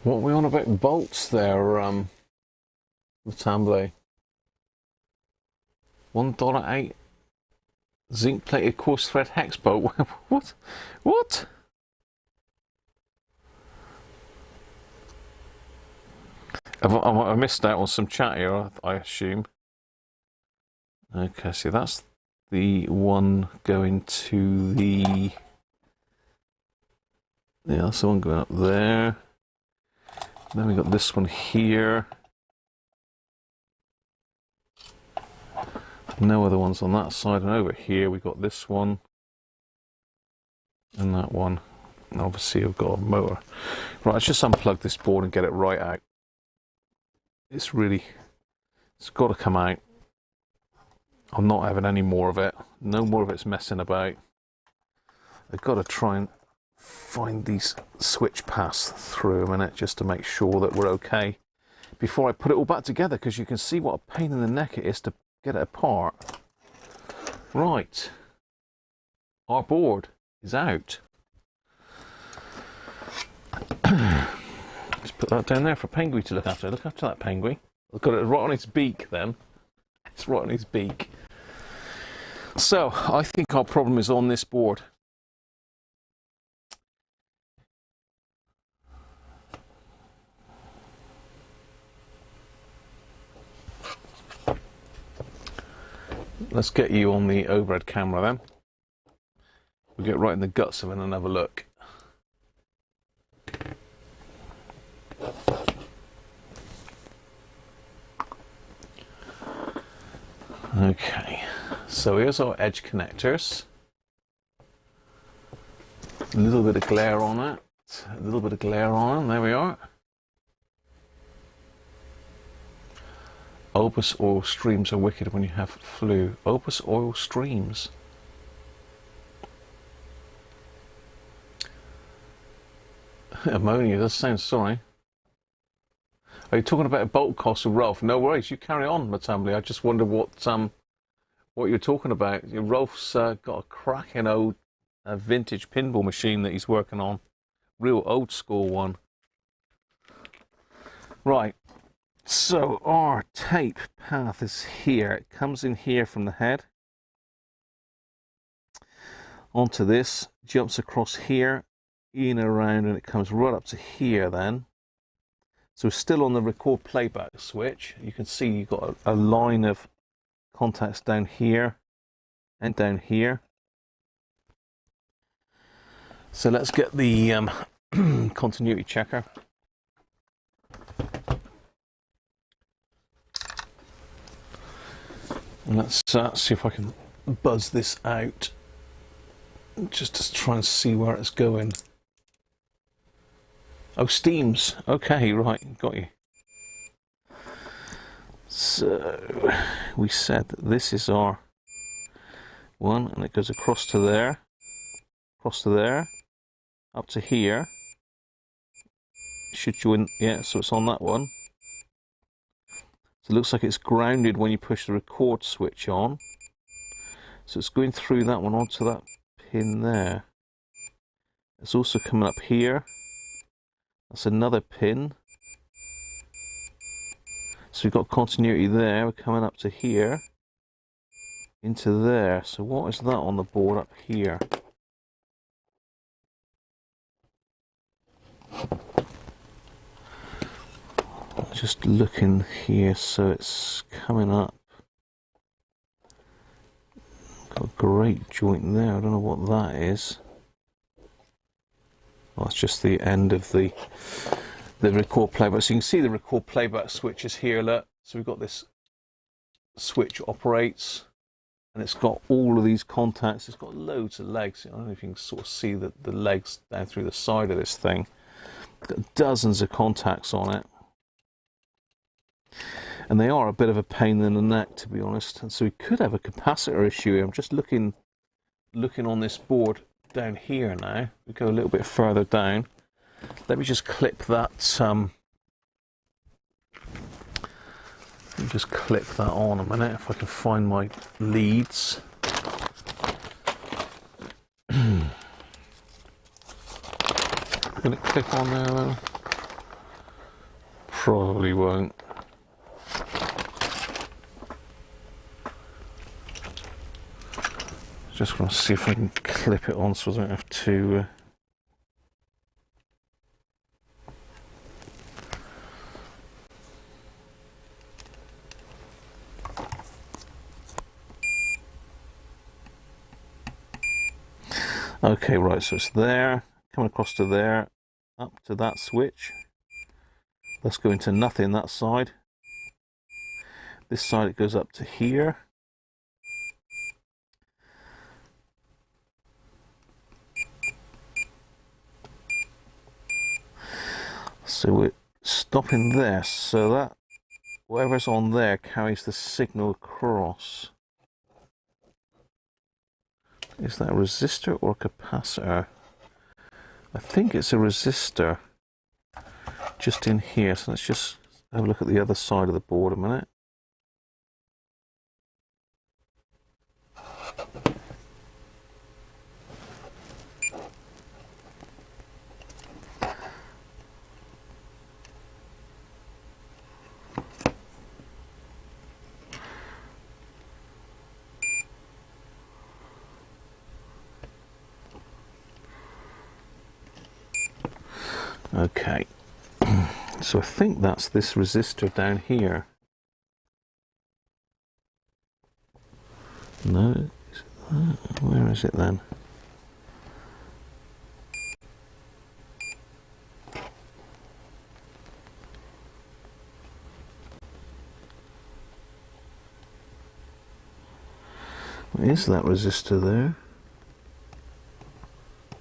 What are we on about bolts there, Latambly? $1.08 zinc-plated coarse thread hex bolt. What? What? I missed out on some chat here, I assume. Okay, so that's the one going to the... Yeah, that's the one going up there. Then we got this one here. No other ones on that side. And over here we got this one. And that one. And obviously I've got a motor. Right, let's just unplug this board and get it right out. It's got to come out. I'm not having any more of it. No more of it's messing about. I've got to try and find these switch paths through a minute just to make sure that we're okay before I put it all back together, because you can see what a pain in the neck it is to get it apart. Right, our board is out. Let's put that down there for Penguin to look after. Look after that Penguin. I've got it right on its beak then. It's right on its beak. So I think our problem is on this board. Let's get you on the overhead camera then. We'll get right in the guts of it and have a look. Okay, so here's our edge connectors. A little bit of glare on it. A little bit of glare on them. There we are. Opus oil streams are wicked when you have flu. Opus oil streams. Ammonia does sound sorry. Are you talking about a bolt cost with Rolf? No worries, you carry on, Matambly. I just wonder what you're talking about. Rolf's got a cracking old vintage pinball machine that he's working on. Real old school one. Right. So our tape path is here. It comes in here from the head onto this, jumps across here, in around, and it comes right up to here then. So we're still on the record playback switch. You can see you've got a line of contacts down here and down here. So let's get the continuity checker. And let's see if I can buzz this out, just to try and see where it's going. Oh, steams. Okay, right, got you. So we said that this is our one, and it goes across to there, up to here, should join, yeah, so it's on that one. So it looks like it's grounded when you push the record switch on. So it's going through that one onto that pin there. It's also coming up here. That's another pin. So we've got continuity there. We're coming up to here. Into there. So what is that on the board up here? Just looking here, so it's coming up. Got a great joint there. I don't know what that is. Well, that's just the end of the record playback. So you can see the record playback switches here. Look, so we've got this switch operates, and it's got all of these contacts. It's got loads of legs. I don't know if you can sort of see the legs down through the side of this thing. It's got dozens of contacts on it. And they are a bit of a pain in the neck, to be honest. And so we could have a capacitor issue here. I'm just looking on this board down here now. We go a little bit further down. Let me just clip that. Let me just clip that on a minute if I can find my leads. Will it clip on there though? Probably won't. Just going to see if I can clip it on so I don't have to... Okay, right, so it's there, coming across to there, up to that switch. Let's go into nothing that side. This side it goes up to here. So we're stopping there, so that whatever's on there carries the signal across. Is that a resistor or a capacitor? I think it's a resistor just in here. So let's just have a look at the other side of the board a minute. Okay, so I think that's this resistor down here. No, where is it then? Is that resistor there?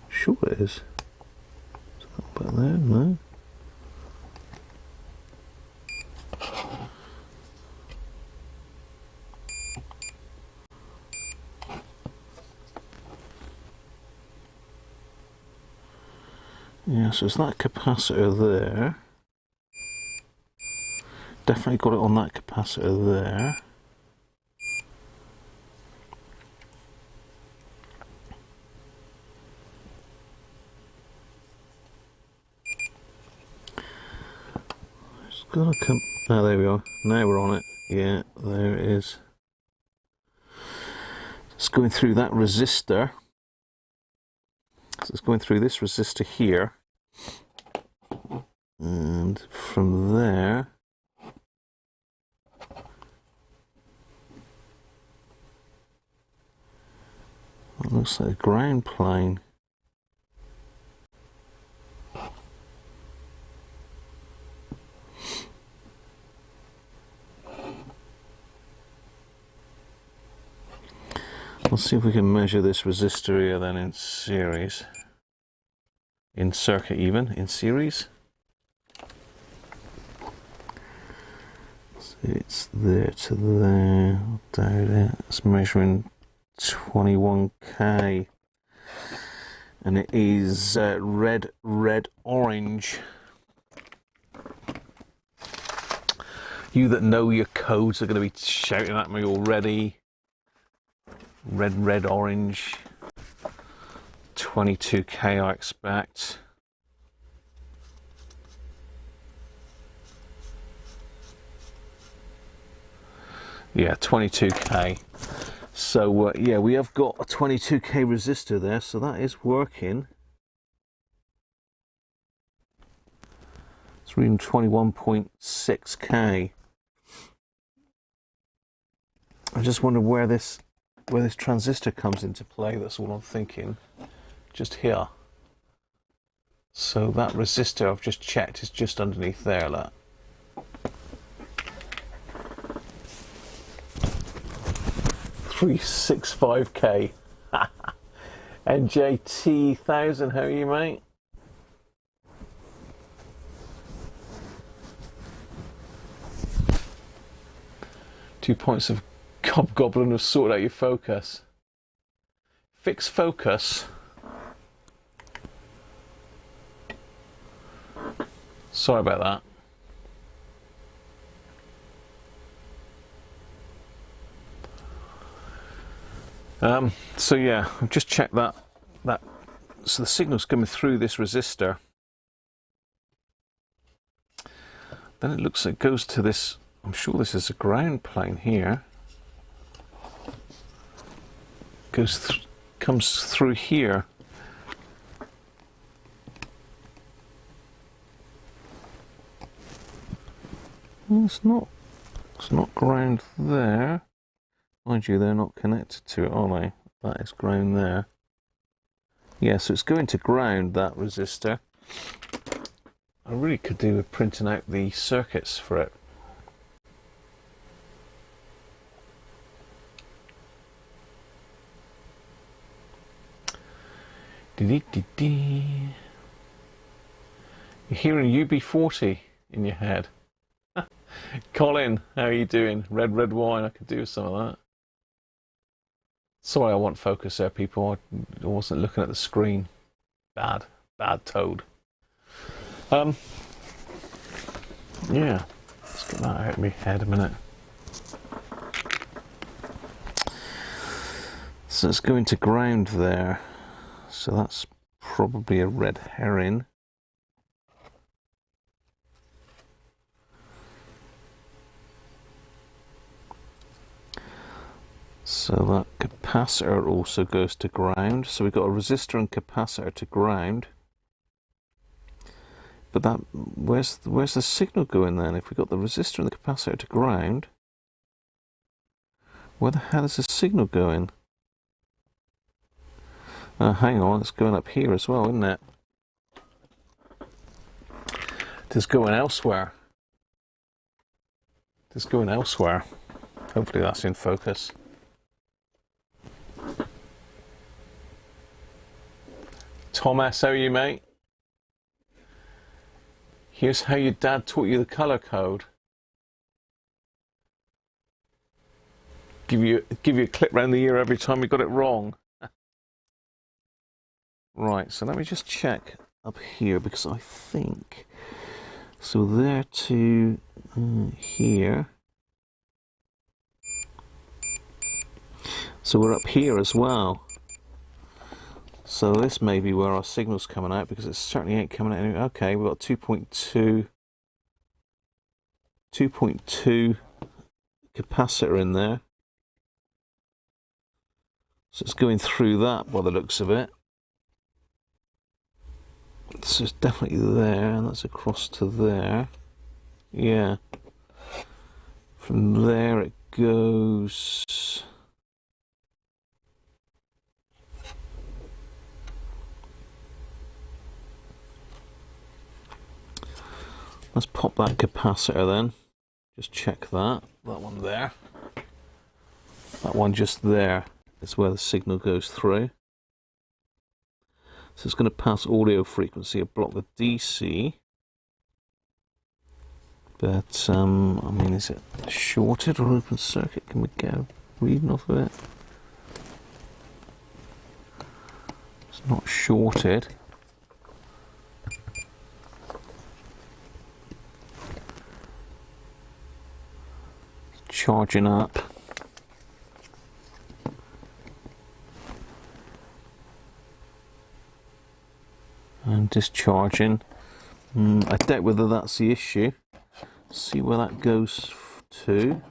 Sure it is. But there, no. Yeah, so it's that capacitor there. Definitely got it on that capacitor there. Gotta come. Oh, there we are. Now we're on it. Yeah, there it is. It's going through that resistor. So it's going through this resistor here. And from there, it looks like a ground plane. Let's see if we can measure this resistor here then in series. In circuit even, in series. So it's there to there, doubt it. It's measuring 21K. And it is red, orange. You that know your codes are going to be shouting at me already. Red, red, orange. 22k I expect. Yeah, 22k. So yeah, we have got a 22k resistor there, so that is working. It's reading 21.6k. I just wonder where this transistor comes into play. That's all I'm thinking. Just here. So that resistor I've just checked is just underneath there, look. $365k. NJT1000, how are you, mate? Two points of Hobgoblin have sorted out your focus. Fix focus. Sorry about that. So yeah, I've just checked that. So the signal's coming through this resistor. Then it looks like it goes to this. I'm sure this is a ground plane here. Comes through here. Well, it's not ground there. Mind you, they're not connected to it, are they? That is ground there. Yeah, so it's going to ground, that resistor. I really could do with printing out the circuits for it. You're hearing UB40 in your head. Colin, how are you doing? Red, red wine, I could do with some of that. Sorry, I want focus there, people. I wasn't looking at the screen. Bad toad. Yeah, let's get that out of my head a minute. So it's going to ground there. So that's probably a red herring. So that capacitor also goes to ground. So we've got a resistor and capacitor to ground. But that where's the signal going then? If we've got the resistor and the capacitor to ground, where the hell is the signal going? Hang on, it's going up here as well, isn't it? It's going elsewhere. It's going elsewhere. Hopefully that's in focus. Thomas, how are you, mate? Here's how your dad taught you the colour code. Give you a clip round the ear every time you got it wrong. Right, so let me just check up here, because I think so there to here. So we're up here as well. So this may be where our signal's coming out, because it certainly ain't coming out anyway. Okay, we've got 2.2 capacitor in there. So it's going through that by the looks of it. So it's definitely there, and that's across to there. Yeah. From there it goes. Let's pop that capacitor then. Just check that. That one there. That one just there is where the signal goes through. So it's going to pass audio frequency, block the DC. But, I mean, is it shorted or open circuit? Can we get a reading off of it? It's not shorted. charging up. And discharging. I doubt whether that's the issue. See where that goes to.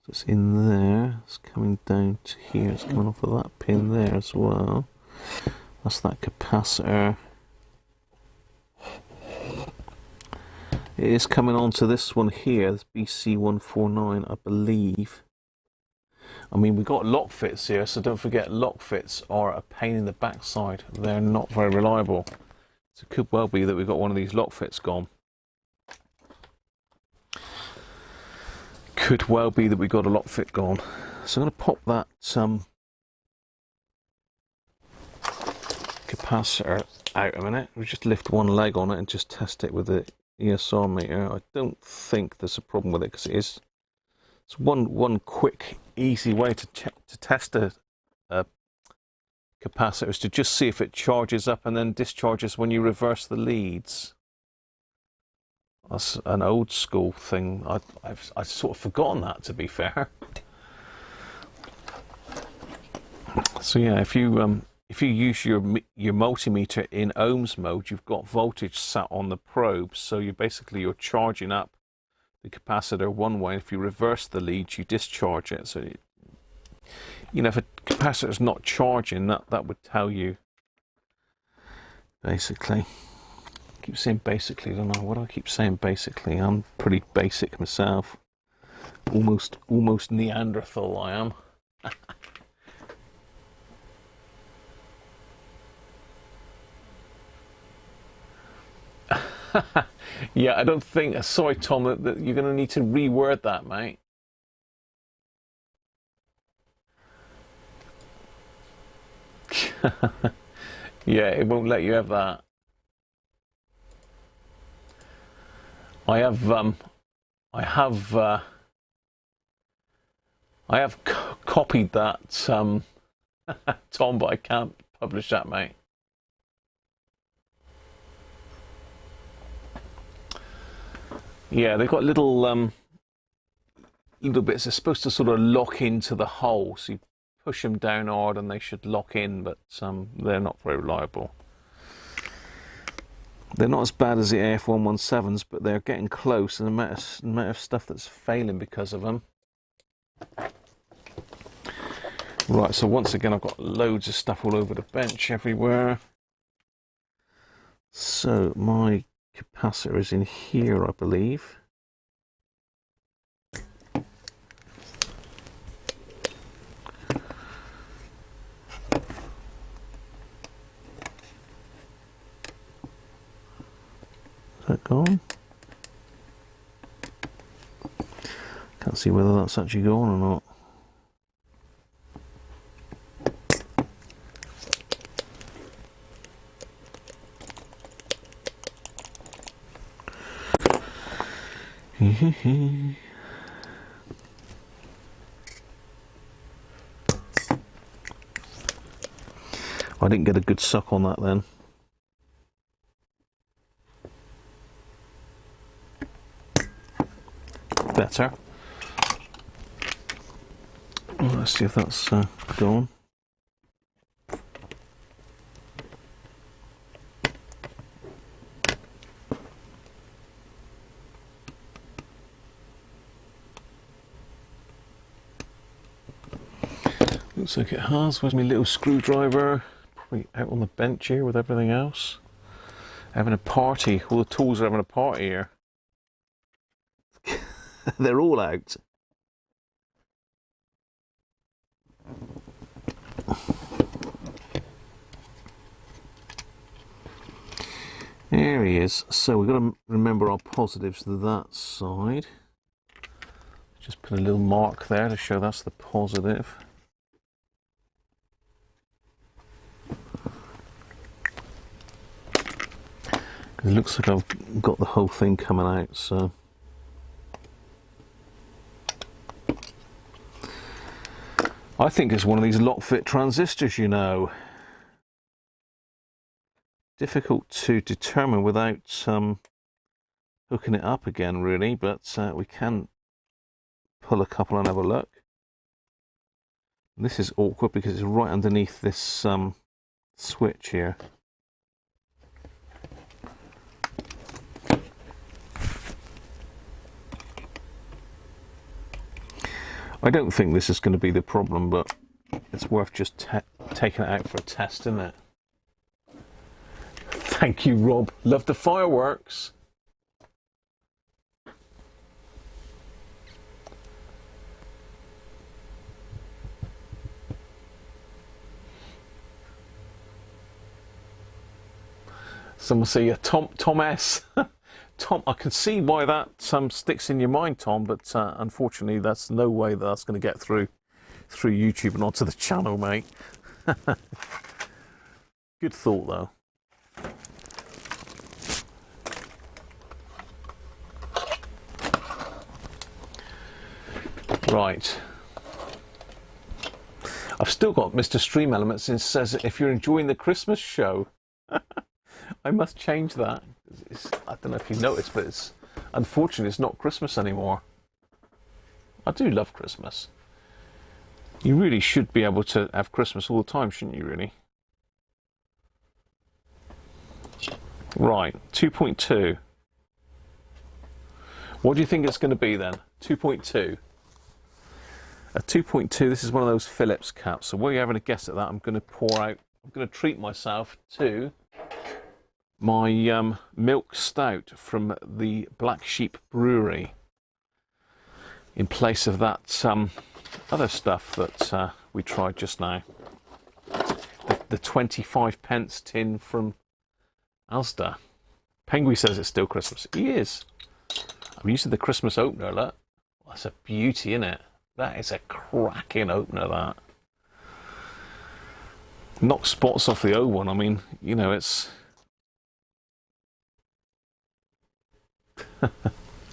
So it's in there. It's coming down to here. It's coming off of that pin there as well. That's that capacitor. It is coming onto this one here, this BC149, I believe. I mean, we've got lock fits here, so don't forget lock fits are a pain in the backside. They're not very reliable. So it could well be that we've got one of these lock fits gone. Could well be that we got a lock fit gone. So I'm going to pop that capacitor out a minute. We'll just lift one leg on it and just test it with the ESR meter. I don't think there's a problem with it because it's one quick, easy way to test a capacitor is to just see if it charges up and then discharges when you reverse the leads. That's an old school thing. I've sort of forgotten that, to be fair. So yeah, if you use your multimeter in ohms mode, you've got voltage sat on the probe, so you're charging up the capacitor one way. If you reverse the leads, you discharge it. So you know, if a capacitor is not charging, that would tell you. Basically, I keep saying basically. I don't know what I keep saying. Basically, I'm pretty basic myself. Almost Neanderthal, I am. Yeah, I don't think. Sorry, Tom, that you're going to need to reword that, mate. Yeah, it won't let you have that. I have copied that, Tom, but I can't publish that, mate. Yeah, they've got little bits. They're supposed to sort of lock into the hole, so you push them down hard and they should lock in, but they're not very reliable. They're not as bad as the AF117s, but they're getting close, and the amount of stuff that's failing because of them. Right, so once again, I've got loads of stuff all over the bench everywhere. So my capacitor is in here, I believe. Is that gone? Can't see whether that's actually gone or not. I didn't get a good suck on that then. Better. Let's see if that's gone. Looks like it has. Where's my little screwdriver? Probably out on the bench here with everything else. Having a party. All the tools are having a party here. They're all out. There he is. So we've got to remember our positives to that side. Just put a little mark there to show that's the positive. It looks like I've got the whole thing coming out, so. I think it's one of these lock fit transistors, you know. Difficult to determine without hooking it up again, really, but we can pull a couple and have a look. This is awkward because it's right underneath this switch here. I don't think this is going to be the problem, but it's worth just taking it out for a test, isn't it? Thank you, Rob. Love the fireworks. Someone say, yeah, Tom S. Tom, I can see why that sticks in your mind, Tom, but unfortunately, that's no way that's going to get through YouTube and onto the channel, mate. Good thought, though. Right. I've still got Mr. Stream Elements and says, if you're enjoying the Christmas show, I must change that. I don't know if you noticed, but it's unfortunately it's not Christmas anymore. I do love Christmas. You really should be able to have Christmas all the time, shouldn't you, really? Right, 2.2. What do you think it's going to be then? 2.2. A 2.2, this is one of those Phillips caps. So while you're having a guess at that, I'm going to treat myself to my milk stout from the Black Sheep Brewery in place of that other stuff that we tried just now. The 25p tin from Asda. Penguin says it's still Christmas. He is. I'm using the Christmas opener, look. That's a beauty, isn't it? That is a cracking opener, that. Knock spots off the old one. I mean, you know, it's...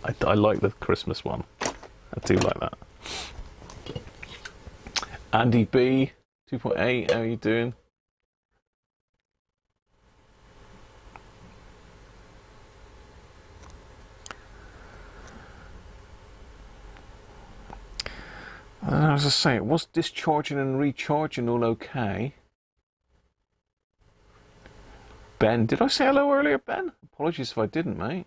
I like the Christmas one. I do like that. Andy B, 2.8, how are you doing? As I say, it was discharging and recharging all okay. Ben, did I say hello earlier, Ben? Apologies if I didn't, mate.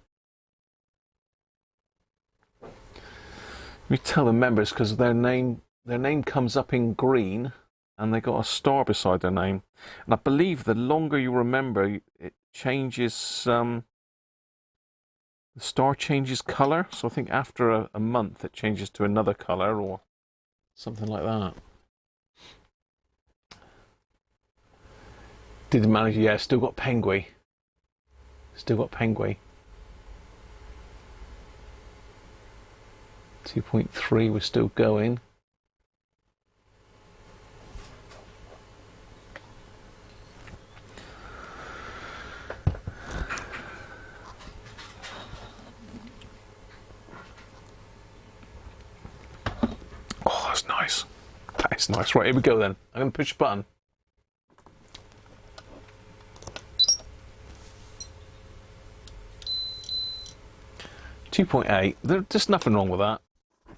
We tell the members because their name comes up in green and they got a star beside their name. And I believe the longer you remember, it changes, the star changes colour. So I think after a month it changes to another colour or something like that. Didn't manage, yeah, still got Penguin. Still got Penguin. 2.3 was still going. Oh, that's nice. That is nice. Right, here we go then. I'm going to push a button. .8. There's nothing wrong with that.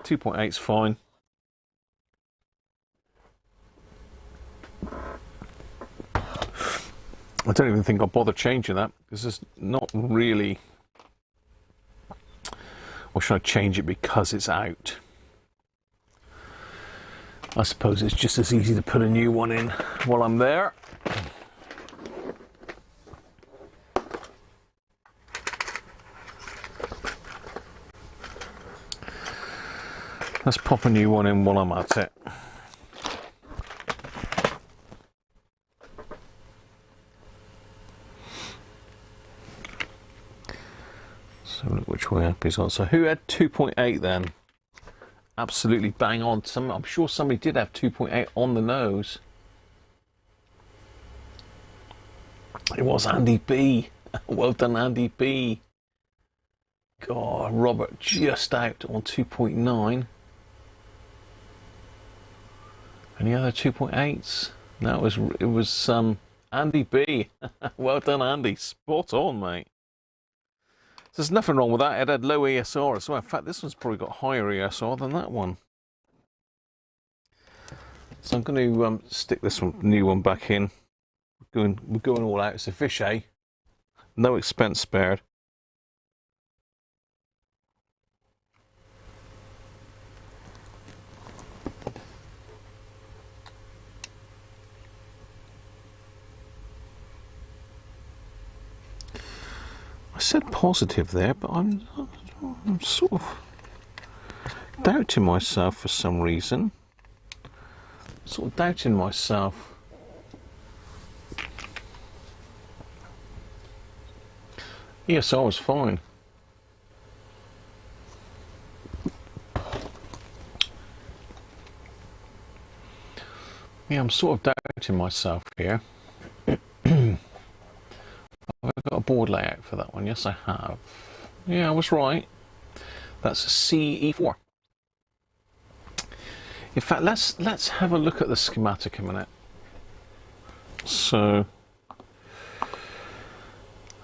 2.8 is fine. I don't even think I'll bother changing that because it's not really. Or should I change it because it's out? I suppose it's just as easy to put a new one in while I'm there. Let's pop a new one in while I'm at it. So look which way up he's on. So who had 2.8 then? Absolutely bang on. I'm sure somebody did have 2.8 on the nose. It was Andy B. Well done, Andy B. God, Robert just out on 2.9. Any other 2.8s? No, it was Andy B. Well done, Andy. Spot on, mate. There's nothing wrong with that. It had low ESR as well. In fact, this one's probably got higher ESR than that one. So I'm going to stick this new one back in. We're going all out. It's a Vichy. No expense spared. I said positive there, but I'm sort of doubting myself for some reason. Sort of doubting myself. ESR was fine. Yeah, I'm sort of doubting myself here. Have I got a board layout for that one? Yes, I have. Yeah, I was right. That's a CE4. In fact, let's have a look at the schematic a minute. So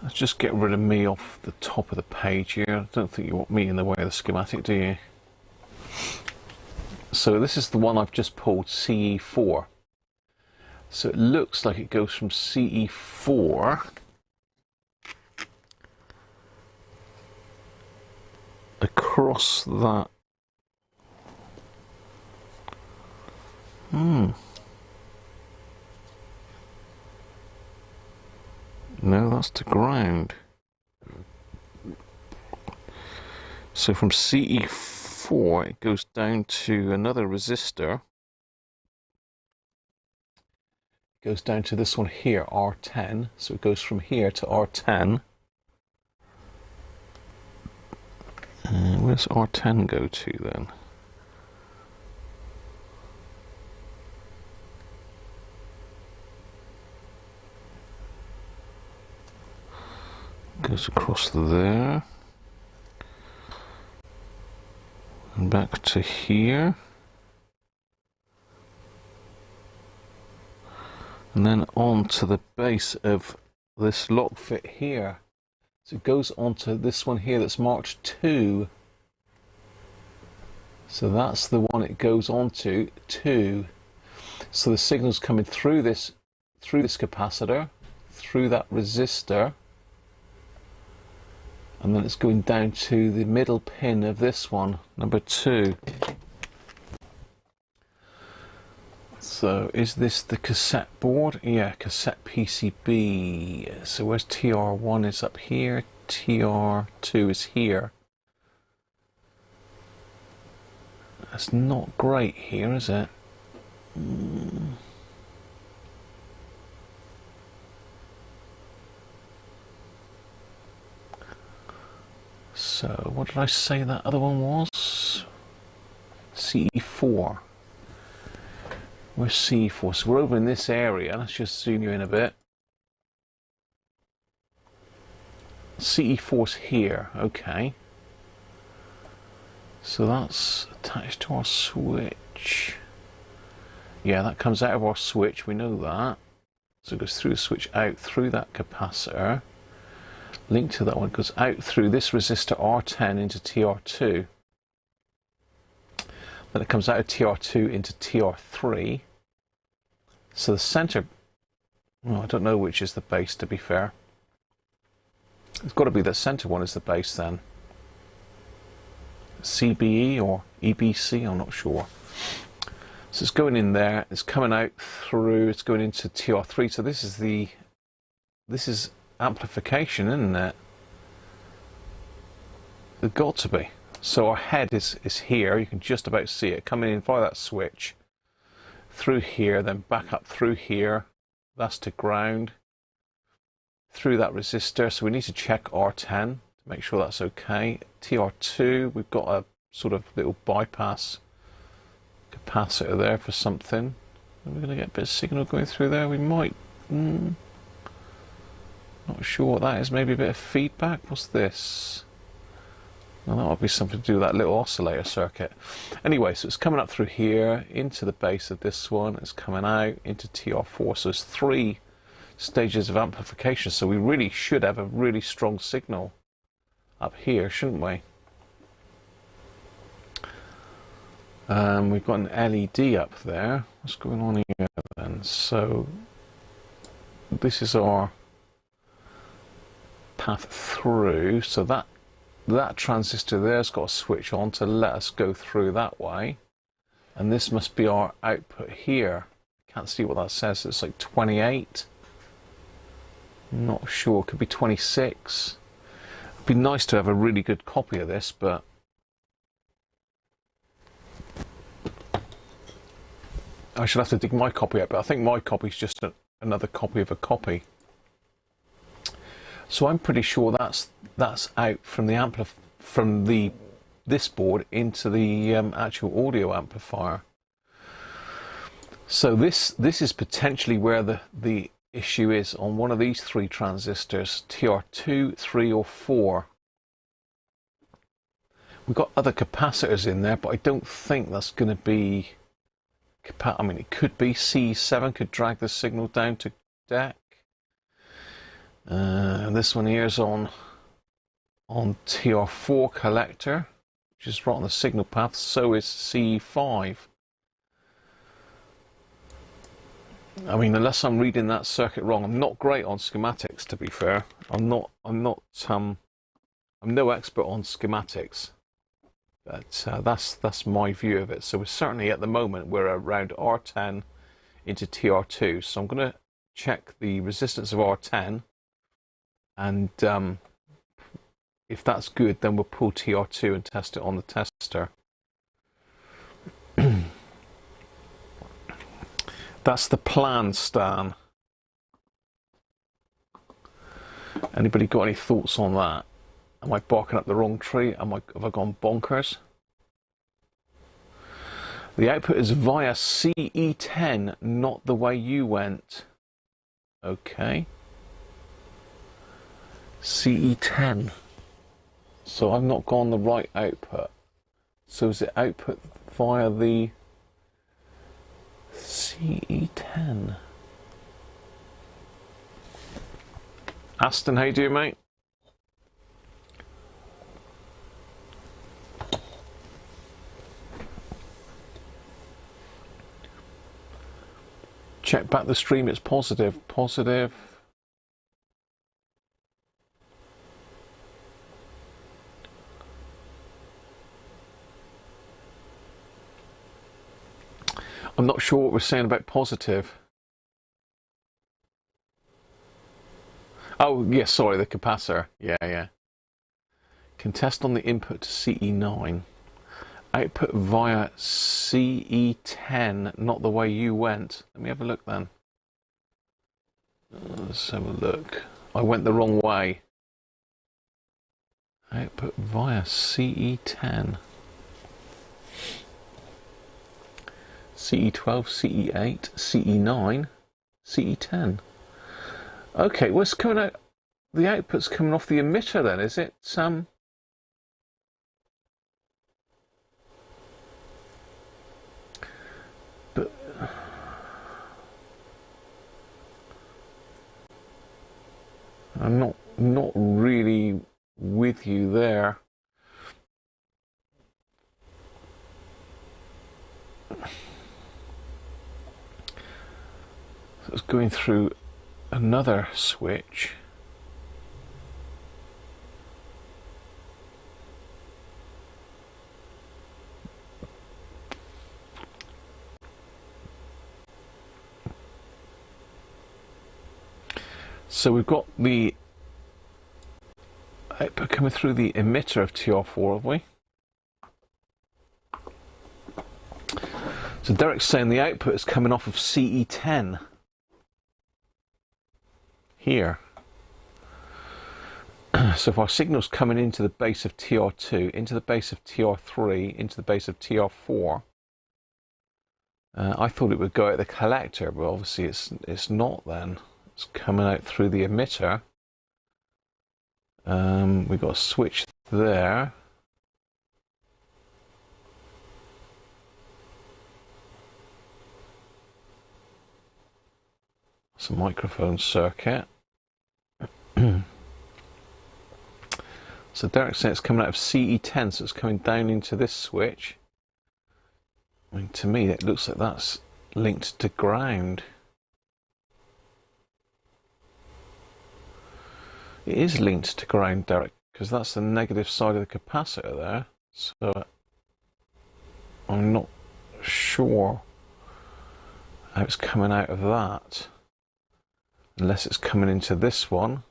let's just get rid of me off the top of the page here. I don't think you want me in the way of the schematic, do you? So this is the one I've just pulled, CE4. So it looks like it goes from CE4 across that. No, that's to ground. So from CE4 it goes down to another resistor. It goes down to this one here, R10. So it goes from here to R10. Where's R10 go to then? Goes across there and back to here, and then on to the base of this lock fit here. So it goes onto this one here that's marked 2. So that's the one it goes onto, 2. So the signal's coming through this capacitor, through that resistor, and then it's going down to the middle pin of this one, number 2. So is this the cassette board? Yeah, cassette PCB. So where's TR1 is up here, TR2 is here. That's not great here, is it? So what did I say that other one was? CE4. Where's CE4? So we're over in this area. Let's just zoom you in a bit. CE4's here. Okay. So that's attached to our switch. Yeah, that comes out of our switch. We know that. So it goes through the switch, out through that capacitor. Linked to that one, it goes out through this resistor R10 into TR2. Then it comes out of TR2 into TR3. So the center, well, I don't know which is the base, to be fair. It's got to be the center one is the base then. CBE or EBC, I'm not sure. So it's going in there, it's coming out through, it's going into TR3. So this is amplification, isn't it? There's got to be. So our head is here. You can just about see it coming in via that switch through here, then back up through here. That's to ground through that resistor. So we need to check R10 to make sure that's okay. TR2, we've got a sort of little bypass capacitor there for something. Are we going to get a bit of signal going through there? We might. Not sure what that is. Maybe a bit of feedback. What's this? Well, that would be something to do with that little oscillator circuit. Anyway, so it's coming up through here into the base of this one. It's coming out into TR4. So it's 3 stages of amplification. So we really should have a really strong signal up here, shouldn't we? We've got an LED up there. What's going on here then? So this is our path through. So that transistor there's got a switch on to let us go through that way. And this must be our output here. Can't see what that says. It's like 28. Not sure. Could be 26. It'd be nice to have a really good copy of this, but I should have to dig my copy up, but I think my copy is just another copy of a copy. So I'm pretty sure that's out from the this board into the actual audio amplifier. So this is potentially where the issue is on one of these three transistors, TR2, 3 or 4. We've got other capacitors in there, but I don't think that's going to be. I mean, it could be C7 could drag the signal down to deck. This one here is on TR4 collector, which is right on the signal path. So is C5. I mean, unless I'm reading that circuit wrong, I'm not great on schematics. To be fair, I'm no expert on schematics. But that's my view of it. So we're certainly at the moment we're around R10 into TR2. So I'm going to check the resistance of R10, and if that's good, then we'll pull TR2 and test it on the tester. That's the plan, Stan. Anybody got any thoughts on that? Am I barking up the wrong tree? Have I gone bonkers? The output is via CE10, not the way you went. Okay. CE10. So I've not gone the right output. So is it output via the CE10? Aston, how you doing, mate? Check back the stream, it's positive. Positive. I'm not sure what we're saying about positive. Oh, yes, sorry, the capacitor. Yeah. Contest on the input to CE9. Output via CE10, not the way you went. Let me have a look then. Let's have a look. I went the wrong way. Output via CE10. CE12, CE8, CE9, CE10. Okay, what's coming out? The output's coming off the emitter then, is it? But I'm not really with you there. So it's going through another switch. So we've got the output coming through the emitter of TR4, have we? So Derek's saying the output is coming off of CE10 here. So if our signal's coming into the base of TR2, into the base of TR3, into the base of TR4, I thought it would go out the collector, but obviously it's not then. It's coming out through the emitter. We've got a switch there. It's a microphone circuit. So So Derek said it's coming out of CE10, so it's coming down into this switch. I mean, to me, it looks like that's linked to ground. It is linked to ground, Derek, because that's the negative side of the capacitor there. So I'm not sure how it's coming out of that. Unless it's coming into this one,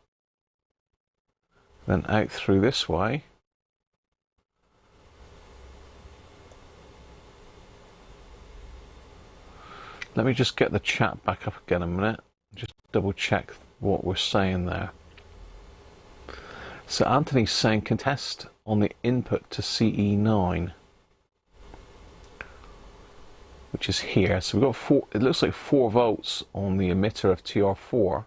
then out through this way. Let me just get the chat back up again a minute. Just double check what we're saying there. So Anthony's saying contest on the input to CE9, which is here. So we've got four, it looks like 4 volts on the emitter of TR4.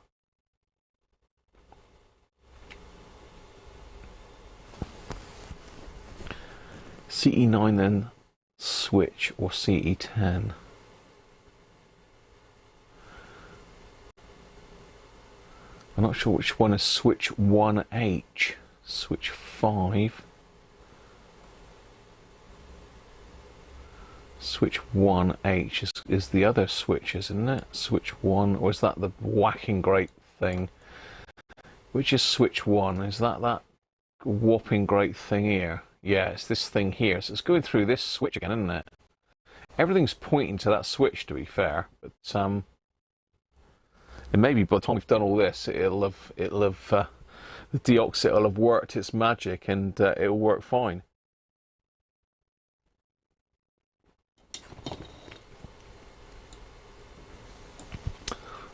CE9 then switch or CE10. I'm not sure which one is switch 1H, switch 5. Switch 1H is the other switch, isn't it? Switch 1, or is that the whacking great thing? Which is switch 1? Is that whopping great thing here? Yeah, it's this thing here. So it's going through this switch again, isn't it? Everything's pointing to that switch, to be fair. But and maybe by the time we've done all this, it'll have the deoxit will have worked its magic, and it'll work fine.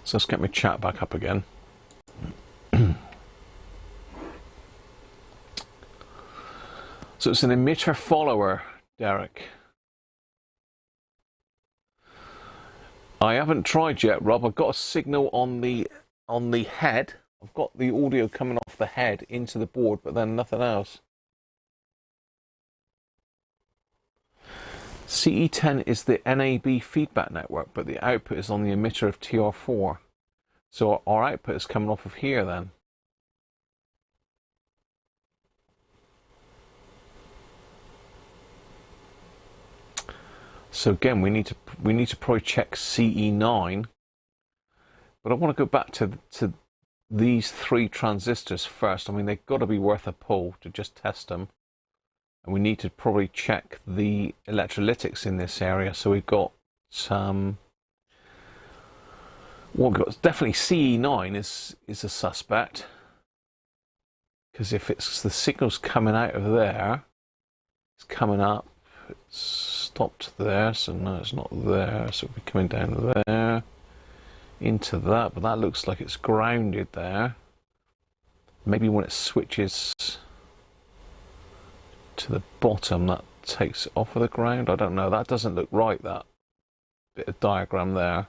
So let's get my chat back up again. So it's an emitter follower, Derek. I haven't tried yet, Rob. I've got a signal on the head. I've got the audio coming off the head into the board, but then nothing else. CE10 is the NAB feedback network, but the output is on the emitter of TR4. So our output is coming off of here then. So again, we need to probably check CE9, but I want to go back to these 3 transistors first. I mean, they've got to be worth a pull to just test them, and we need to probably check the electrolytics in this area. So we've got some. Well, we've got definitely CE9 is a suspect, because if it's the signal's coming out of there, it's coming up. It's stopped there, so no, it's not there, so it'll be coming down there into that, but that looks like it's grounded there. Maybe when it switches to the bottom, that takes it off of the ground. I don't know, that doesn't look right, that bit of diagram there.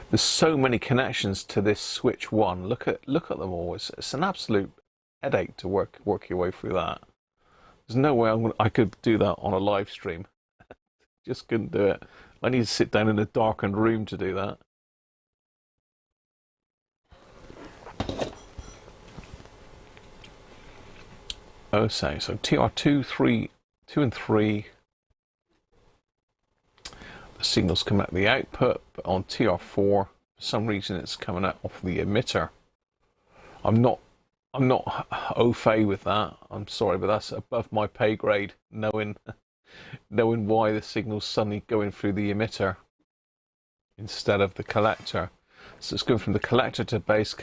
There's so many connections to this switch 1. Look at them all. It's an absolute headache to work your way through that. There's no way I could do that on a live stream. Just couldn't do it. I need to sit down in a darkened room to do that. Oh, so TR2, 2 and 3. The signal's coming out of the output, but on TR4, for some reason it's coming out off the emitter. I'm not au fait with that. I'm sorry, but that's above my pay grade, knowing why the signal's suddenly going through the emitter instead of the collector. So it's going from the collector to base,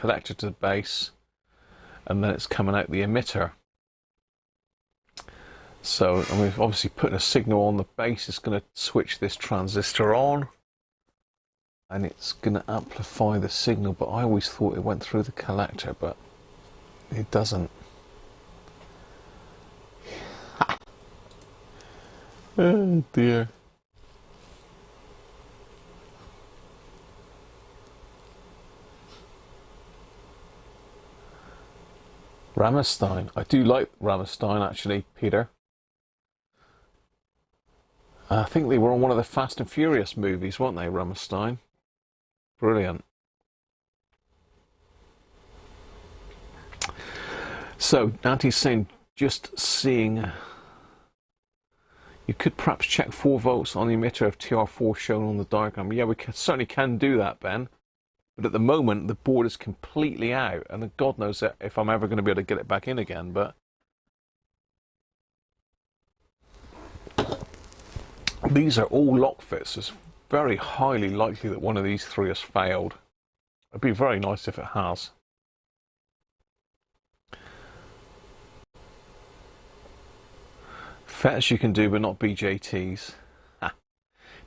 and then it's coming out the emitter. So, I mean, obviously putting a signal on the base is going to switch this transistor on, and it's going to amplify the signal, but I always thought it went through the collector, but it doesn't. Oh dear. Ramstein. I do like Ramstein, actually, Peter. I think they were on one of the Fast and Furious movies, weren't they, Ramstein? Brilliant. So Nante's saying, just seeing, you could perhaps check 4 volts on the emitter of TR4 shown on the diagram. Yeah, we certainly can do that, Ben. But at the moment, the board is completely out, and God knows if I'm ever going to be able to get it back in again. But these are all lock fits. It's very highly likely that one of these 3 has failed. It'd be very nice if it has. FETs you can do, but not BJTs.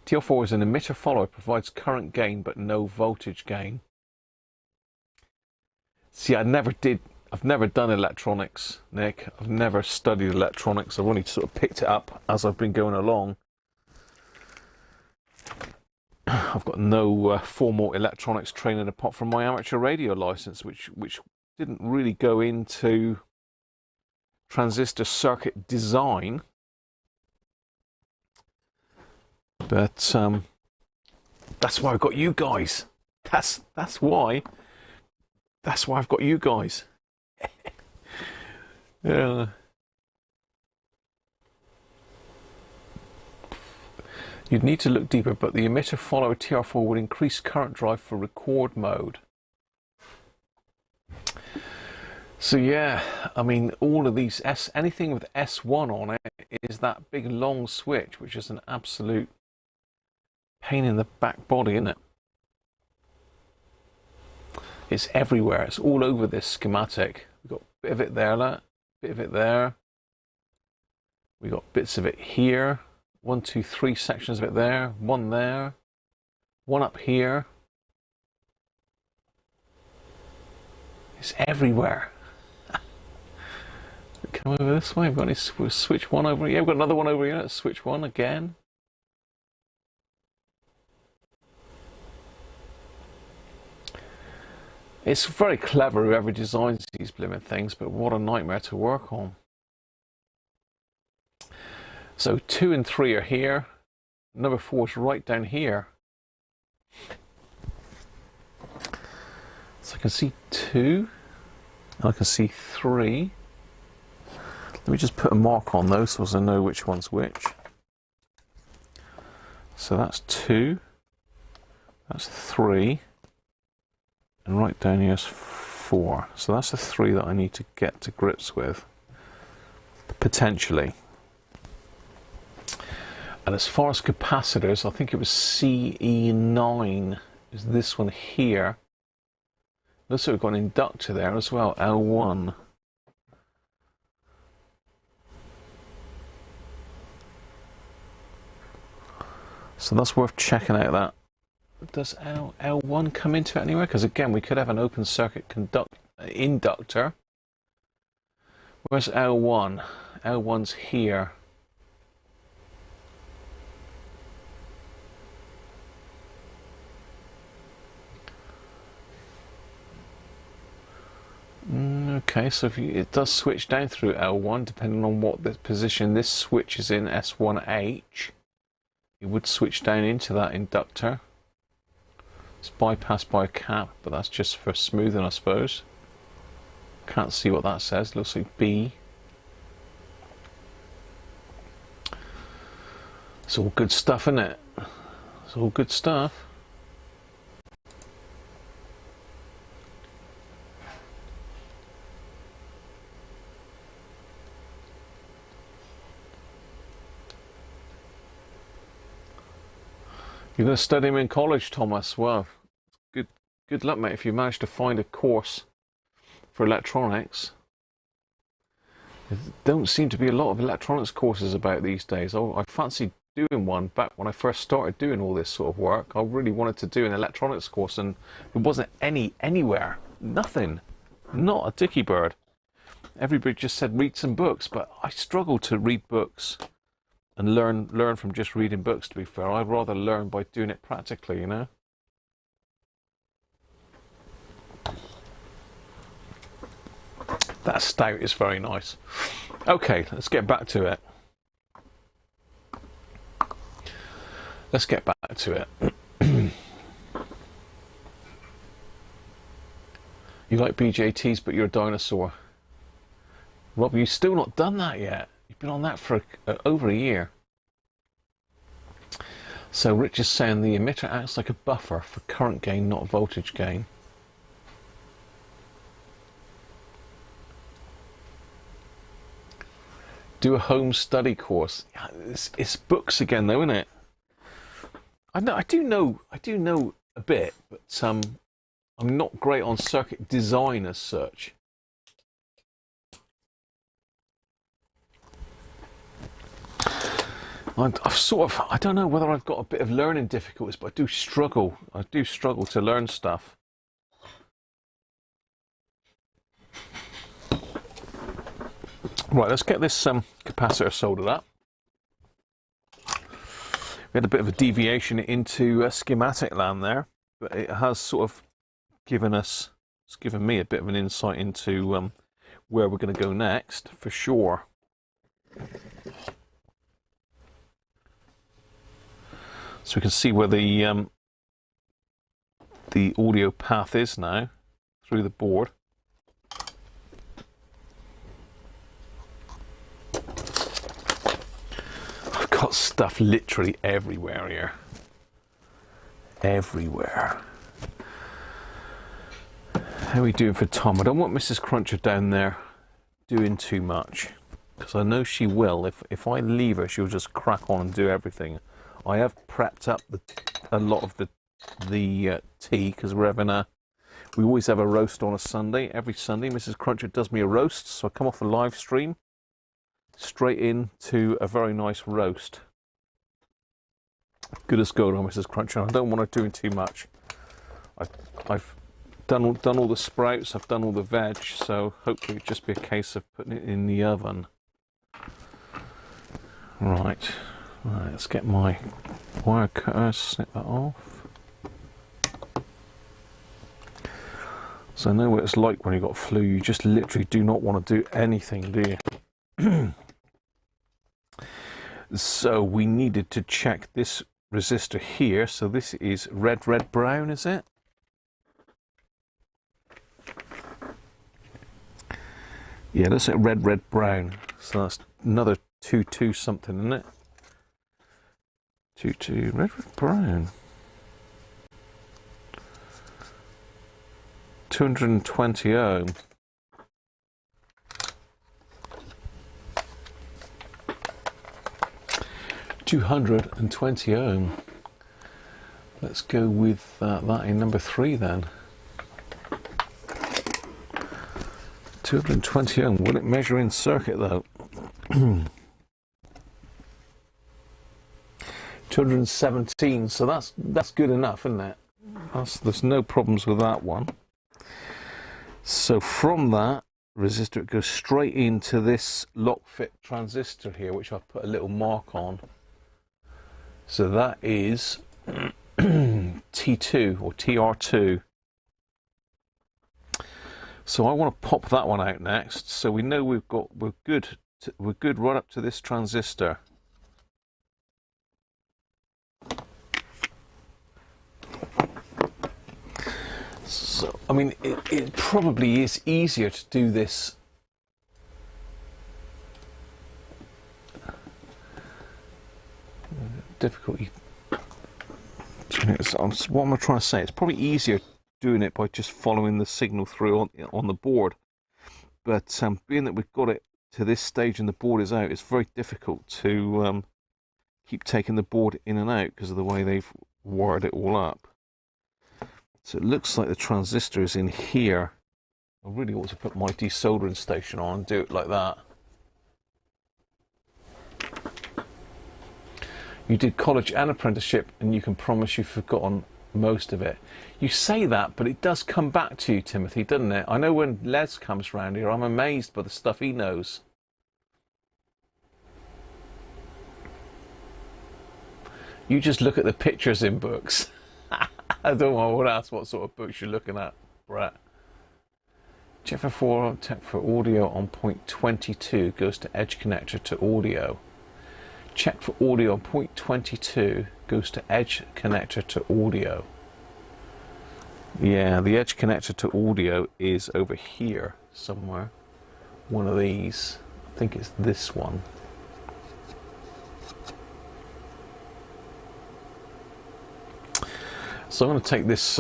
TR4 is an emitter follower, provides current gain but no voltage gain. See, I've never done electronics, Nick. I've never studied electronics. I've only sort of picked it up as I've been going along. I've got no formal electronics training apart from my amateur radio license, which didn't really go into transistor circuit design. But that's why I've got you guys. That's why I've got you guys. Yeah. You'd need to look deeper, but the emitter follower TR4 would increase current drive for record mode. So yeah, I mean, all of these anything with S1 on it is that big long switch, which is an absolute pain in the back body, isn't it? It's everywhere. It's all over this schematic. We've got a bit of it there, a bit of it there. We've got bits of it here. 1, 2, 3 sections of it there. One there. One up here. It's everywhere. Come over this way. We've got any switch 1 over here. Yeah, we've got another one over here. Let's switch 1 again. It's very clever whoever designs these blooming things, but what a nightmare to work on. So 2 and 3 are here. Number 4 is right down here. So I can see 2. I can see 3. Let me just put a mark on those so I know which one's which. So that's 2. That's 3. And right down here is 4. So that's the 3 that I need to get to grips with, potentially. And as far as capacitors, I think it was CE9 is this one here. Looks like we've got an inductor there as well, L1. So that's worth checking out. That does L1 come into it anywhere? Because again, we could have an open circuit inductor. Where's L1? L1's here. Okay, so if it does switch down through L1, depending on what the position this switch is in, S1H, it would switch down into that inductor. It's bypassed by a cap, but that's just for smoothing, I suppose. Can't see what that says. Looks like B. It's all good stuff, isn't it? It's all good stuff. You're going to study him in college, Thomas. Well, good luck, mate, if you manage to find a course for electronics. There don't seem to be a lot of electronics courses about these days. I fancied doing one back when I first started doing all this sort of work. I really wanted to do an electronics course, and there wasn't anywhere. Nothing. Not a dicky bird. Everybody just said read some books, but I struggle to read books and learn from just reading books, to be fair. I'd rather learn by doing it practically, you know? That stout is very nice. Okay, let's get back to it. Let's get back to it. You like BJTs, but you're a dinosaur. Rob, you've still not done that yet. You've been on that for over a year. So Rich is saying the emitter acts like a buffer for current gain, not voltage gain. Do a home study course. Yeah, it's books again, though, isn't it? I do know a bit, but I'm not great on circuit design as such. I don't know whether I've got a bit of learning difficulties, but I do struggle. I do struggle to learn stuff. Right, let's get this capacitor soldered up. We had a bit of a deviation into schematic land there, but it has sort of given me a bit of an insight into where we're going to go next, for sure. So we can see where the audio path is now through the board. I've got stuff literally everywhere here. Everywhere. How are we doing for Tom? I don't want Mrs. Cruncher down there doing too much, because I know she will. If I leave her, she'll just crack on and do everything. I have prepped up a lot of the tea, because we always have a roast on a Sunday. Every Sunday, Mrs. Cruncher does me a roast, so I come off the live stream straight into a very nice roast. Good as gold on Mrs. Cruncher. I don't want her doing too much. I've done all the sprouts. I've done all the veg, so hopefully it'll just be a case of putting it in the oven. Right. Right, let's get my wire cutter, snip that off. So I know what it's like when you've got flu. You just literally do not want to do anything, do you? So we needed to check this resistor here. So this is red, brown, is it? Yeah, that's it, red, brown. So that's another 2 something, isn't it? 2 red, brown. 220 ohm. $220 ohm. Let's go with that in number 3 then. 220 ohm. Will it measure in circuit though? 217. So that's good enough, isn't it? There's no problems with that one. So from that resistor, it goes straight into this lock fit transistor here, which I've put a little mark on. So that is T2 or TR2. So I want to pop that one out next. So we know we're good right up to this transistor. So I mean, it probably is easier to do this. Difficulty. What am I trying to say? It's probably easier doing it by just following the signal through on the board. But being that we've got it to this stage and the board is out, it's very difficult to keep taking the board in and out because of the way they've wired it all up. So it looks like the transistor is in here. I really ought to put my desoldering station on and do it like that. You did college and apprenticeship and you can promise you've forgotten most of it. You say that, but it does come back to you, Timothy, doesn't it? I know when Les comes round here, I'm amazed by the stuff he knows. You just look at the pictures in books. I don't want to ask what sort of books you're looking at, Brett. Check for audio on point 22 goes to edge connector to audio. Check for audio on point 22 goes to edge connector to audio. Yeah, the edge connector to audio is over here somewhere. one of these. I think it's this one. So I'm going to take this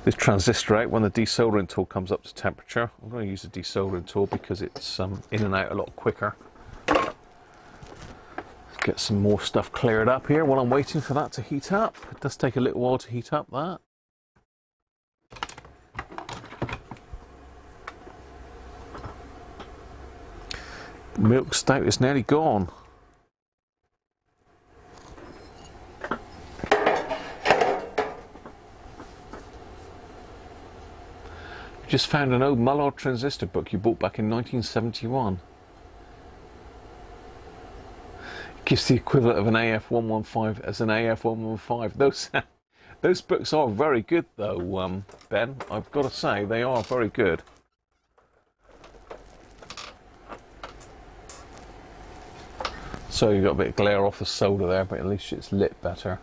this transistor out when the desoldering tool comes up to temperature. I'm going to use the desoldering tool because it's in and out a lot quicker. Let's get some more stuff cleared up here while I'm waiting for that to heat up. It does take a little while to heat up that. The milk stout is nearly gone. Just found an old Mullard transistor book you bought back in 1971. It gives the equivalent of an AF115 as an AF115. Those books are very good though, Ben. I've got to say, they are very good. So you've got a bit of glare off the solder there, but at least it's lit better.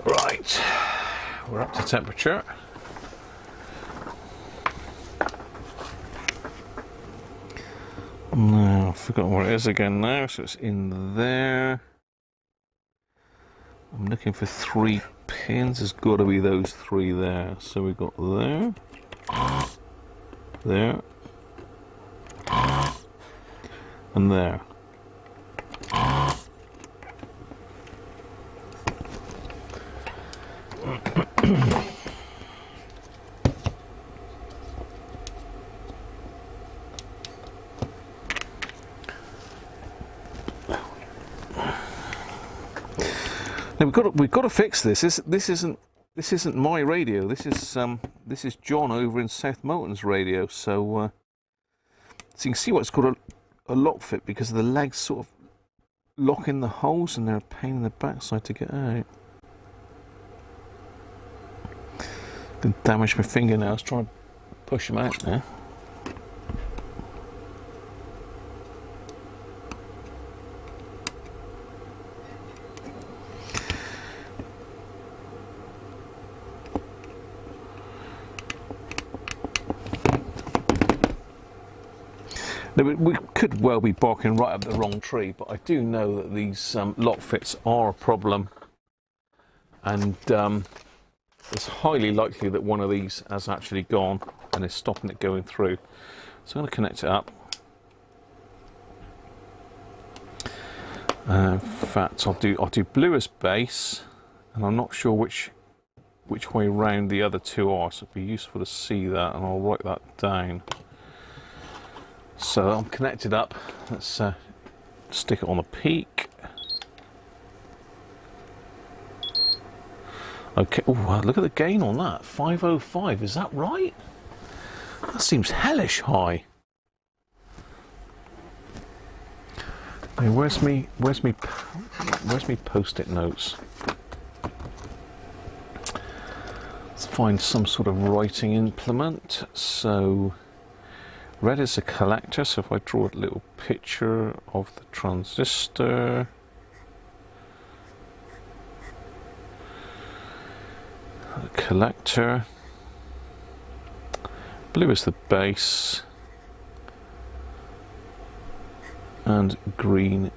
Right, we're up to temperature. Now, I've forgotten where it is again now, so it's in there. I'm looking for 3 pins, there's got to be those 3 there. So we've got there, there, and there. Now we've got to fix this. This isn't my radio. This is John over in South Moulton's radio. So you can see what's called a lock fit because the legs sort of lock in the holes and they're a pain in the backside to get out. Can damage my fingernails trying to push them out now. Now, we could well be barking right up the wrong tree, but I do know that these lock fits are a problem, and it's highly likely that one of these has actually gone and is stopping it going through. So I'm going to connect it up. In fact, I'll do blue as base, and I'm not sure which way round the other 2 are, so it'd be useful to see that, and I'll write that down. So I'm connected up. Let's stick it on the peak. Okay. Oh, look at the gain on that. 505. Is that right? That seems hellish high. Hey, where's me post-it notes? Let's find some sort of writing implement. So. Red is a collector, so if I draw a little picture of the transistor, the collector, blue is the base, and green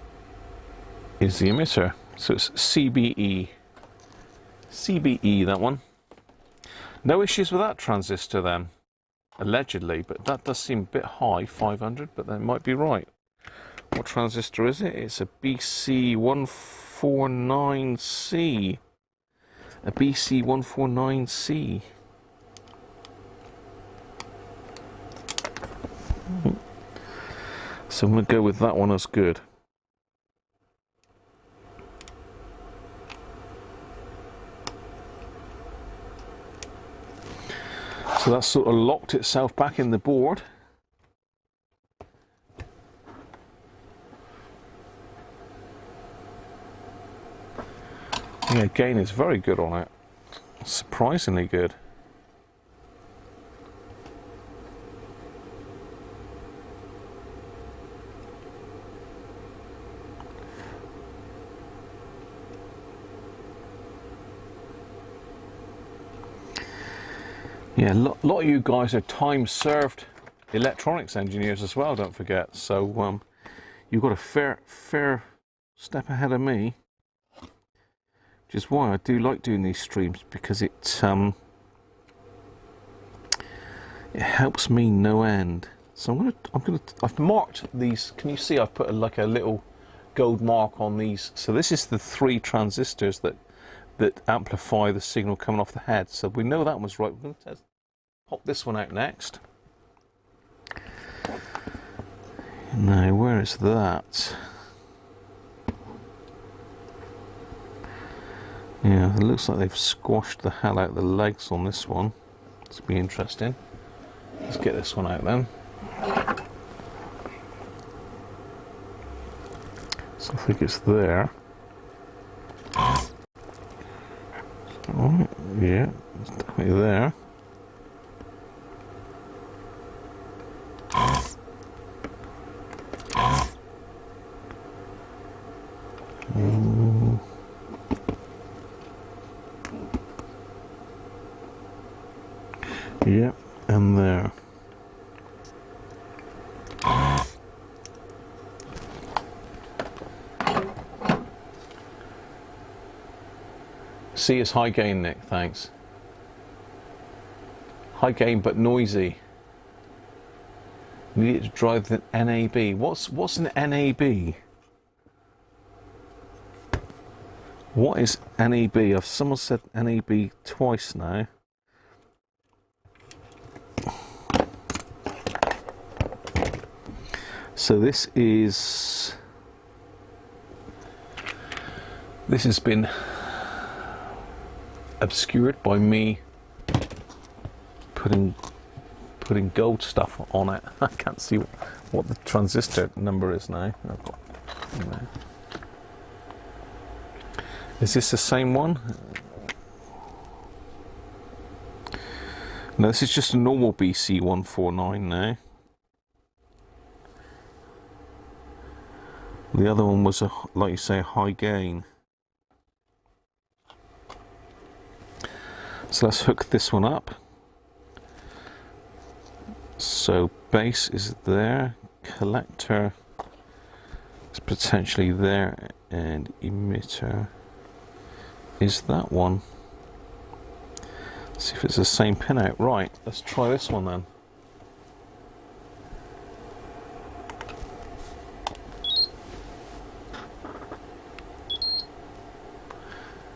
is the emitter. So it's CBE. CBE, that one. No issues with that transistor then. Allegedly, but that does seem a bit high, 500, but that might be right. What transistor is it? It's a BC149C. A BC149C. So I'm going to go with that one as good. So that's sort of locked itself back in the board. Yeah, gain is very good on it. Surprisingly good. Yeah, a lot of you guys are time-served electronics engineers as well, don't forget. So you've got a fair step ahead of me, which is why I do like doing these streams, because it helps me no end. So I've marked these. Can you see? I've put like a little gold mark on these. So this is the 3 transistors that amplify the signal coming off the head. So we know that was right. We're going to pop this one out next. Now, where is that? Yeah, it looks like they've squashed the hell out of the legs on this one. This will be interesting. Let's get this one out then. So I think it's there. Oh, yeah, it's definitely there. Yeah, and there. C is high gain, Nick, thanks. High gain but noisy. Need it to drive the NAB. What's an NAB? What is NAB? Someone said NAB twice now. So this has been obscured by me putting gold stuff on it. I can't see what the transistor number is now. Is this the same one? No, this is just a normal BC149 now. The other one was, like you say, a high gain. So let's hook this one up. So base is there, collector is potentially there, and emitter is that one. Let's see if it's the same pinout. Right, let's try this one then.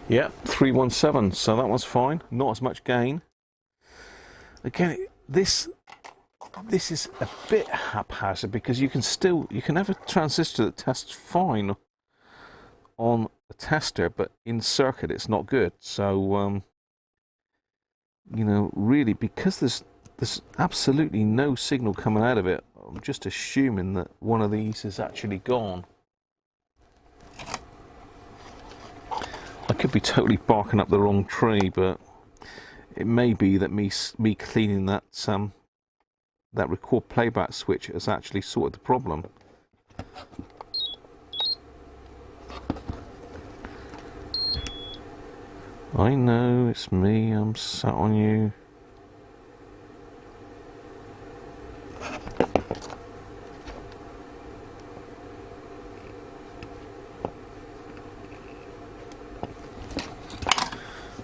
Yep, 317, so that was fine. Not as much gain. Again, this is a bit haphazard, because you can have a transistor that tests fine on a tester, but in circuit it's not good. So you know, really, because there's absolutely no signal coming out of it, I'm just assuming that one of these is actually gone. I could be totally barking up the wrong tree, but it may be that me cleaning that record playback switch has actually sorted the problem. I know, it's me, I'm sat on you.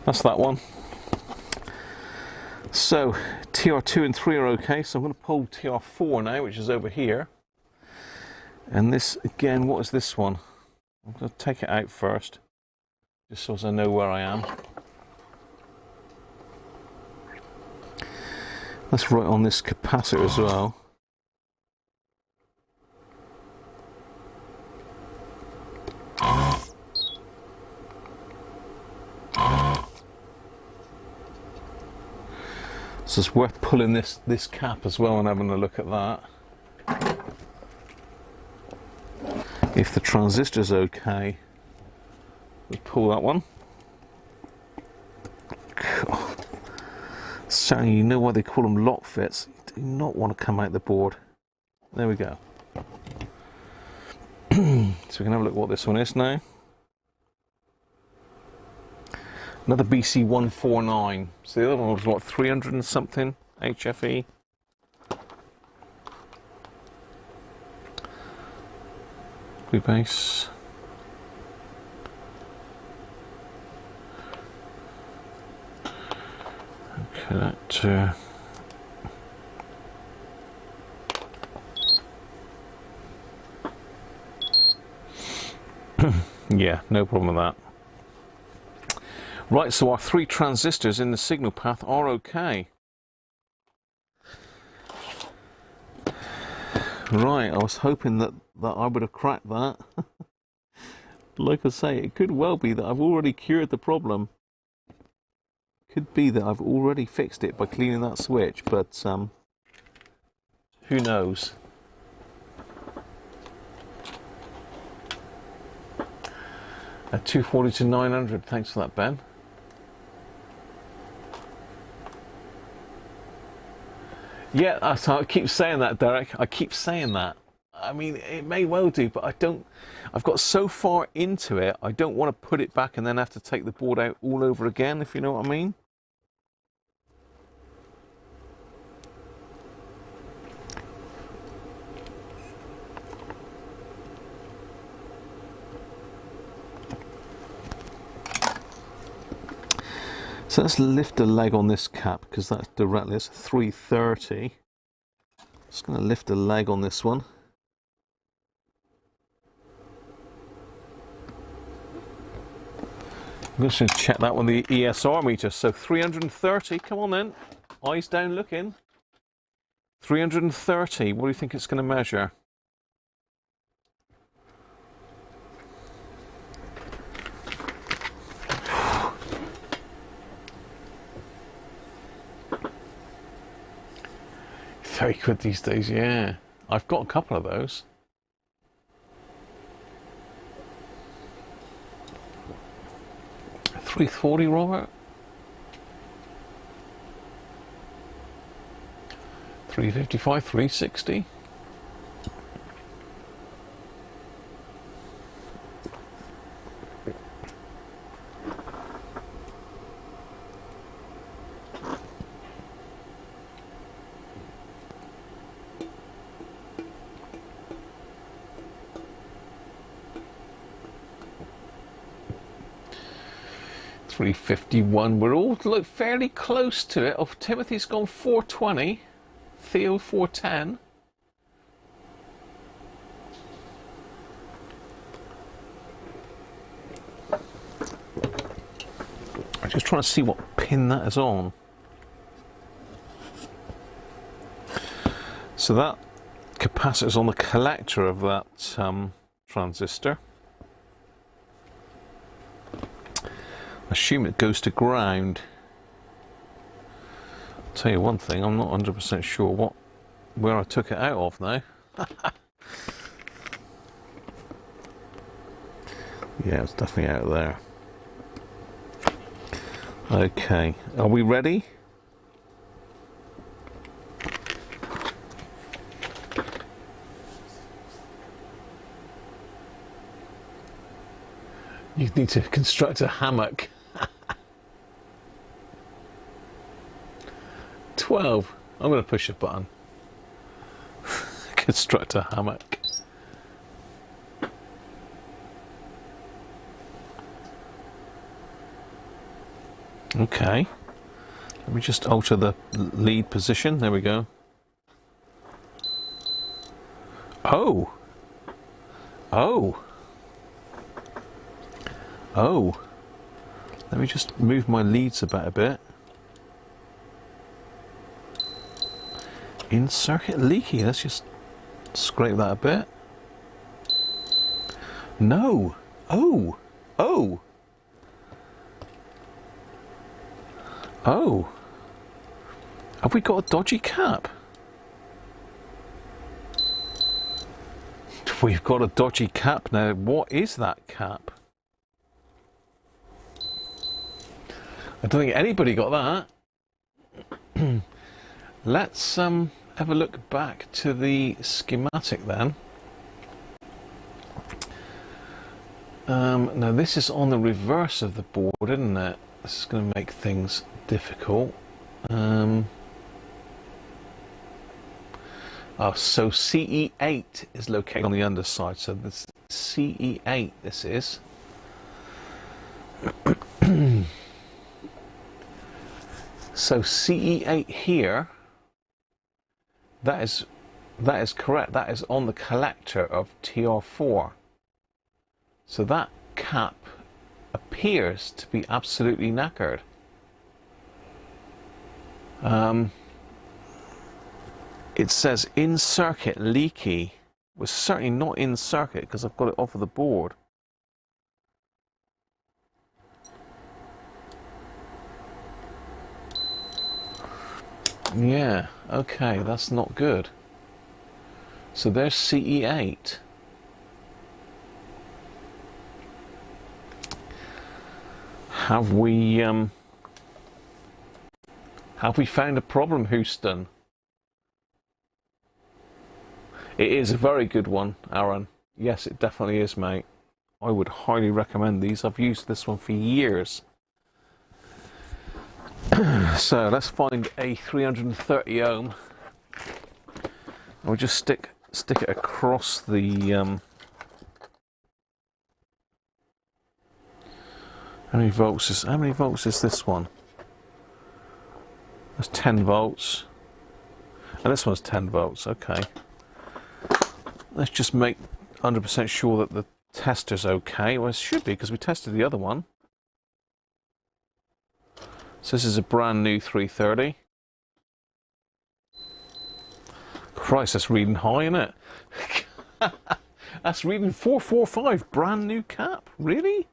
That's that one. So TR2 and 3 are okay, so I'm going to pull TR4 now, which is over here. And this, again, what is this one? I'm going to take it out first, just so as I know where I am. That's right on this capacitor as well. So it's worth pulling this cap as well and having a look at that. If the transistor's okay, we pull that one. Certainly, you know why they call them lock fits. You do not want to come out the board. There we go. So we can have a look at what this one is now. Another BC149. So the other one was what, 300 and something HFE? Blue base. Okay, that. Yeah, no problem with that. Right, so our 3 transistors in the signal path are okay. Right, I was hoping that I would have cracked that. Like I say, it could well be that I've already cured the problem. Could be that I've already fixed it by cleaning that switch, but who knows? At 240 to 900, thanks for that, Ben. Yeah, I keep saying that, Derek. I keep saying that. I mean, it may well do, but I don't. I've got so far into it, I don't want to put it back and then have to take the board out all over again, if you know what I mean. So let's lift the leg on this cap, because that's directly, that's 330. Just going to lift the leg on this one. I'm just going to check that one, the ESR meter. So 330, come on then. Eyes down looking. 330, what do you think it's going to measure? Very good these days, yeah. I've got a couple of those. $340, Robert? 355, 360. $351. We're all fairly close to it. Oh, Timothy's gone 420. Theo 410. I'm just trying to see what pin that is on. So that capacitor is on the collector of that transistor. I assume it goes to ground. I'll tell you one thing, I'm not 100% sure where I took it out of now. Yeah, it's definitely out there. Okay, are we ready? You need to construct a hammock. 12. I'm going to push a button. Construct a hammock. Okay. Let me just alter the lead position. There we go. Oh. Oh. Oh. Let me just move my leads about a bit. In circuit leaky. Let's just scrape that a bit. No. Oh. Oh. Oh. Have we got a dodgy cap? We've got a dodgy cap now. What is that cap? I don't think anybody got that. Let's have a look back to the schematic then. Now this is on the reverse of the board, isn't it? This is going to make things difficult. Oh, so CE8 is located on the underside, so this CE8 this is. So CE8 here, that is correct. That is on the collector of TR4. So that cap appears to be absolutely knackered. It says in circuit leaky. Was certainly not in circuit because I've got it off of the board. Yeah, okay, that's not good. So there's CE8. Have we found a problem, Houston? It is a very good one, Aaron. Yes, it definitely is, mate. I would highly recommend these. I've used this one for years. So let's find a 330 ohm. We'll just stick it across the. How many volts is this one? That's 10 volts, and this one's 10 volts. Okay. Let's just make 100% sure that the tester's okay. Well, it should be because we tested the other one. So this is a brand new 330. Christ, that's reading high, isn't it? That's reading 445, brand new cap. Really?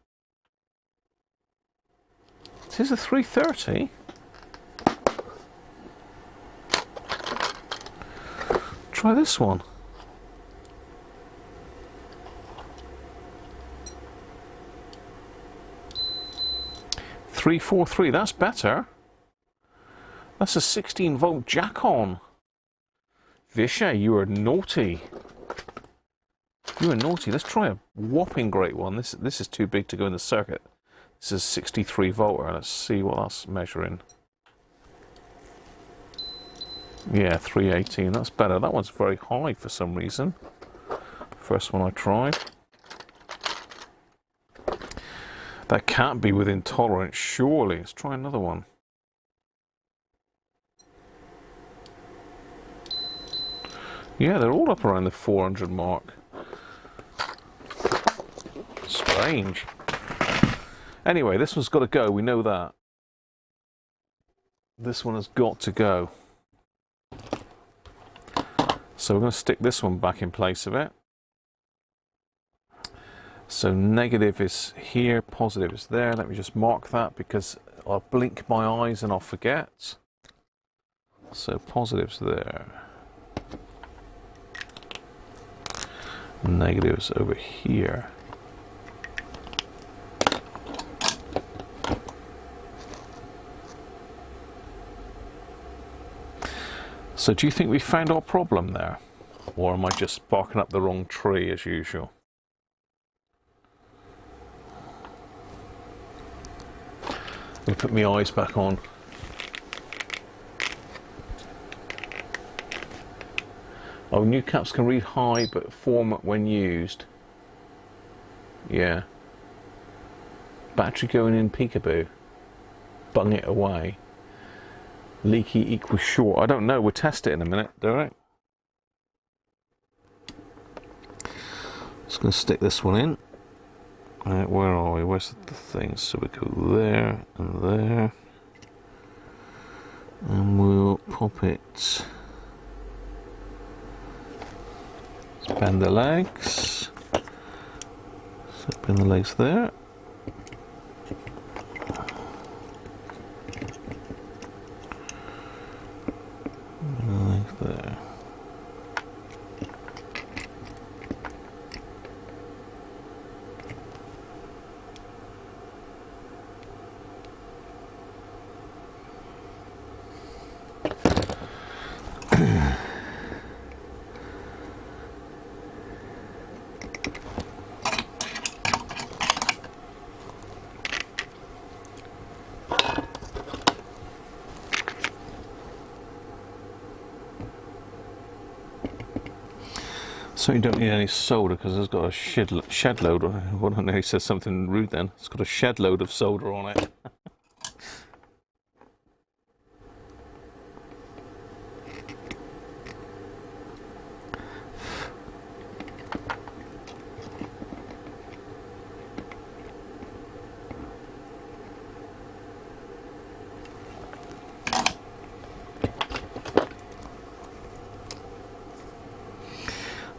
This is a 330. Try this one. 343, that's better. That's a 16 volt jack on. Visha, you are naughty. You are naughty. Let's try a whopping great one. This is too big to go in the circuit. This is 63 volter. Let's see what that's measuring. Yeah, 318. That's better. That one's very high for some reason. First one I tried. That can't be within tolerance, surely. Let's try another one. Yeah, they're all up around the 400 mark. Strange. Anyway, this one's got to go, we know that. This one has got to go. So we're going to stick this one back in place of it. So negative is here, positive is there. Let me just mark that because I'll blink my eyes and I'll forget. So positive's there. Negative's over here. So do you think we found our problem there? Or am I just barking up the wrong tree as usual? Let me put my eyes back on. Oh, new caps can read high but form when used. Yeah. Battery going in peekaboo. Bung it away. Leaky equals short. I don't know. We'll test it in a minute, don't we? Just going to stick this one in. Where are we? Where's the thing? So we go there and there. And we'll pop it. Let's bend the legs. So bend the legs there. Bend the legs there. So you don't need any solder because it's got a shed load on it. Well, I know he says something rude then. It's got a shed load of solder on it.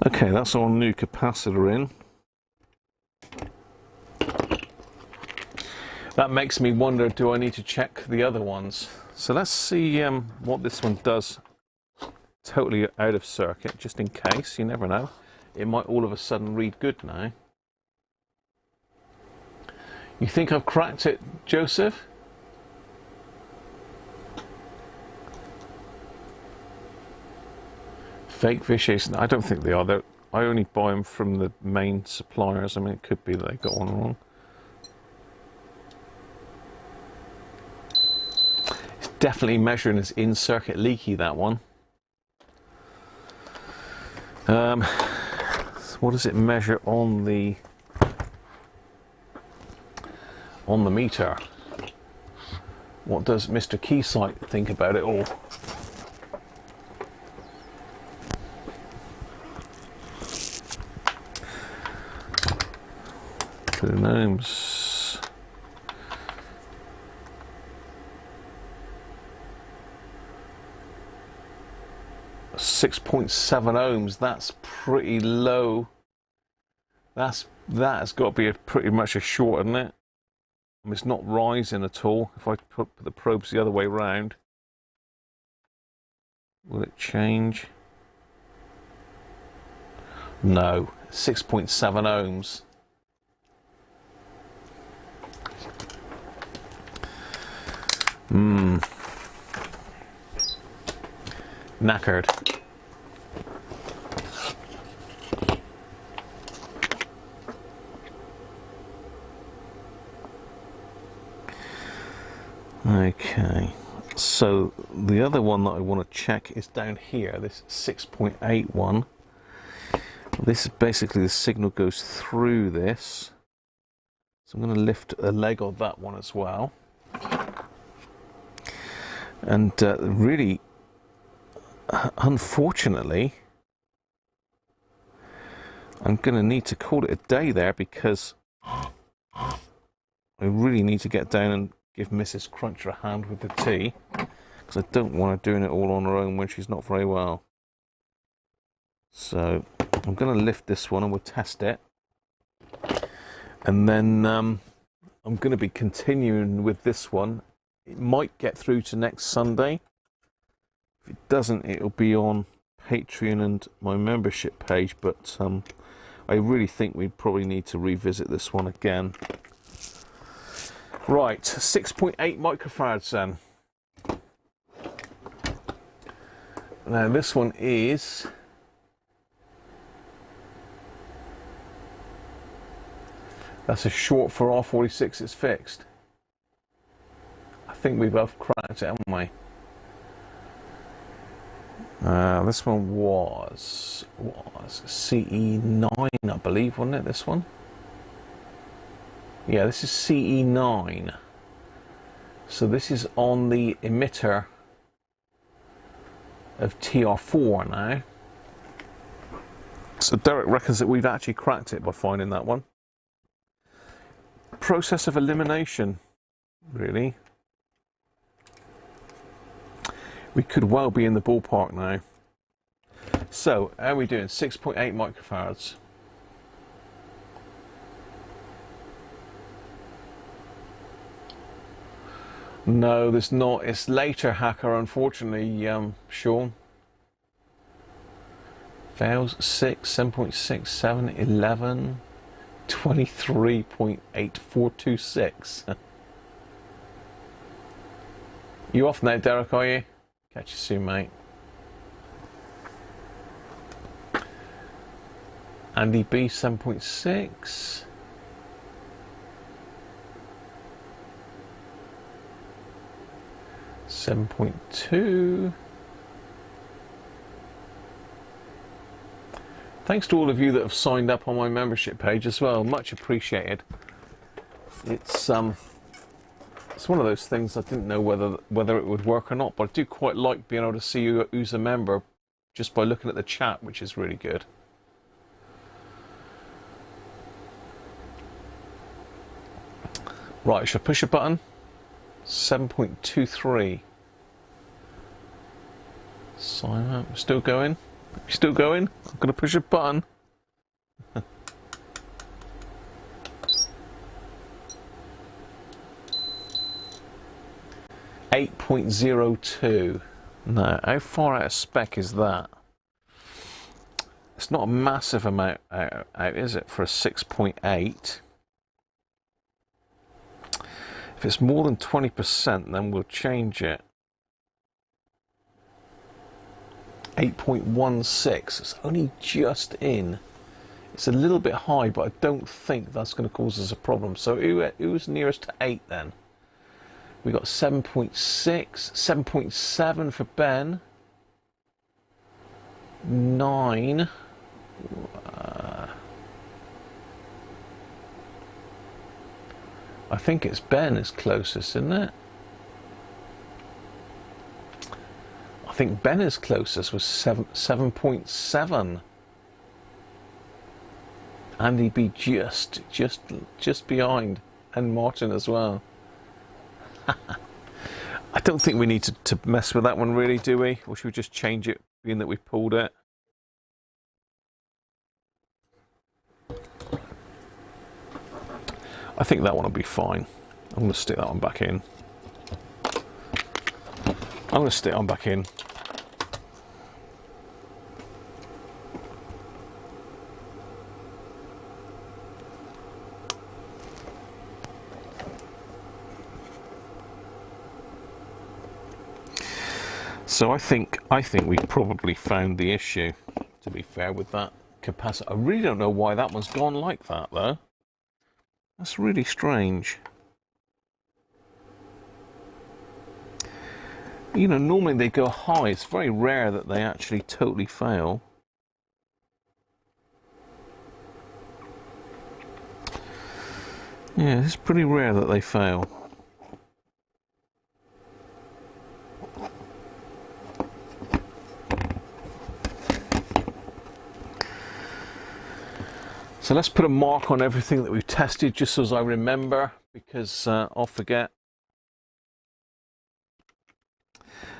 Okay, that's our new capacitor in. That makes me wonder, do I need to check the other ones? So let's see what this one does totally out of circuit, just in case, you never know. It might all of a sudden read good now. You think I've cracked it, Joseph? Fake vitiation? I don't think they are. I only buy them from the main suppliers. I mean, it could be that they got one wrong. It's definitely measuring as in-circuit leaky, that one. What does it measure on the meter? What does Mr. Keysight think about it all? Ohms. 6.7 ohms. That's pretty low. That's got to be pretty much a short, isn't it? I mean, it's not rising at all. If I put the probes the other way around, will it change? No, 6.7 ohms. Knackered. Okay, so the other one that I want to check is down here, this 6.8 one. This is basically the signal goes through this. So I'm going to lift a leg of that one as well. And really, unfortunately, I'm going to need to call it a day there because I really need to get down and give Mrs. Cruncher a hand with the tea, because I don't want her doing it all on her own when she's not very well. So I'm going to lift this one and we'll test it. And then I'm going to be continuing with this one. It might get through to next Sunday. If it doesn't, it'll be on Patreon and my membership page, but I really think we probably need to revisit this one again. Right, 6.8 microfarads then. Now this one is that's a short for R46, it's fixed. I think we both cracked it, haven't we? This one was CE9, I believe, wasn't it, this one? Yeah, this is CE9. So this is on the emitter of TR4 now. So Derek reckons that we've actually cracked it by finding that one. Process of elimination, really. We could well be in the ballpark now. So, how are we doing? 6.8 microfarads. No, there's not. It's later, Hacker, unfortunately, Sean. Fails 6, 7.6, 7, 11, 23.8426. You off now, Derek, are you? Catch you soon, mate. Andy B, 7.6. $7.2. Thanks to all of you that have signed up on my membership page as well. Much appreciated. It's one of those things I didn't know whether it would work or not, but I do quite like being able to see who's a member just by looking at the chat, which is really good. Right, should I push a button? 7.23. Sign up. Still going? Still going? I'm going to push a button. 8.02. No, how far out of spec is that? It's not a massive amount out, is it, for a 6.8? If it's more than 20%, then we'll change it. 8.16. It's only just in. It's a little bit high, but I don't think that's going to cause us a problem. So who's nearest to 8 then? We got 7.6, 7.7 for Ben. 9. I think it's Ben is closest, isn't it? I think Ben is closest with 7.7. Andy B just behind, and Martin as well. I don't think we need to mess with that one really, do we? Or should we just change it, being that we pulled it? I think that one will be fine. I'm going to stick that one back in. I'm going to stick on back in. So I think we probably found the issue, to be fair, with that capacitor. I really don't know why that one's gone like that though. That's really strange. You know, normally they go high. It's very rare that they actually totally fail. Yeah, it's pretty rare that they fail. So let's put a mark on everything that we've tested, just so as I remember, because I'll forget.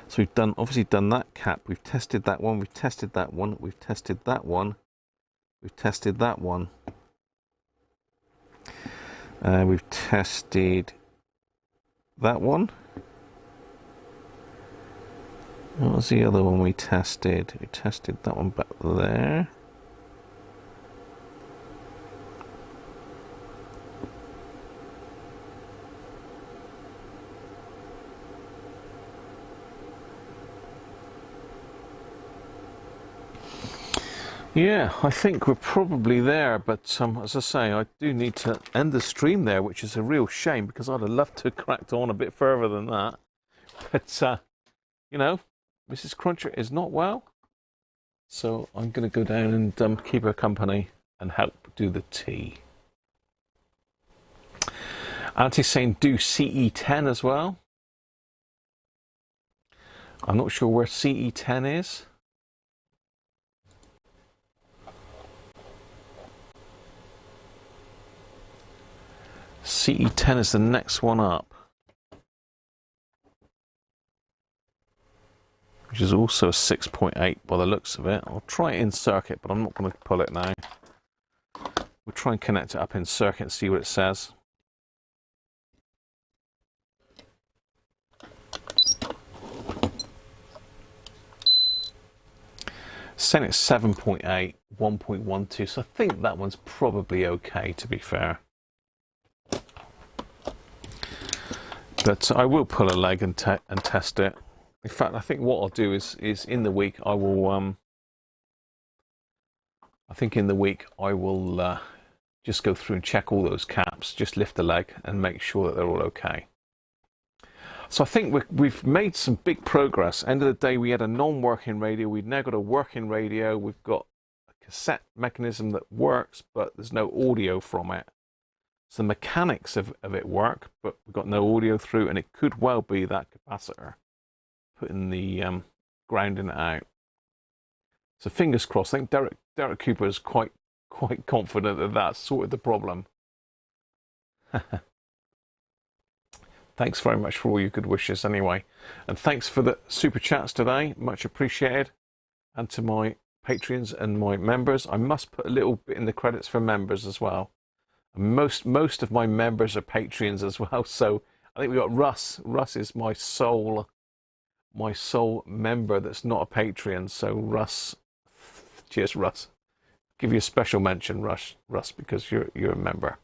So we've obviously done that cap, we've tested that one, we've tested that one, we've tested that one, we've tested that one. We've tested that one. What was the other one we tested? We tested that one back there. Yeah, I think we're probably there, but as I say, I do need to end the stream there, which is a real shame, because I'd have loved to have cracked on a bit further than that. But, you know, Mrs. Cruncher is not well, so I'm going to go down and keep her company and help do the tea. Auntie's saying do CE10 as well. I'm not sure where CE10 is. CE10 is the next one up, which is also a 6.8 by the looks of it. I'll try it in circuit, but I'm not going to pull it now. We'll try and connect it up in circuit and see what it says. Saying it's 7.8, 1.12, so I think that one's probably okay, to be fair. But I will pull a leg and test it. In fact, I think what I'll do is in the week I will. I think in the week I will just go through and check all those caps, just lift the leg and make sure that they're all okay. So I think we've made some big progress. End of the day, we had a non-working radio. We've now got a working radio. We've got a cassette mechanism that works, but there's no audio from it. So the mechanics of it work, but we've got no audio through, and it could well be that capacitor putting the grounding it out. So fingers crossed. I think Derek Cooper is quite confident that that's sorted the problem. Thanks very much for all your good wishes anyway. And thanks for the super chats today. Much appreciated. And to my Patreons and my members. I must put a little bit in the credits for members as well. Most of my members are Patreons as well. So I think we've got Russ. Russ is my sole member that's not a Patreon. So Russ, cheers Russ. Give you a special mention, Russ, because you're a member.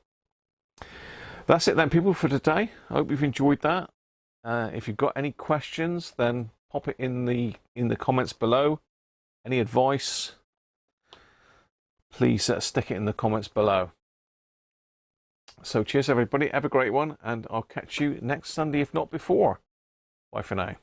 That's it then, people, for today. I hope you've enjoyed that. If you've got any questions, then pop it in the comments below. Any advice, please stick it in the comments below. So cheers everybody, have a great one, and I'll catch you next Sunday, if not before. Bye for now.